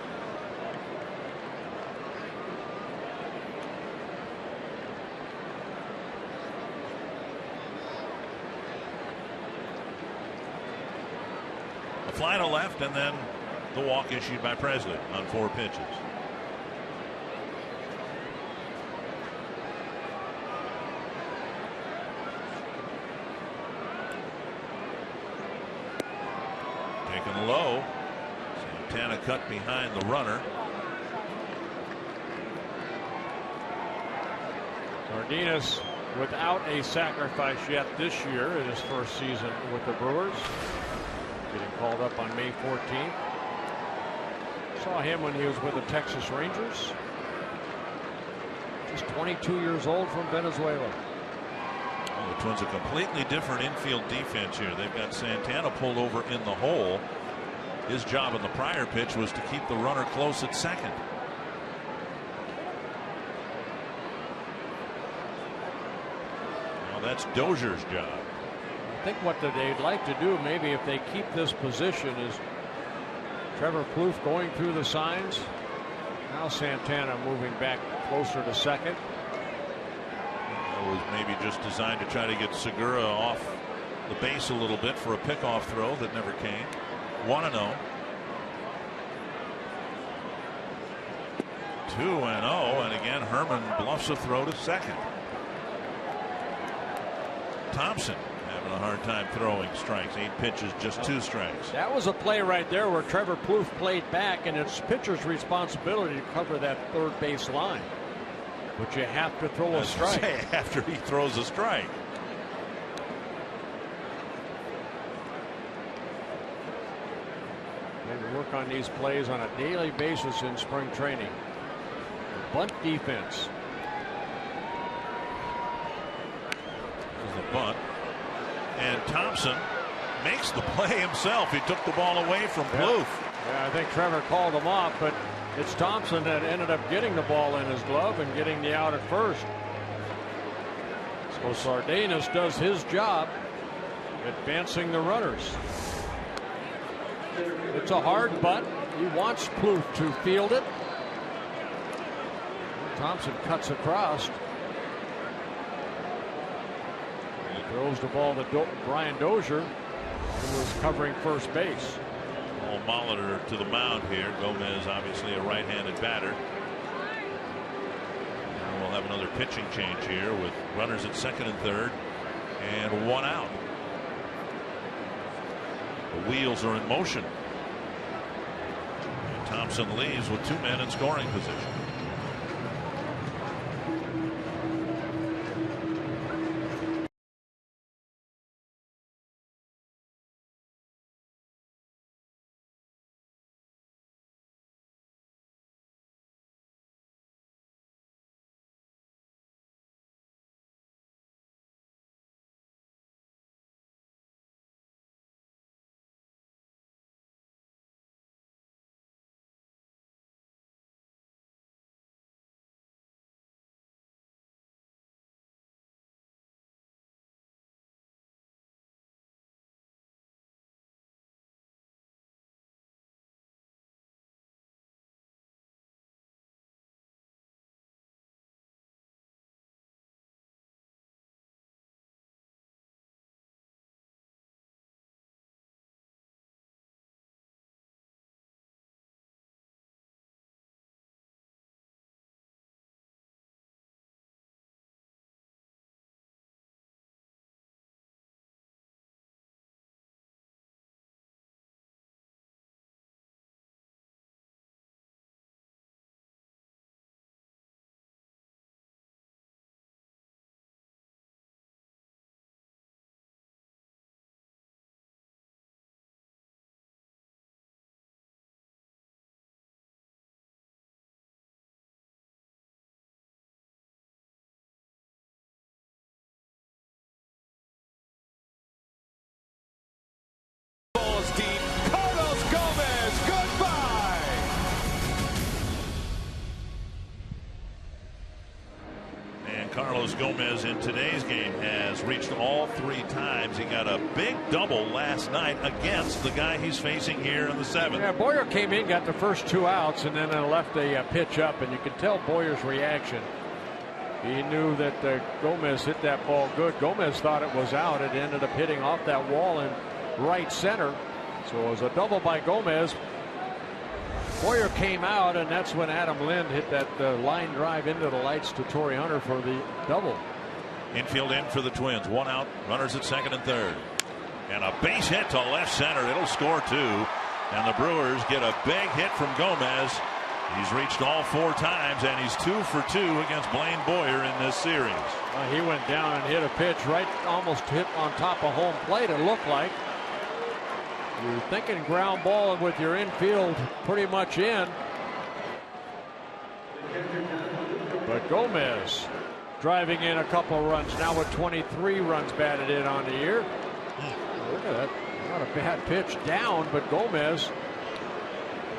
A fly to left, and then the walk issued by Presley on 4 pitches. Taken low. Santana cut behind the runner. Cardenas without a sacrifice yet this year in his first season with the Brewers. Getting called up on May 14th. Saw him when he was with the Texas Rangers. Just 22 years old from Venezuela. The Twins a completely different infield defense here. They've got Santana pulled over in the hole. His job in the prior pitch was to keep the runner close at second. Now that's Dozier's job. I think what they'd like to do, maybe if they keep this position, is Trevor Plouffe going through the signs. Now Santana moving back closer to second. That was maybe just designed to try to get Segura off the base a little bit for a pickoff throw that never came. 1-0. 2-0, and again Herman bluffs a throw to second. Thompson having a hard time throwing strikes. 8 pitches, just 2 strikes. That was a play right there where Trevor Plouffe played back, and it's pitcher's responsibility to cover that third base line. But you have to throw a strike. After he throws a strike. They work on these plays on a daily basis in spring training. Bunt defense. There's the bunt. And Thompson makes the play himself. He took the ball away from Plouffe. Yeah, I think Trevor called him off, but it's Thompson that ended up getting the ball in his glove and getting the out at first. So Cardenas does his job advancing the runners. It's a hard bunt. He wants Plouffe to field it. Thompson cuts across. He throws the ball to Brian Dozier, who was covering first base. Paul Molitor to the mound here. Gomez obviously a right-handed batter. And we'll have another pitching change here with runners at second and third and 1 out. The wheels are in motion. And Thompson leaves with 2 men in scoring position. Carlos Gomez in today's game has reached all 3 times. He got a big double last night against the guy he's facing here in the 7th. Yeah, Boyer came in, got the first 2 outs, and then left a pitch up, and you could tell Boyer's reaction. He knew that Gomez hit that ball good. Gomez thought it was out. It ended up hitting off that wall in right center. So it was a double by Gomez. Boyer came out, and that's when Adam Lind hit that line drive into the lights to Torrey Hunter for the double. Infield in for the Twins. 1 out, runners at second and third. And a base hit to left center. It'll score 2. And the Brewers get a big hit from Gomez. He's reached all 4 times, and he's 2 for 2 against Blaine Boyer in this series. He went down and hit a pitch right, almost hit on top of home plate, it looked like. You're thinking ground ball with your infield pretty much in. But Gomez driving in a couple runs now with 23 runs batted in on the year. Look at that. Not a bad pitch down, but Gomez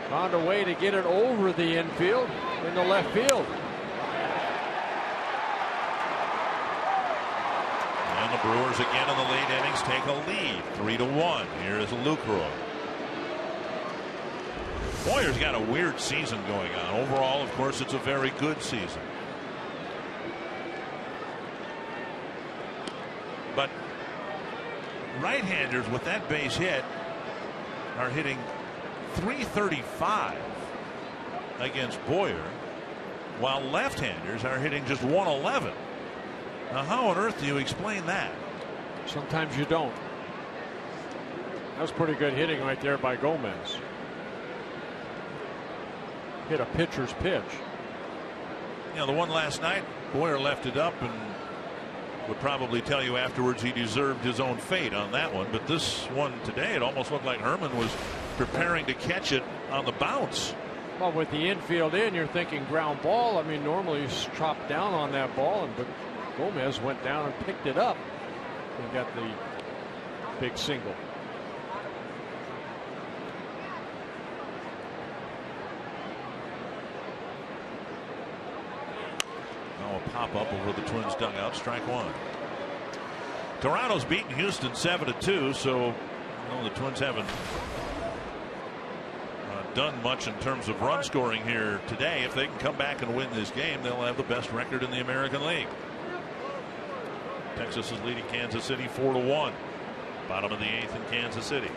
found a way to get it over the infield into left field. And the Brewers again in the late innings take a lead, 3-1. Here is Lucroy. Boyer's got a weird season going on. Overall, of course, it's a very good season. But right-handers with that base hit are hitting .335 against Boyer, while left-handers are hitting just .111. Now, how on earth do you explain that? Sometimes you don't. That was pretty good hitting right there by Gomez. Hit a pitcher's pitch. You know, the one last night, Boyer left it up and would probably tell you afterwards he deserved his own fate on that one. But this one today, it almost looked like Herman was preparing to catch it on the bounce. Well, with the infield in, you're thinking ground ball. I mean, normally you chop down on that ball, but Gomez went down and picked it up and got the big single. Now a pop up over the Twins dugout, strike 1. Toronto's beaten Houston 7-2, so the Twins haven't done much in terms of run scoring here today. If they can come back and win this game, they'll have the best record in the American League. Texas is leading Kansas City 4-1. Bottom of the 8th in Kansas City.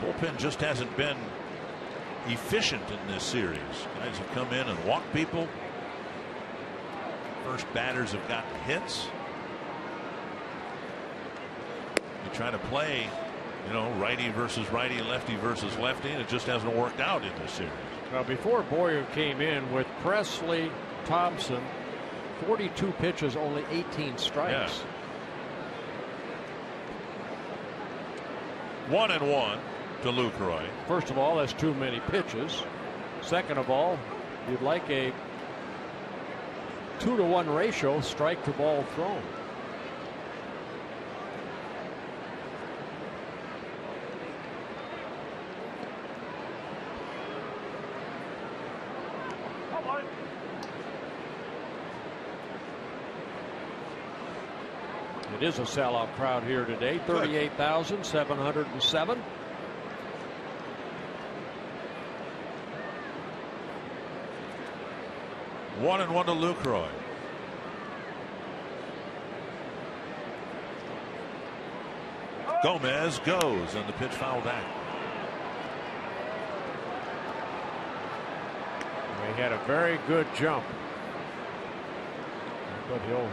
Bullpen just hasn't been efficient in this series. Guys have come in and walked people. First batters have gotten hits. You try to play, righty versus righty, lefty versus lefty, and it just hasn't worked out in this series. Well, before Boyer came in with Presley, Thompson, 42 pitches, only 18 strikes. Yeah. 1-1 to Lucroy. First of all, that's too many pitches. Second of all, you'd like a 2-to-1 ratio, strike to ball thrown. It is a sellout crowd here today. 38,707. One and one to Lucroy. Gomez goes, and the pitch fouled back. He had a very good jump, but he'll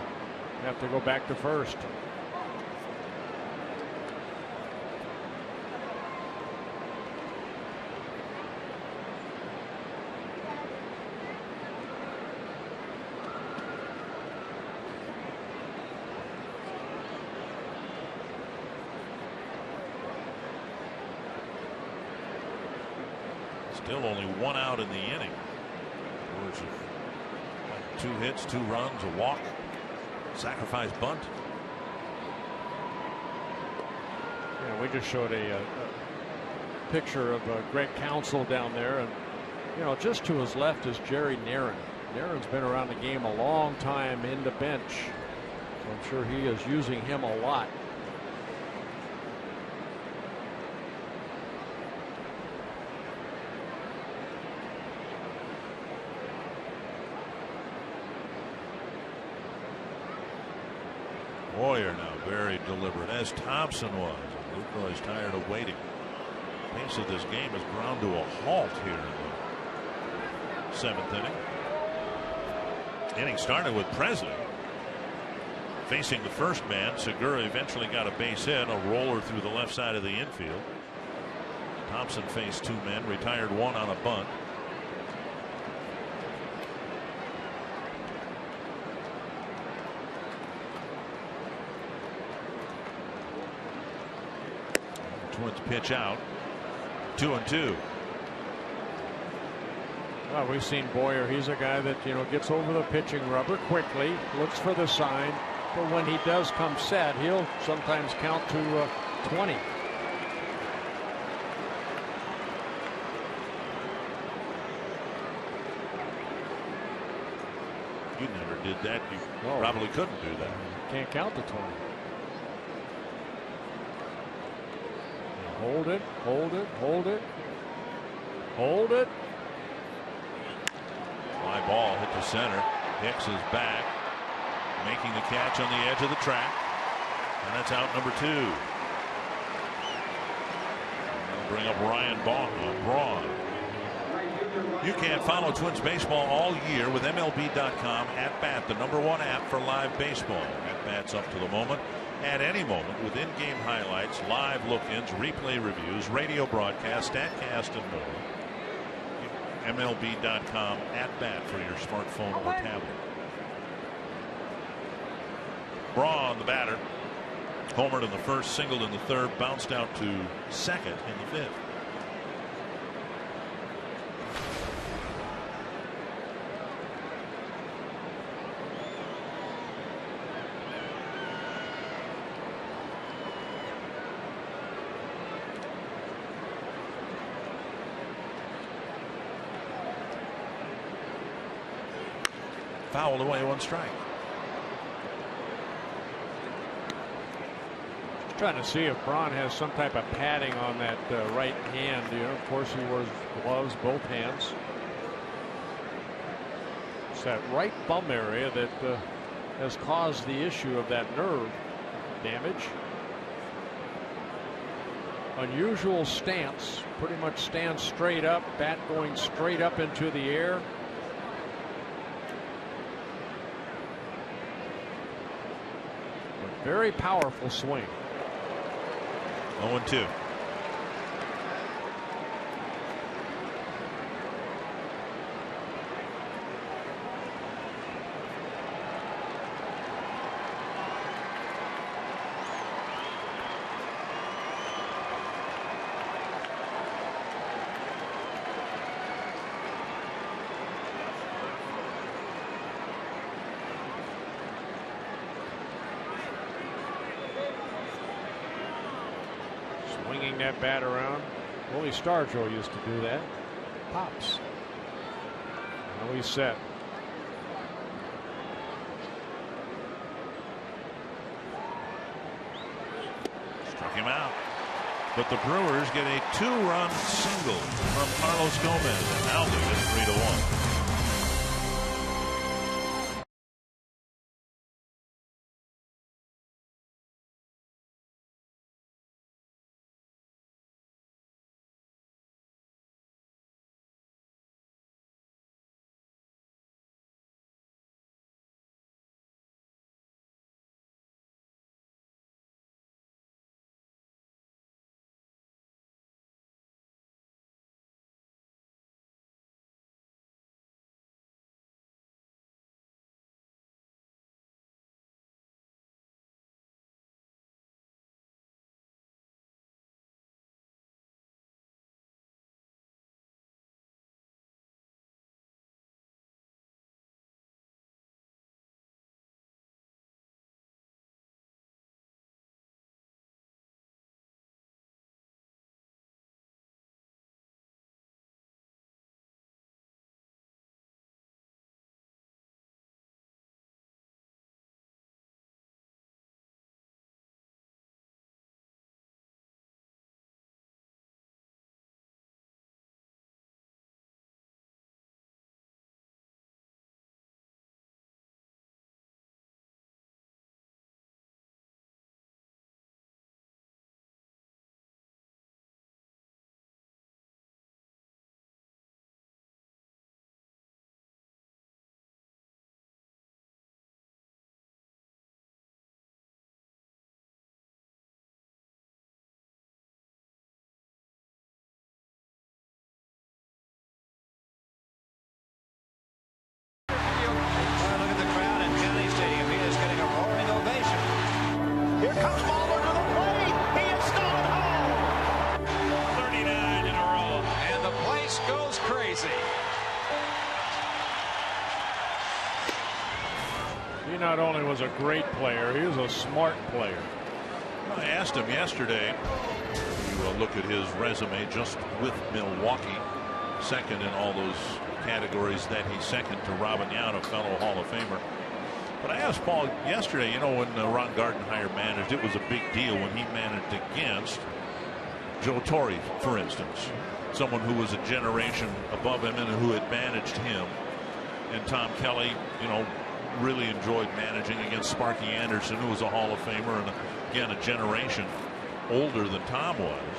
have to go back to first. Still only 1 out in the inning. 2 hits, 2 runs, a walk, sacrifice bunt. Yeah, And we just showed a picture of Greg Counsell down there, and just to his left is Jerry Narron. Narron's been around the game a long time in the bench, so I'm sure he is using him a lot. Boyer now very deliberate, as Thompson was. Lucroy's tired of waiting. The pace of this game has ground to a halt here in the 7th inning. Inning started with Presley facing the first man. Segura eventually got a base hit, a roller through the left side of the infield. Thompson faced 2 men, retired 1 on a bunt. Twins pitch out. 2-2. Well, we've seen Boyer. He's a guy that gets over the pitching rubber quickly, looks for the sign, but when he does come set, he'll sometimes count to 20. You never did that. You probably couldn't do that. Can't count to 20. Hold it, hold it, hold it, hold it. Fly ball hit the center. Hicks is back, making the catch on the edge of the track, and that's out number 2. They'll bring up Ryan Braun. You can follow Twins baseball all year with MLB.com At Bat, the #1 app for live baseball. At Bat's up to the moment, at any moment, with in-game highlights, live look-ins, replay reviews, radio broadcasts, StatCast, and more. MLB.com At Bat for your smartphone or tablet. Braun, the batter, homered in the first, singled in the third, bounced out to second in the 5th. Fouled away, 1 strike. Just trying to see if Braun has some type of padding on that right hand. Of course, he wears gloves, both hands. It's that right bum area that has caused the issue of that nerve damage. Unusual stance, pretty much stands straight up, bat going straight up into the air. Very powerful swing. 0-2. Swinging that bat around. Only Stargell used to do that. Pops. Now he's set. Struck him out. But the Brewers get a 2-run single from Carlos Gomez, and now lead it 3-1. not only was a great player, he was a smart player. I asked him yesterday to look at his resume just with Milwaukee, second in all those categories that he's second to Robin Yount, a fellow Hall of Famer. But I asked Paul yesterday, you know, when Ron Gardenhire managed, it was a big deal when he managed against Joe Torre, for instance, someone who was a generation above him and who had managed him. And Tom Kelly, you know, really enjoyed managing against Sparky Anderson, who was a Hall of Famer and again a generation older than Tom was.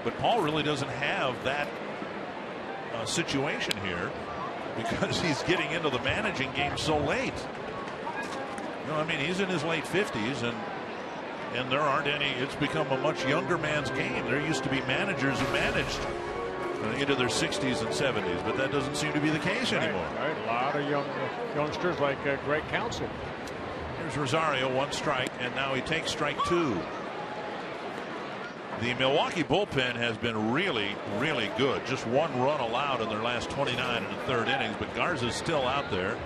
But Paul really doesn't have that situation here because he's getting into the managing game so late. You know, I mean, he's in his late 50s and there aren't any. It's become a much younger man's game. There used to be managers who managed into their 60s and 70s, but that doesn't seem to be the case anymore. Right. A lot of youngsters like Greg Counsell. Here's Rosario, one strike, and now he takes strike two. The Milwaukee bullpen has been really, really good. Just one run allowed in their last 29 in the third innings, but Garza's still out there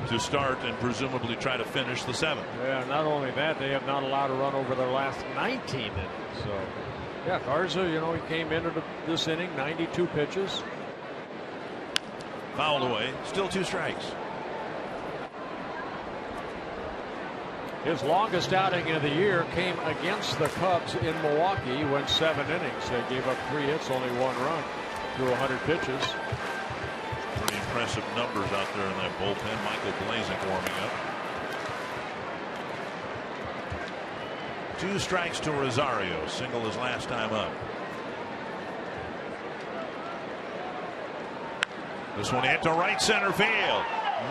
to start and presumably try to finish the seventh. Yeah, not only that, they have not allowed a run over their last 19 innings. So, yeah, Garza, you know, he came into this inning, 92 pitches. Fouled away, still two strikes. His longest outing of the year came against the Cubs in Milwaukee. He went 7 innings. They gave up 3 hits, only 1 run through 100 pitches. Pretty impressive numbers out there in that bullpen. Michael Blazek warming up. 2 strikes to Rosario. Single his last time up. This one hit to right center field.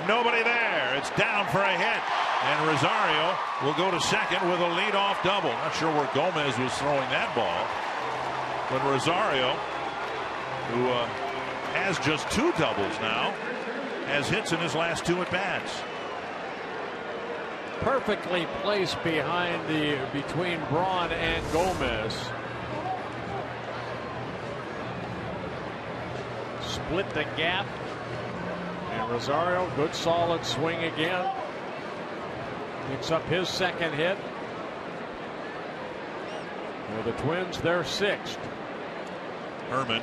Nobody there. It's down for a hit. And Rosario will go to second with a leadoff double. Not sure where Gomez was throwing that ball. But Rosario, who has just 2 doubles now, has hits in his last 2 at bats. Perfectly placed between Braun and Gomez. Split the gap. And Rosario, good solid swing again. Picks up his second hit. For the Twins, their 6th. Herman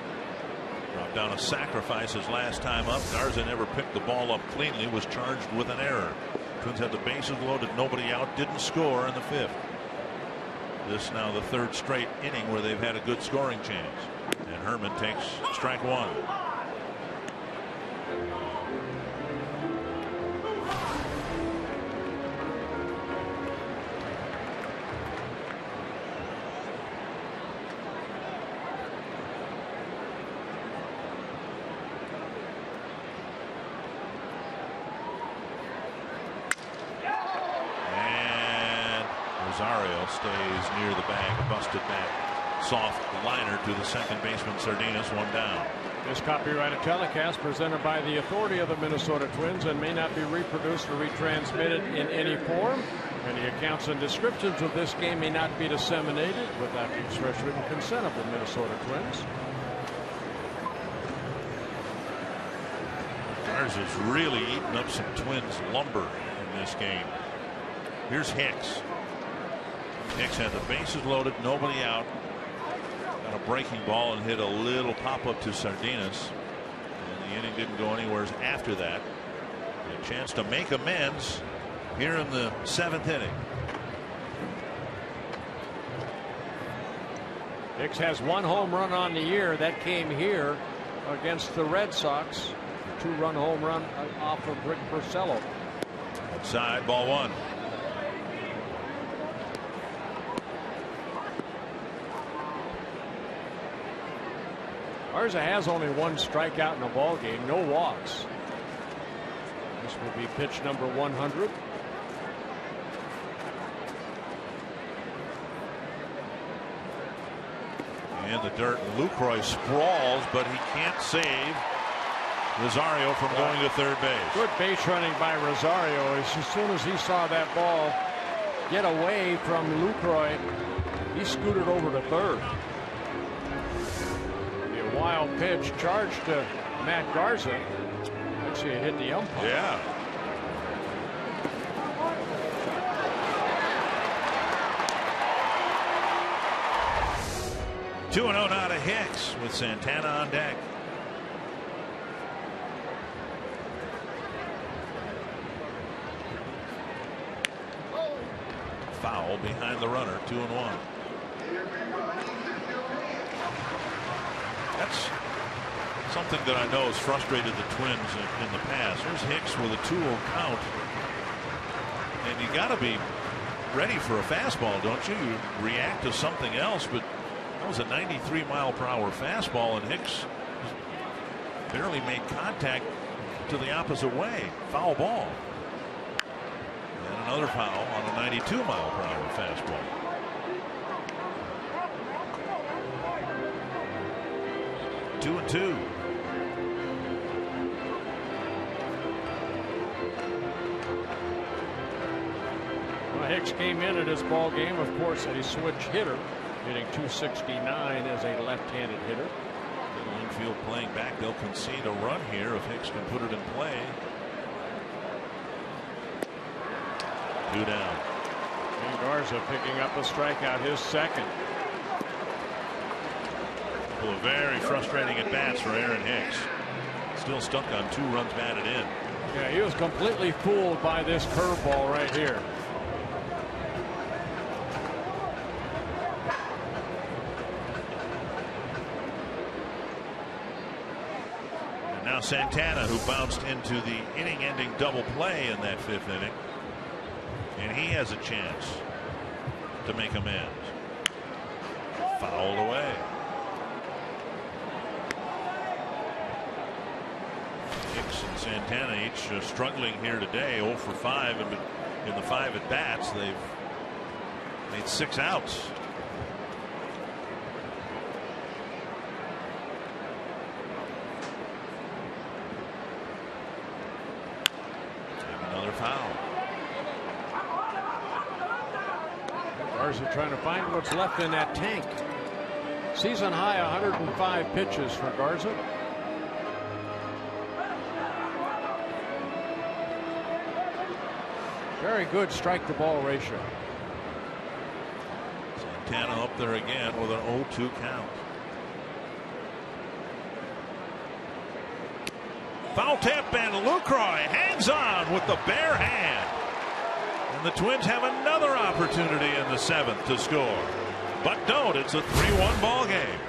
dropped down a sacrifice his last time up. Garza never picked the ball up cleanly, was charged with an error. Twins had the bases loaded, nobody out, didn't score in the 5th. This now the 3rd straight inning where they've had a good scoring chance. And Herman takes strike 1. Rosario stays near the bag, busted that soft liner to the second baseman Sardinas, one down. This copyrighted telecast presented by the authority of the Minnesota Twins and may not be reproduced or retransmitted in any form. Any accounts and descriptions of this game may not be disseminated without the express written consent of the Minnesota Twins. Garza's really eaten up some Twins lumber in this game. Here's Hicks. Hicks had the bases loaded, nobody out. Got a breaking ball and hit a little pop-up to Sardinas. And the inning didn't go anywhere after that. A chance to make amends here in the 7th inning. Hicks has one home run on the year. That came here against the Red Sox. A 2-run home run off of Rick Porcello. Outside, ball one. Garza has only one strikeout in a ball game, no walks. This will be pitch number 100. In the dirt, Lucroy sprawls, but he can't save Rosario from going to third base. Good base running by Rosario. As soon as he saw that ball get away from Lucroy, he scooted over to third. A wild pitch charged to Matt Garza. Actually, it hit the umpire. Yeah. 2-0 now to Hicks with Santana on deck. Foul behind the runner. 2-1. That's something that I know has frustrated the Twins in the past. Here's Hicks with a 2-0 count. And you got to be ready for a fastball, don't you? You react to something else, but that was a 93-mile-per-hour fastball, and Hicks barely made contact to the opposite way. Foul ball. And another foul on a 92-mile-per-hour fastball. Two and two. Well, Hicks came in at his ball game, of course, a switch hitter, hitting .269 as a left-handed hitter. Little infield playing back. They'll concede a run here if Hicks can put it in play. 2 down. And Garza picking up a strikeout, his second. A couple of very frustrating at bats for Aaron Hicks. Still stuck on 2 runs batted in. Yeah, he was completely fooled by this curveball right here. And now Santana, who bounced into the inning-ending double play in that 5th inning. And he has a chance to make amends. Fouled away. Hicks and Santana each struggling here today. 0 for 5, and in the 5 at bats, they've made 6 outs. And another foul. Garza trying to find what's left in that tank. Season high 105 pitches for Garza. Very good strike to ball ratio. Santana up there again with an 0-2 count. Foul tip, and Lucroy hangs on with the bare hand. And the Twins have another opportunity in the 7th to score, but don't. It's a 3-1 ball game.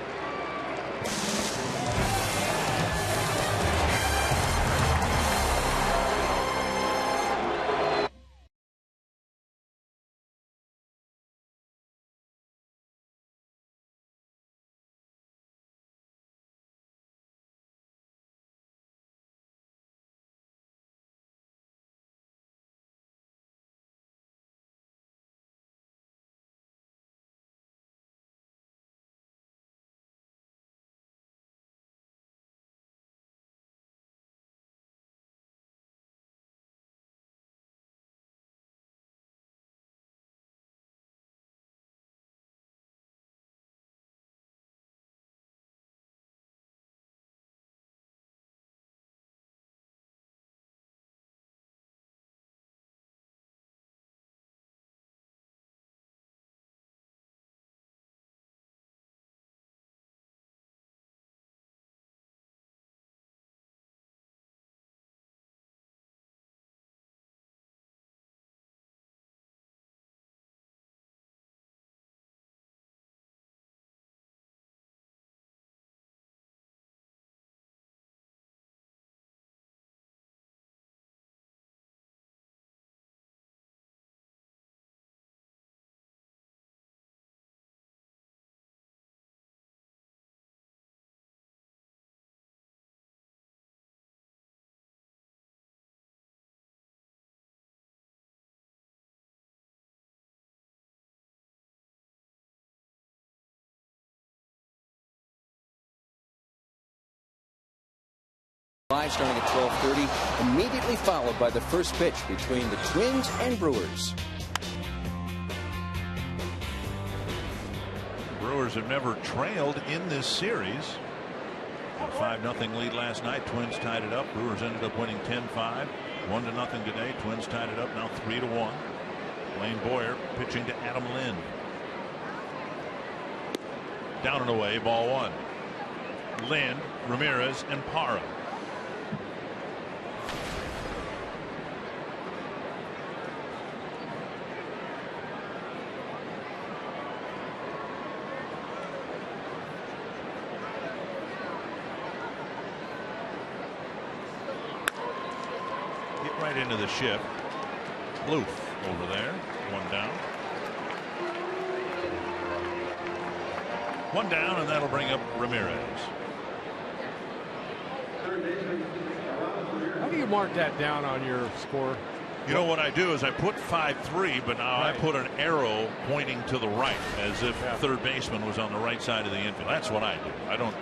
Live starting at 12:30, immediately followed by the first pitch between the Twins and Brewers. Brewers have never trailed in this series. A 5-0 lead last night. Twins tied it up. Brewers ended up winning 10-5. 1-0 today. Twins tied it up now 3-1. Blaine Boyer pitching to Adam Lynn. Down and away, ball one. Lind, Ramirez, and Parra. Get right into the shift. Bloof over there. One down. One down, and that'll bring up Ramirez. How do you mark that down on your score? You know what I do is I put 5-3, but now I put an arrow pointing to the right, as if third baseman was on the right side of the infield. That's what I do. I don't.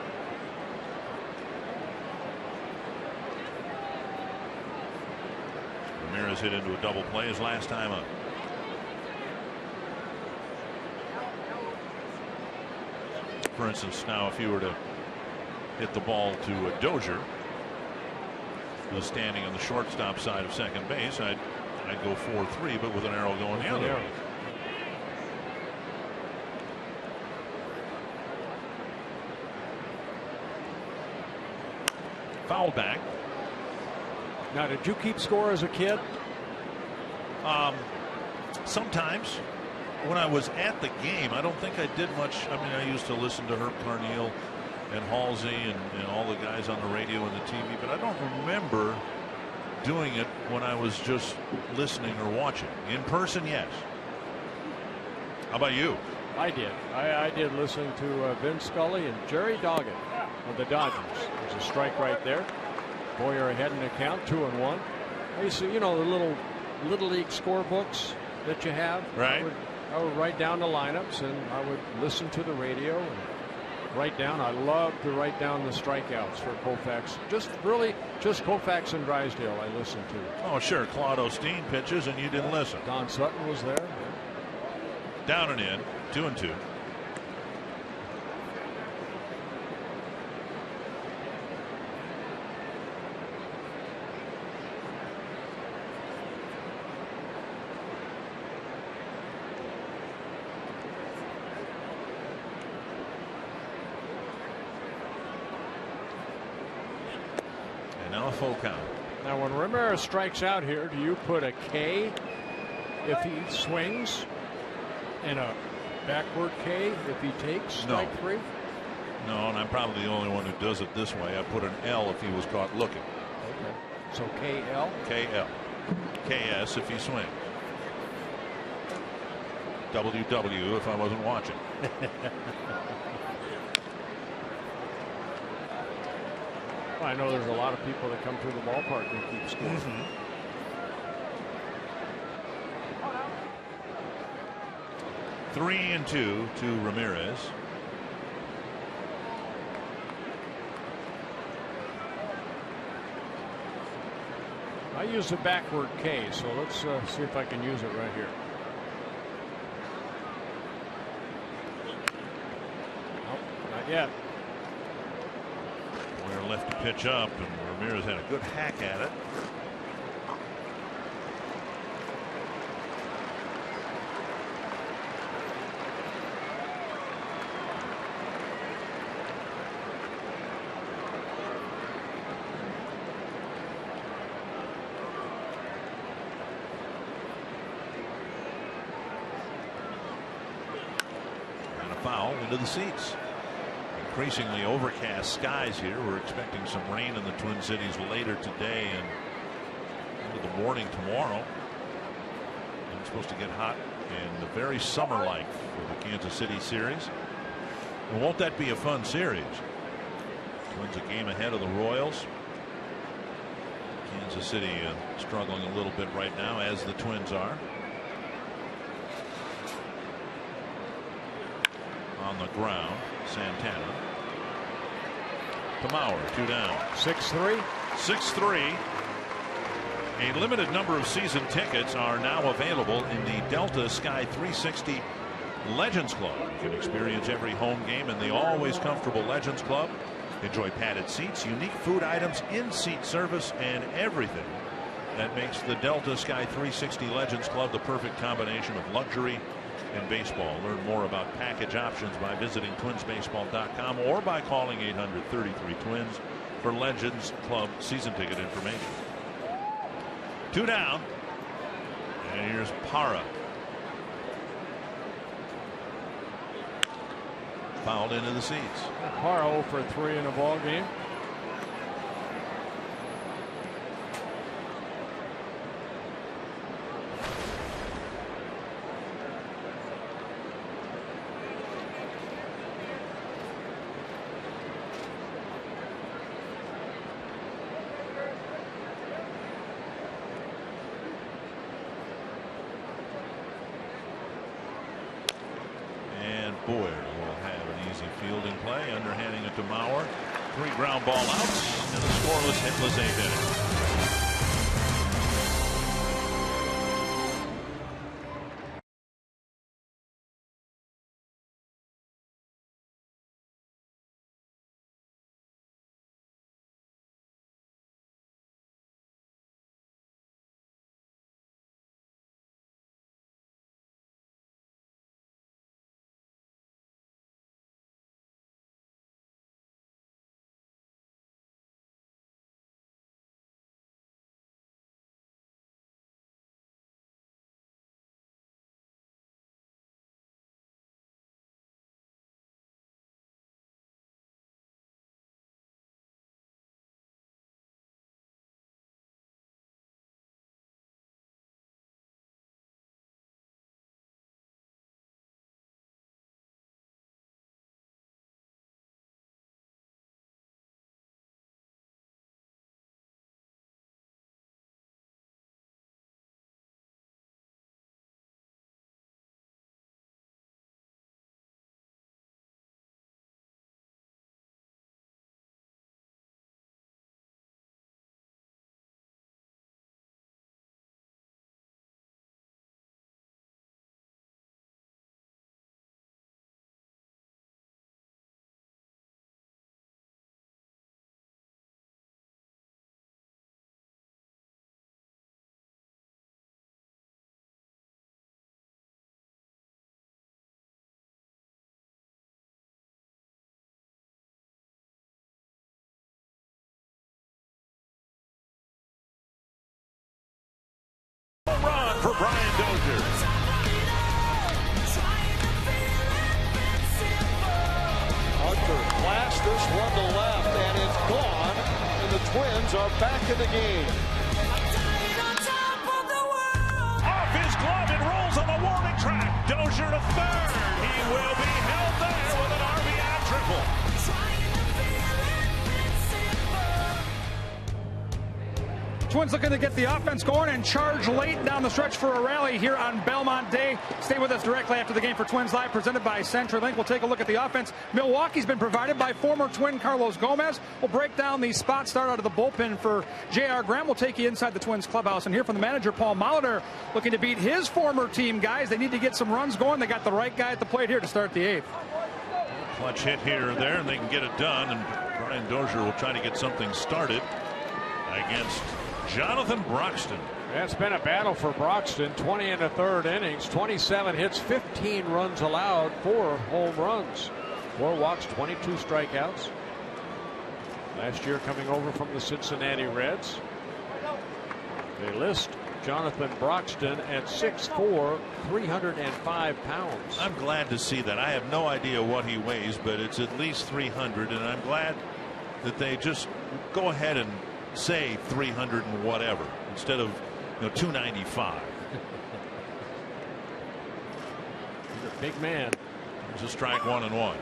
Ramirez hit into a double play his last time up. For instance, now if you were to hit the ball to a Dozier, who's standing on the shortstop side of second base, I'd go 4-3, but with an arrow going the other way. Foul back. Now, did you keep score as a kid? Sometimes. When I was at the game, I don't think I did much. I mean, I used to listen to Herb Carneal and Halsey and all the guys on the radio and the TV, but I don't remember doing it when I was just listening or watching. In person, yes. How about you? I did. I did listening to Vin Scully and Jerry Doggett of the Dodgers. There's a strike right there. Boyer ahead in the count, 2-1. I used to, you know, the little league scorebooks that you have. Right. I would write down the lineups, and I would listen to the radio and write down. I love to write down the strikeouts for Koufax. Just Koufax and Drysdale I listened to. Oh, sure. Claude Osteen pitches, and you didn't listen. Don Sutton was there. Down and in, 2-2. Now a full count. Now, when Ramirez strikes out here, do you put a K if he swings and a backward K if he takes strike three? No, and I'm probably the only one who does it this way. I put an L if he was caught looking. Okay. So KL? KL. KS if he swings. WW if I wasn't watching. I know there's a lot of people that come through the ballpark and keep score. Mm-hmm. Three and 2 to Ramirez. I use the backward K, so let's see if I can use it right here. Nope, not yet. Boyer left to pitch up, and Ramirez had a good hack at it. And a foul into the seats. Increasingly overcast skies here. We're expecting some rain in the Twin Cities later today and into the morning tomorrow. And it's supposed to get hot and very summer-like for the Kansas City series. And won't that be a fun series? Twins a game ahead of the Royals. Kansas City struggling a little bit right now, as the Twins are. On the ground, Santana. To Mauer, 2 down. 6-3. 6-3. A limited number of season tickets are now available in the Delta Sky 360 Legends Club. You can experience every home game in the always comfortable Legends Club. Enjoy padded seats, unique food items, in-seat service, and everything that makes the Delta Sky 360 Legends Club the perfect combination of luxury in baseball. Learn more about package options by visiting twinsbaseball.com or by calling 800-33-TWINS for Legends Club season ticket information. 2 down. And here's Parra. Fouled into the seats. Parra 0 for 3 in a ball game. Boyer will have an easy fielding play, underhanding it to Mauer. 3 ground ball outs and a scoreless, hitless 8th inning. For Brian Dozier. Hunter blasts this one to left, and it's gone, and the Twins are back in the game. Off his glove, it rolls on the warning track. Dozier to third. He will be held there with an RBI triple. Twins looking to get the offense going and charge late down the stretch for a rally here on Belmont Day. Stay with us directly after the game for Twins Live, presented by CenturyLink. We'll take a look at the offense. Milwaukee's been provided by former Twin Carlos Gomez. We'll break down the spot start out of the bullpen for J.R. Graham. We'll take you inside the Twins clubhouse and hear from the manager, Paul Molitor, looking to beat his former team guys. They need to get some runs going. They got the right guy at the plate here to start the 8th. Clutch hit here or there, and they can get it done. And Brian Dozier will try to get something started against Jonathan Broxton. It's been a battle for Broxton. 20 in the 3rd innings, 27 hits, 15 runs allowed, 4 home runs, 4 walks, 22 strikeouts. Last year coming over from the Cincinnati Reds. They list Jonathan Broxton at 6'4", 305 pounds. I'm glad to see that. I have no idea what he weighs, but it's at least 300, and I'm glad that they just go ahead and say 300 and whatever instead of 295. He's a big man. Here's a strike 1-1.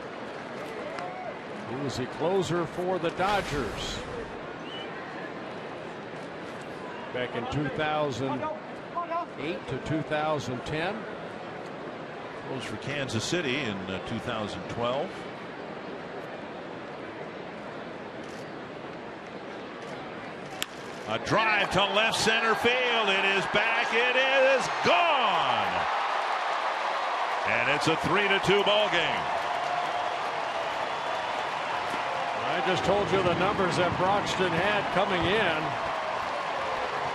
He was the closer for the Dodgers back in 2008 to 2010. Closed for Kansas City in 2012. A drive to left center field. It is back. It is gone. And it's a 3-2 ball game. I just told you the numbers that Broxton had coming in.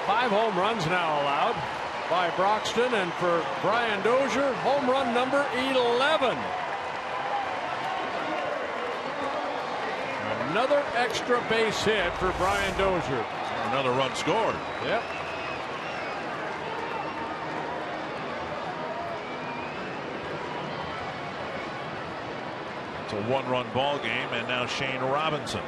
5 home runs now allowed. by Broxton, and for Brian Dozier, home run number 11. Another extra base hit for Brian Dozier. Another run scored. Yep. It's a one-run ball game, and now Shane Robinson.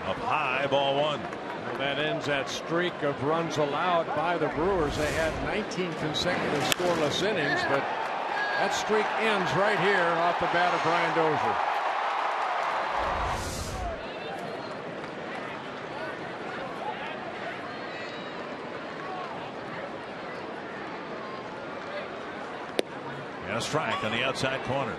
Up high, ball one. Well, that ends that streak of runs allowed by the Brewers. They had 19 consecutive scoreless innings, but that streak ends right here off the bat of Brian Dozier. And a strike on the outside corner.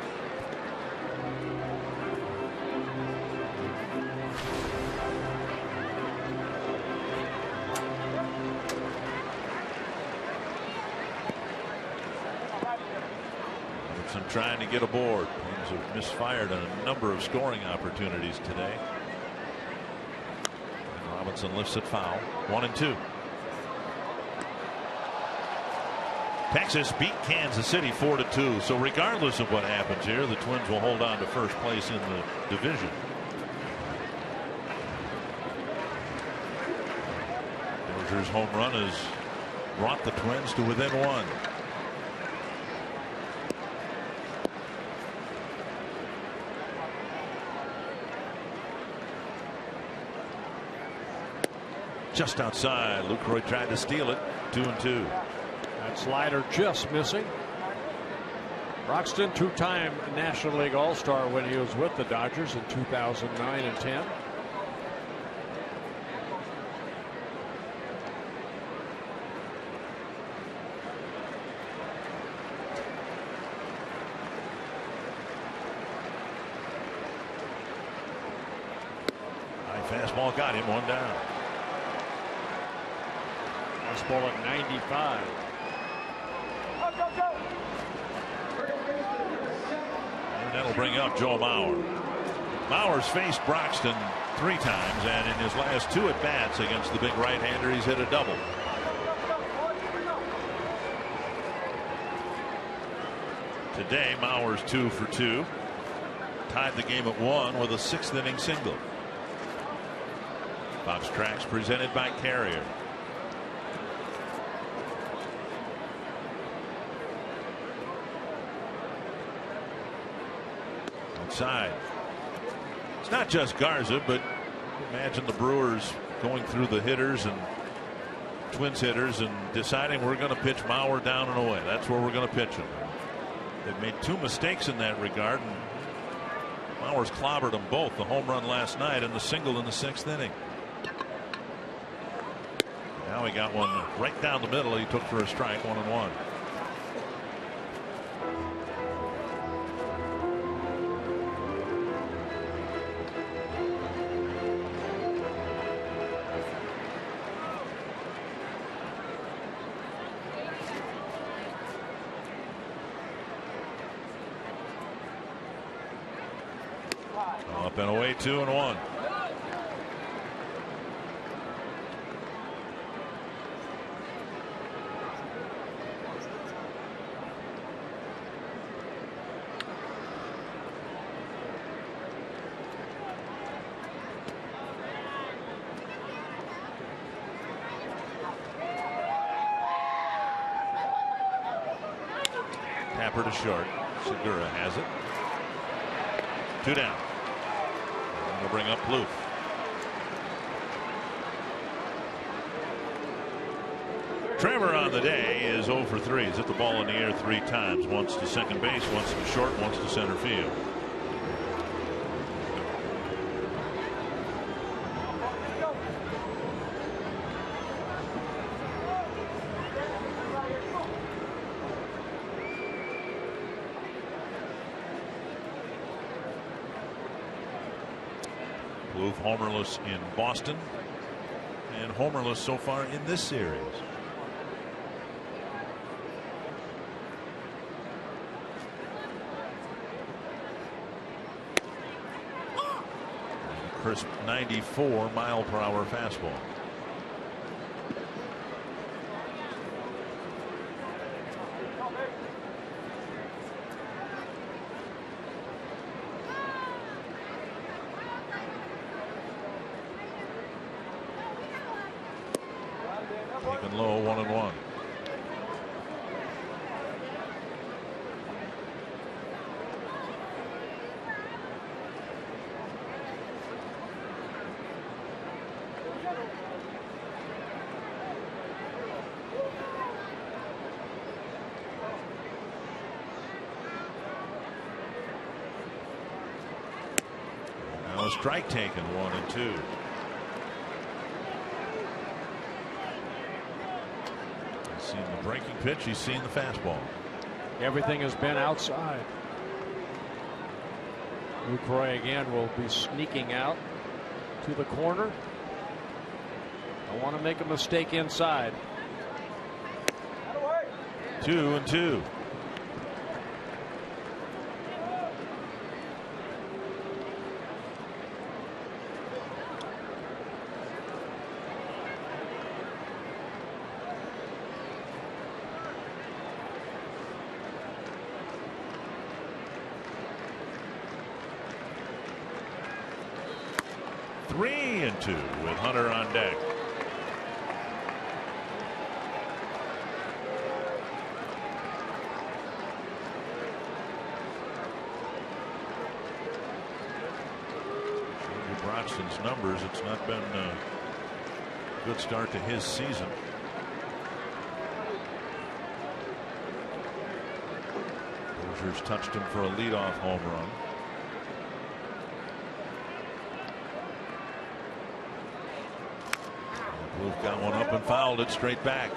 Trying to get aboard. Twins have misfired on a number of scoring opportunities today. And Robinson lifts it foul. 1-2. Texas beat Kansas City 4-2. So regardless of what happens here, the Twins will hold on to first place in the division. Dozier's home run has brought the Twins to within one. Just outside. Lucroy tried to steal it. 2-2. That slider just missing. Broxton, two-time National League All-Star when he was with the Dodgers in 2009 and 10. High fastball got him. One down. Fastball at 95. And that'll bring up Joe Mauer. Mauer's faced Broxton 3 times, and in his last 2 at-bats against the big right-hander, he's hit a double. Today, Mauer's 2 for 2. Tied the game at 1 with a 6th inning single. Fox Tracks presented by Carrier. Outside. It's not just Garza, but imagine the Brewers going through the hitters and Twins hitters and deciding we're going to pitch Mauer down and away. That's where we're going to pitch him. They've made 2 mistakes in that regard, and Mauer's clobbered them both. The home run last night and the single in the 6th inning. Now he got one right down the middle. He took for a strike. 1-1. Up and away. 2-1. Tapper to short. Segura has it. 2 down. We'll bring up Plouffe. Trevor on the day is 0 for 3. He's hit the ball in the air 3 times. Once to second base, once to short, once to center field. Plouffe homerless in Boston and homerless so far in this series. crisp 94 mile per hour fastball. Taken low, 1-1. Now a strike taken, 1-2. Seen the breaking pitch, he's seen the fastball. Everything has been outside. Lucroy again will be sneaking out to the corner. I want to make a mistake inside. 2-2. Three and two with Hunter on deck. Broxton's numbers, it's not been a good start to his season. Dozier's touched him for a leadoff home run. Wolf got one up and fouled it straight back.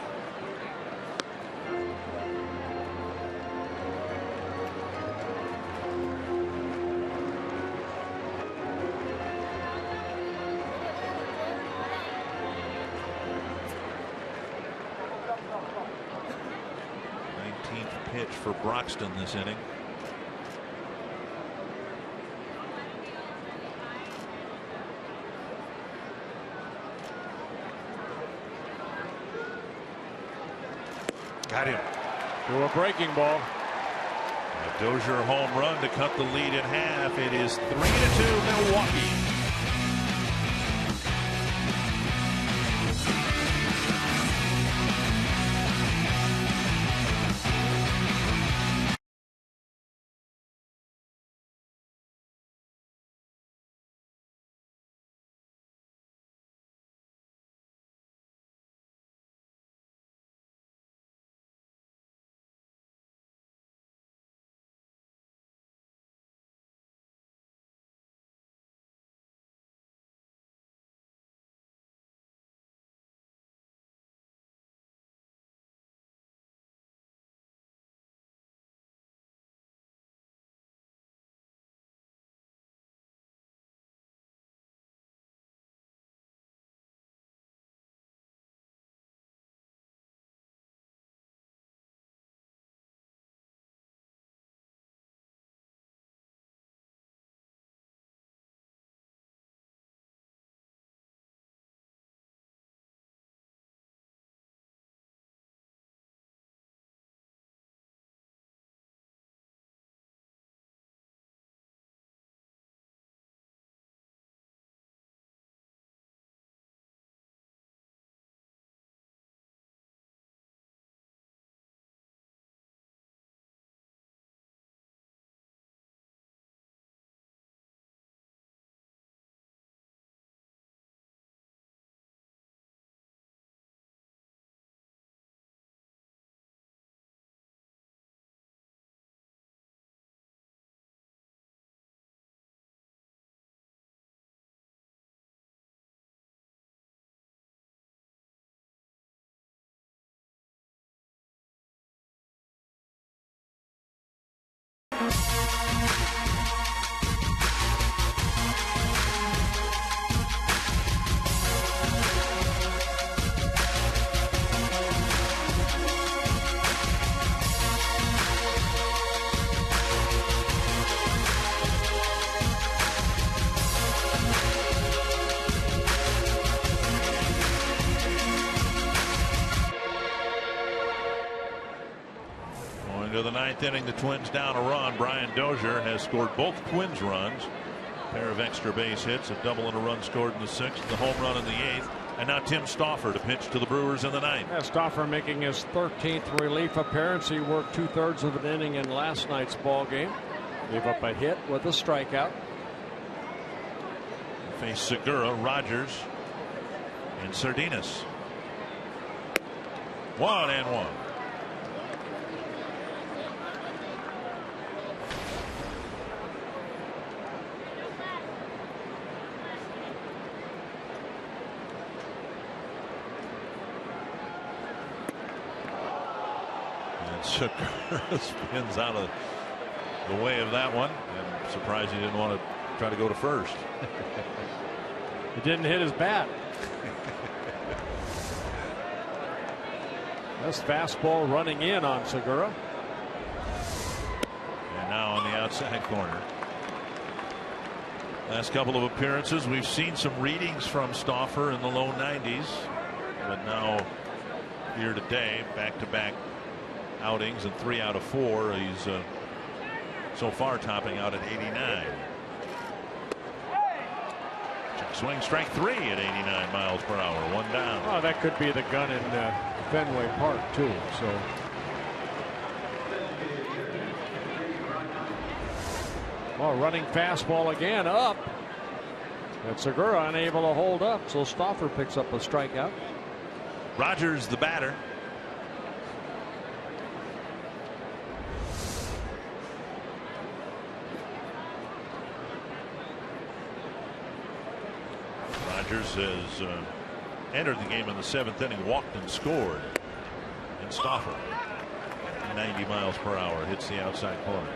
Pitch for Broxton this inning. Got him. To a breaking ball. A Dozier home run to cut the lead in half. It is 3-2 Milwaukee. Into the 9th inning, the Twins down a run. Brian Dozier has scored both Twins runs. A pair of extra base hits, a double and a run scored in the 6th, the home run in the 8th. And now Tim Stauffer to pitch to the Brewers in the 9th. Yeah, Stauffer making his 13th relief appearance. He worked 2/3 of an inning in last night's ball game. Gave up a hit with a strikeout. Face Segura, Rogers, and Sardinas. 1-1. Segura spins out of the way of that one. I'm surprised he didn't want to try to go to first. He didn't hit his bat. This fastball running in on Segura. And now on the outside corner. Last couple of appearances, we've seen some readings from Stauffer in the low 90s. But now here today, back-to-back outings and 3 out of 4. He's so far topping out at 89. Check swing, strike 3 at 89 miles per hour. 1 down. Oh, that could be the gun in Fenway Park too. So running fastball again up. And Segura unable to hold up, so Stauffer picks up a strikeout. Rogers the batter. Rogers has entered the game in the 7th inning, walked and scored. And Stauffer, 90 miles per hour, hits the outside corner.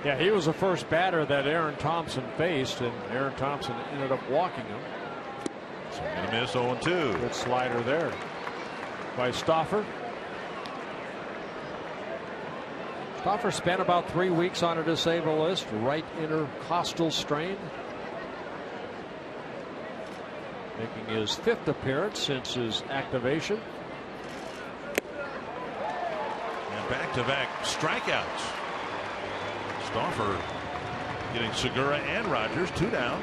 Yeah, he was the first batter that Aaron Thompson faced, and Aaron Thompson ended up walking him. Swing and a miss, 0-2. Good slider there by Stauffer. Stauffer spent about 3 weeks on a disabled list, right intercostal strain. Making his 5th appearance since his activation. And back-to-back strikeouts. Stauffer getting Segura and Rogers, 2 down.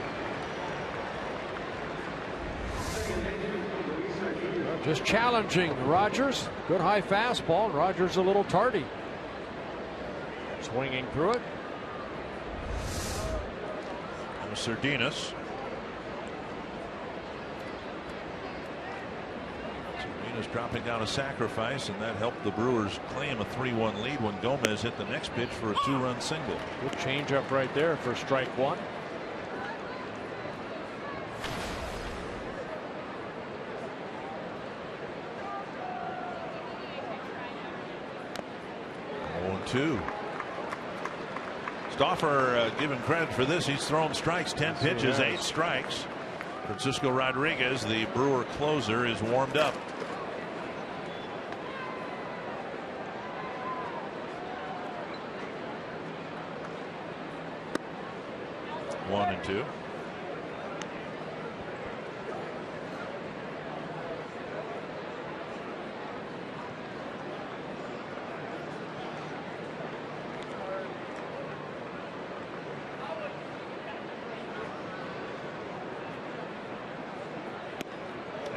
Just challenging Rogers. Good high fastball. Rogers a little tardy. Swinging through it. And Sardinas. Sardinas dropping down a sacrifice, and that helped the Brewers claim a 3-1 lead when Gomez hit the next pitch for a 2-run single. Good changeup right there for strike 1. Two. Stauffer given credit for this. He's thrown strikes, 10 pitches, 8 strikes. Francisco Rodriguez, the Brewer closer, is warmed up. One and two.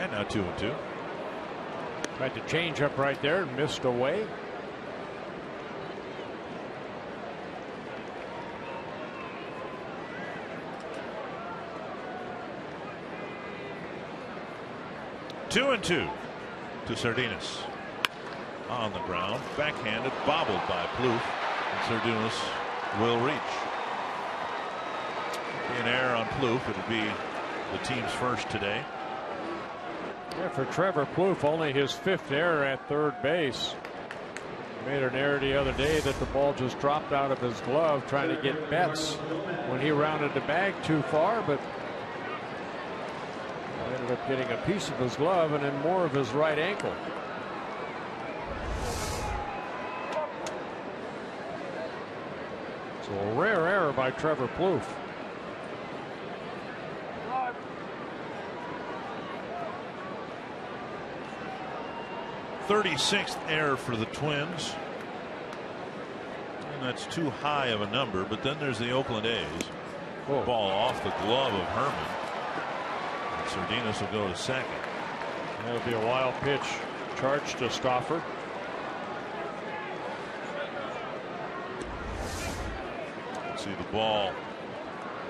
And now 2-2. Tried to change up right there, missed away. Two and two to Sardinas. On the ground, backhanded, bobbled by Plouffe, and Sardinas will reach. An error on Plouffe. It'll be the team's first today. Yeah, for Trevor Plouffe, only his 5th error at third base. He made an error the other day that the ball just dropped out of his glove trying to get Betts when he rounded the bag too far, but ended up getting a piece of his glove and then more of his right ankle. So a rare error by Trevor Plouffe. 36th error for the Twins. And that's too high of a number. But then there's the Oakland A's. Whoa. Ball off the glove of Herman. And Sardinas will go to second. That'll be a wild pitch. Charge to Stauffer. Let's see the ball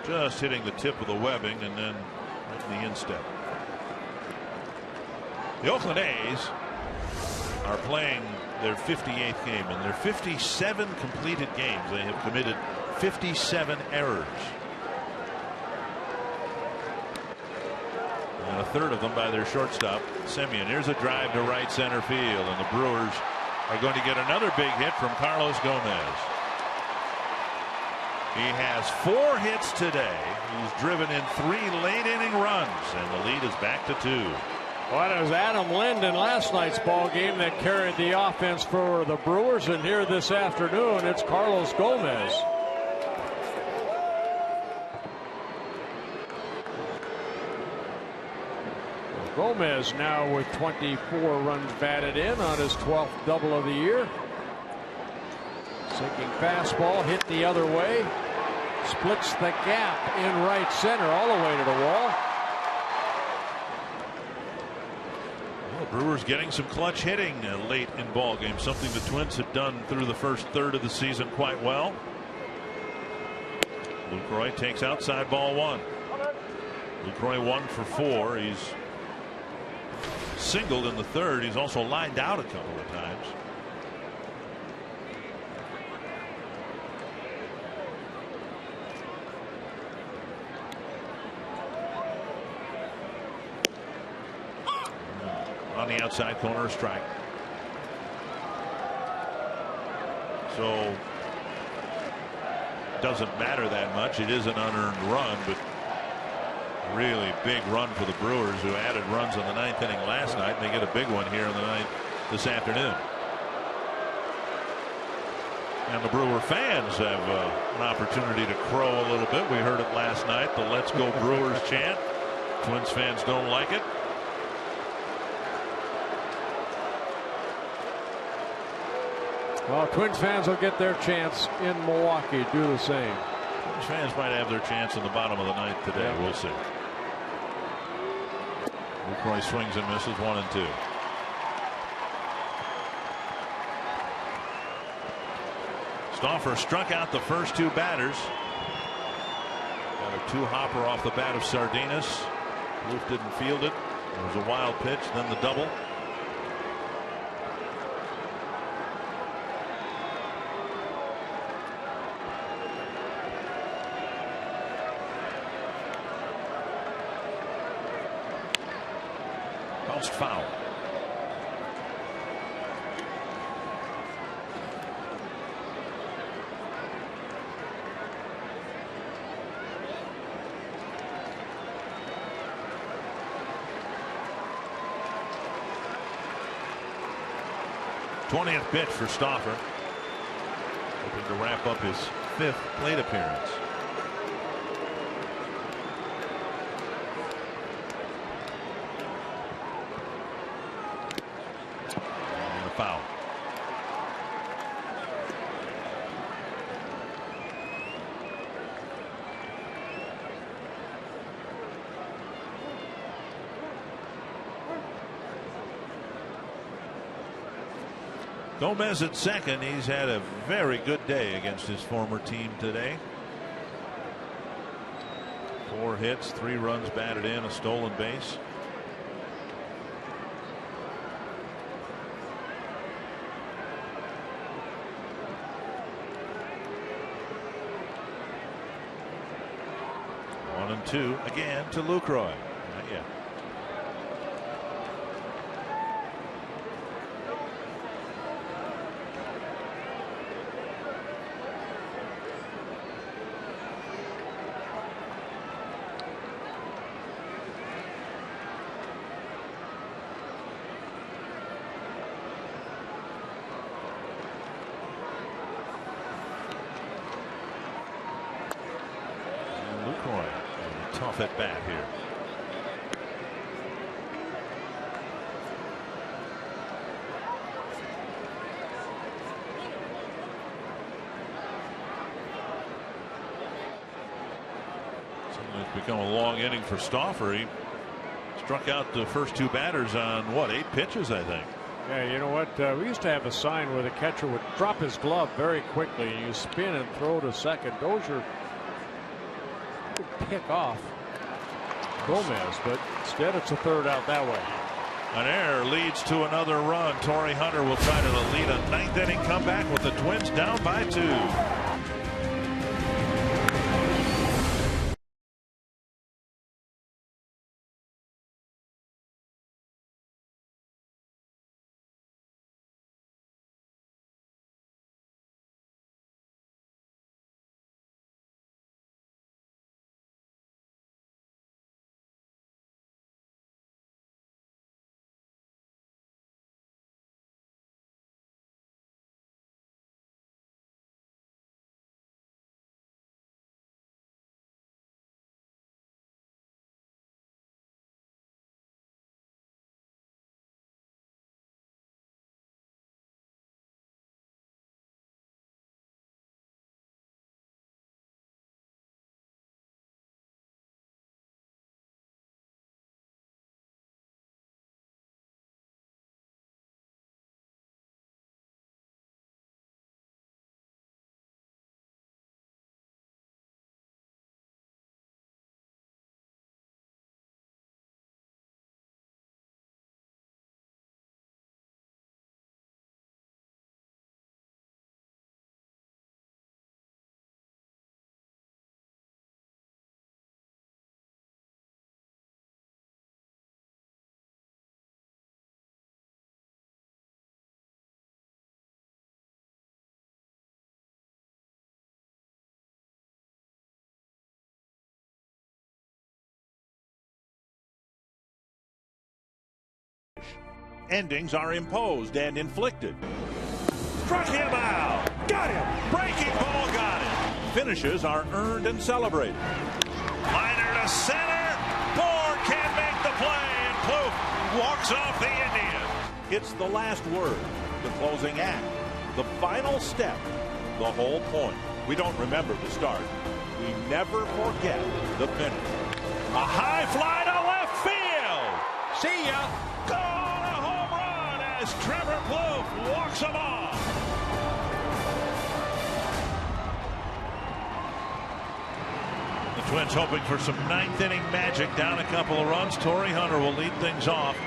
just hitting the tip of the webbing and then in the instep. The Oakland A's are playing their 58th game. In their 57 completed games, they have committed 57 errors. And a third of them by their shortstop, Semien. Here's a drive to right center field, and the Brewers are going to get another big hit from Carlos Gomez. He has 4 hits today. He's driven in 3 late inning runs, and the lead is back to 2. Well, it was Adam Lind in last night's ball game that carried the offense for the Brewers, and here this afternoon it's Carlos Gomez. Gomez now with 24 runs batted in on his 12th double of the year. Sinking fastball hit the other way. Splits the gap in right center all the way to the wall. Well, Brewers getting some clutch hitting late in ball games, something the Twins have done through the first third of the season quite well. Lucroy takes outside ball 1. Lucroy 1 for 4. He's singled in the third. He's also lined out a couple of times. On the outside corner, a strike. So doesn't matter that much. It is an unearned run, but really big run for the Brewers, who added runs in the 9th inning last night, and they get a big one here in the 9th this afternoon. And the Brewer fans have an opportunity to crow a little bit. We heard it last night, the "Let's Go Brewers" chant. Twins fans don't like it. Well, Twins fans will get their chance in Milwaukee. Do the same. Twins fans might have their chance in the bottom of the 9th today. Yeah. We'll see. Lucroy swings and misses 1 and 2. Stauffer struck out the first 2 batters. Got a 2-hopper off the bat of Sardinas. Luke didn't field it. It was a wild pitch, then the double. Foul. th pitch for Stauffer, hoping to wrap up his 5th plate appearance. Foul. Gomez at second. He's had a very good day against his former team today. 4 hits, 3 runs batted in, a stolen base. And 2 again to Lucroy. Not yet. And Lucroy. Tough at bat here. become a long inning for Stauffer. He struck out the first 2 batters on, what, 8 pitches, I think. Yeah, you know what? We used to have a sign where the catcher would drop his glove very quickly. You spin and throw to second. Dozier would pick off Gomez, but instead it's a third out that way. An error leads to another run. Torrey Hunter will try to lead a 9th inning comeback with the Twins down by 2. Endings are imposed and inflicted. Struck him out. Got him. Breaking ball got him. Finishes are earned and celebrated. Liner to center. Bourne can't make the play, and Plouffe walks off the Indian. It's the last word, the closing act, the final step, the whole point. We don't remember the start. We never forget the finish. A high fly to left field. See ya. As Trevor Plouffe walks him off. The Twins hoping for some 9th inning magic, down a couple of runs. Torrey Hunter will lead things off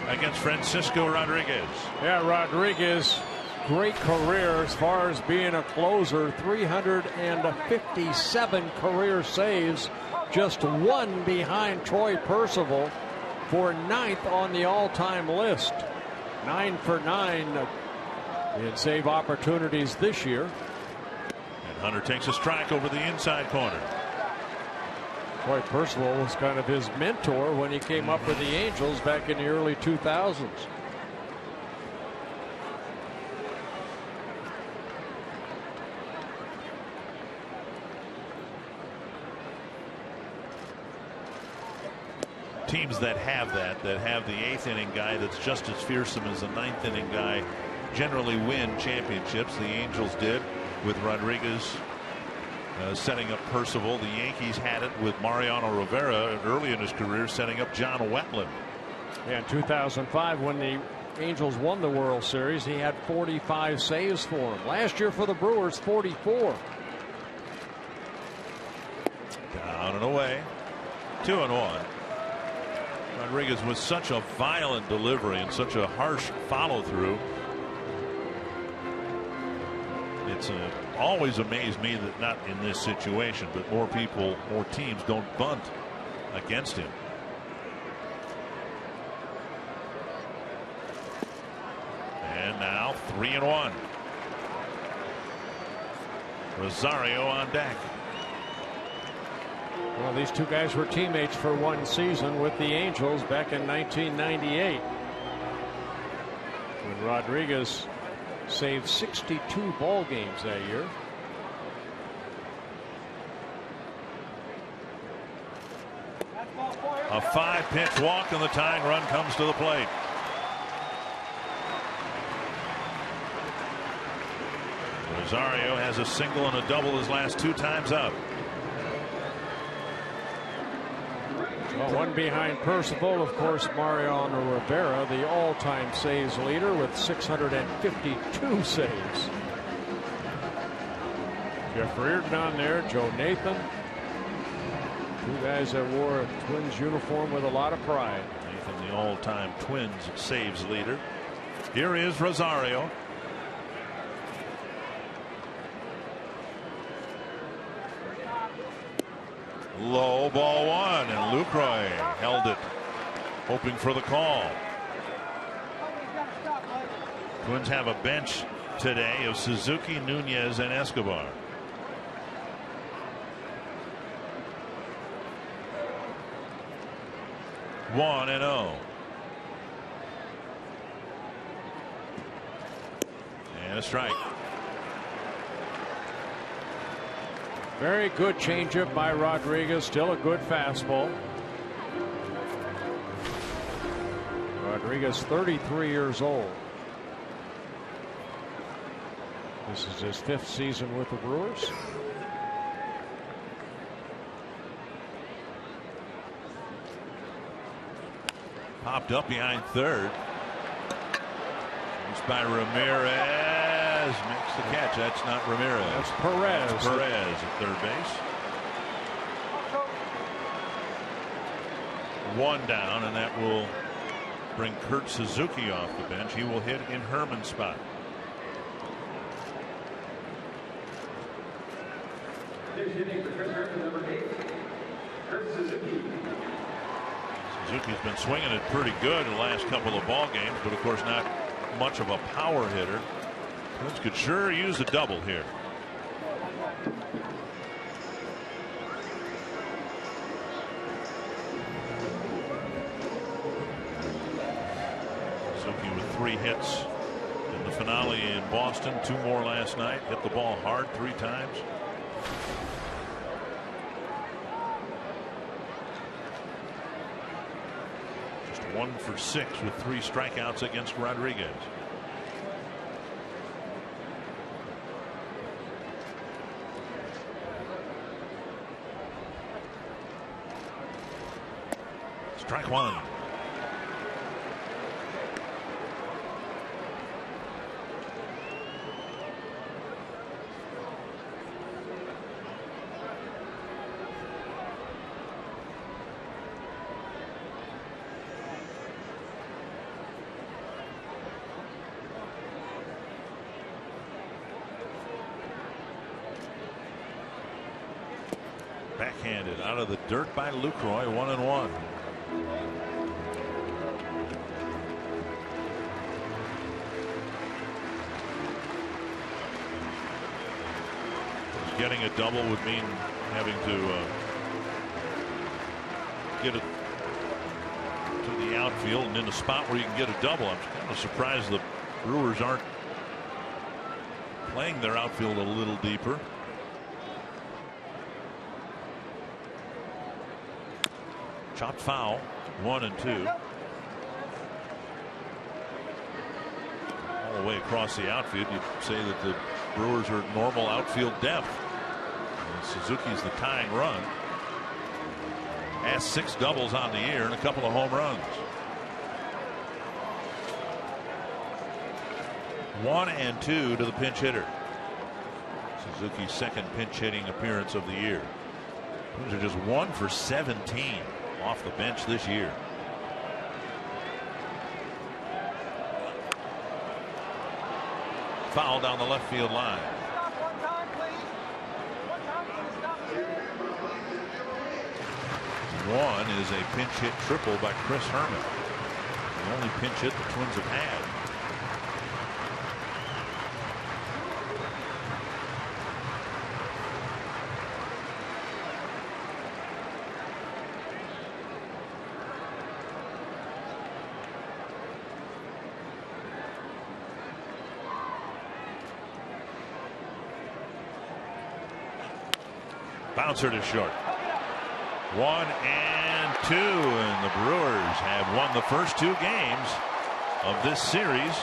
against Francisco Rodriguez. Yeah, Rodriguez, great career as far as being a closer. 357 career saves, just 1 behind Troy Percival for 9th on the all-time list. 9 for 9 in save opportunities this year. And Hunter takes a strike over the inside corner. Troy Percival was kind of his mentor when he came up with the Angels back in the early 2000s. Teams that have have the 8th inning guy that's just as fearsome as the 9th inning guy, generally win championships. The Angels did with Rodriguez setting up Percival. The Yankees had it with Mariano Rivera early in his career, setting up John Wetland. Yeah, in 2005, when the Angels won the World Series, he had 45 saves for him. Last year for the Brewers, 44. Down and away. 2-1. Rodriguez with such a violent delivery and such a harsh follow through. It's always amazed me that not in this situation, but more teams don't bunt against him. And now 3-1. Rosario on deck. Well, these two guys were teammates for 1 season with the Angels back in 1998. When Rodriguez saved 62 ball games that year. A 5-pitch walk, and the tying run comes to the plate. Rosario has a single and a double his last 2 times up. Well, one behind Percival, of course, Mariano Rivera, the all-time saves leader with 652 saves. Jeff Reardon on there, Joe Nathan. Two guys that wore a Twins uniform with a lot of pride. Nathan, the all-time Twins saves leader. Here is Rosario. Low ball one, and Lucroy held it, hoping for the call. Twins have a bench today of Suzuki, Nunez, and Escobar. One and 0. And a strike. Very good changeup by Rodriguez. Still a good fastball. Rodriguez, 33 years old. This is his 5th season with the Brewers. Popped up behind third. It's by Ramirez. Makes the catch. That's not Ramirez. That's Perez. That's Perez at third base. One down, and that will bring Kurt Suzuki off the bench. He will hit in Herman's spot. Suzuki's been swinging it pretty good in the last couple of ball games, but of course not much of a power hitter. Twins could sure use a double here. Suzuki with 3 hits in the finale in Boston, 2 more last night. Hit the ball hard 3 times. Just 1 for 6 with 3 strikeouts against Rodriguez. Strike 1. Backhanded out of the dirt by Lucroy, 1-1. Getting a double would mean having to get it to the outfield and in a spot where you can get a double. I'm kind of surprised the Brewers aren't playing their outfield a little deeper. Chopped foul, 1-2. All the way across the outfield, you'd say that the Brewers are at normal outfield depth. And Suzuki's the tying run. Has 6 doubles on the year and a couple of home runs. 1-2 to the pinch hitter. Suzuki's 2nd pinch hitting appearance of the year. Those are just 1 for 17 off the bench this year. Foul down the left field line. One is a pinch hit triple by Chris Herman. The only pinch hit the Twins have had. Bouncer to short. 1-2, and the Brewers have won the first 2 games of this series.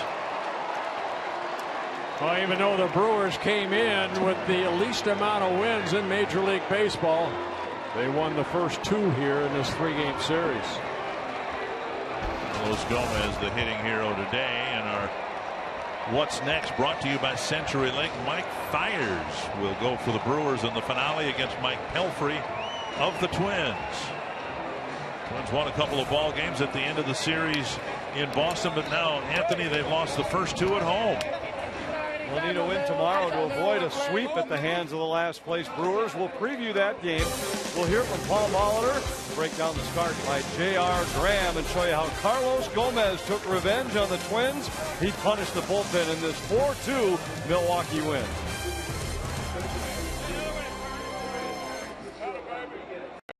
Well, even though the Brewers came in with the least amount of wins in Major League Baseball, They won the first 2 here in this 3-game series. Carlos Gomez, the hitting hero today, and our What's Next brought to you by CenturyLink. Mike Fiers will go for the Brewers in the finale against Mike Pelfrey of the Twins. Twins won a couple of ball games at the end of the series in Boston, but now, Anthony, they've lost the first 2 at home. We'll need a win tomorrow to avoid a sweep at the hands of the last place Brewers. We'll preview that game. We'll hear from Paul Molitor, break down the start by J.R. Graham, and show you how Carlos Gomez took revenge on the Twins. He punished the bullpen in this 4-2 Milwaukee win.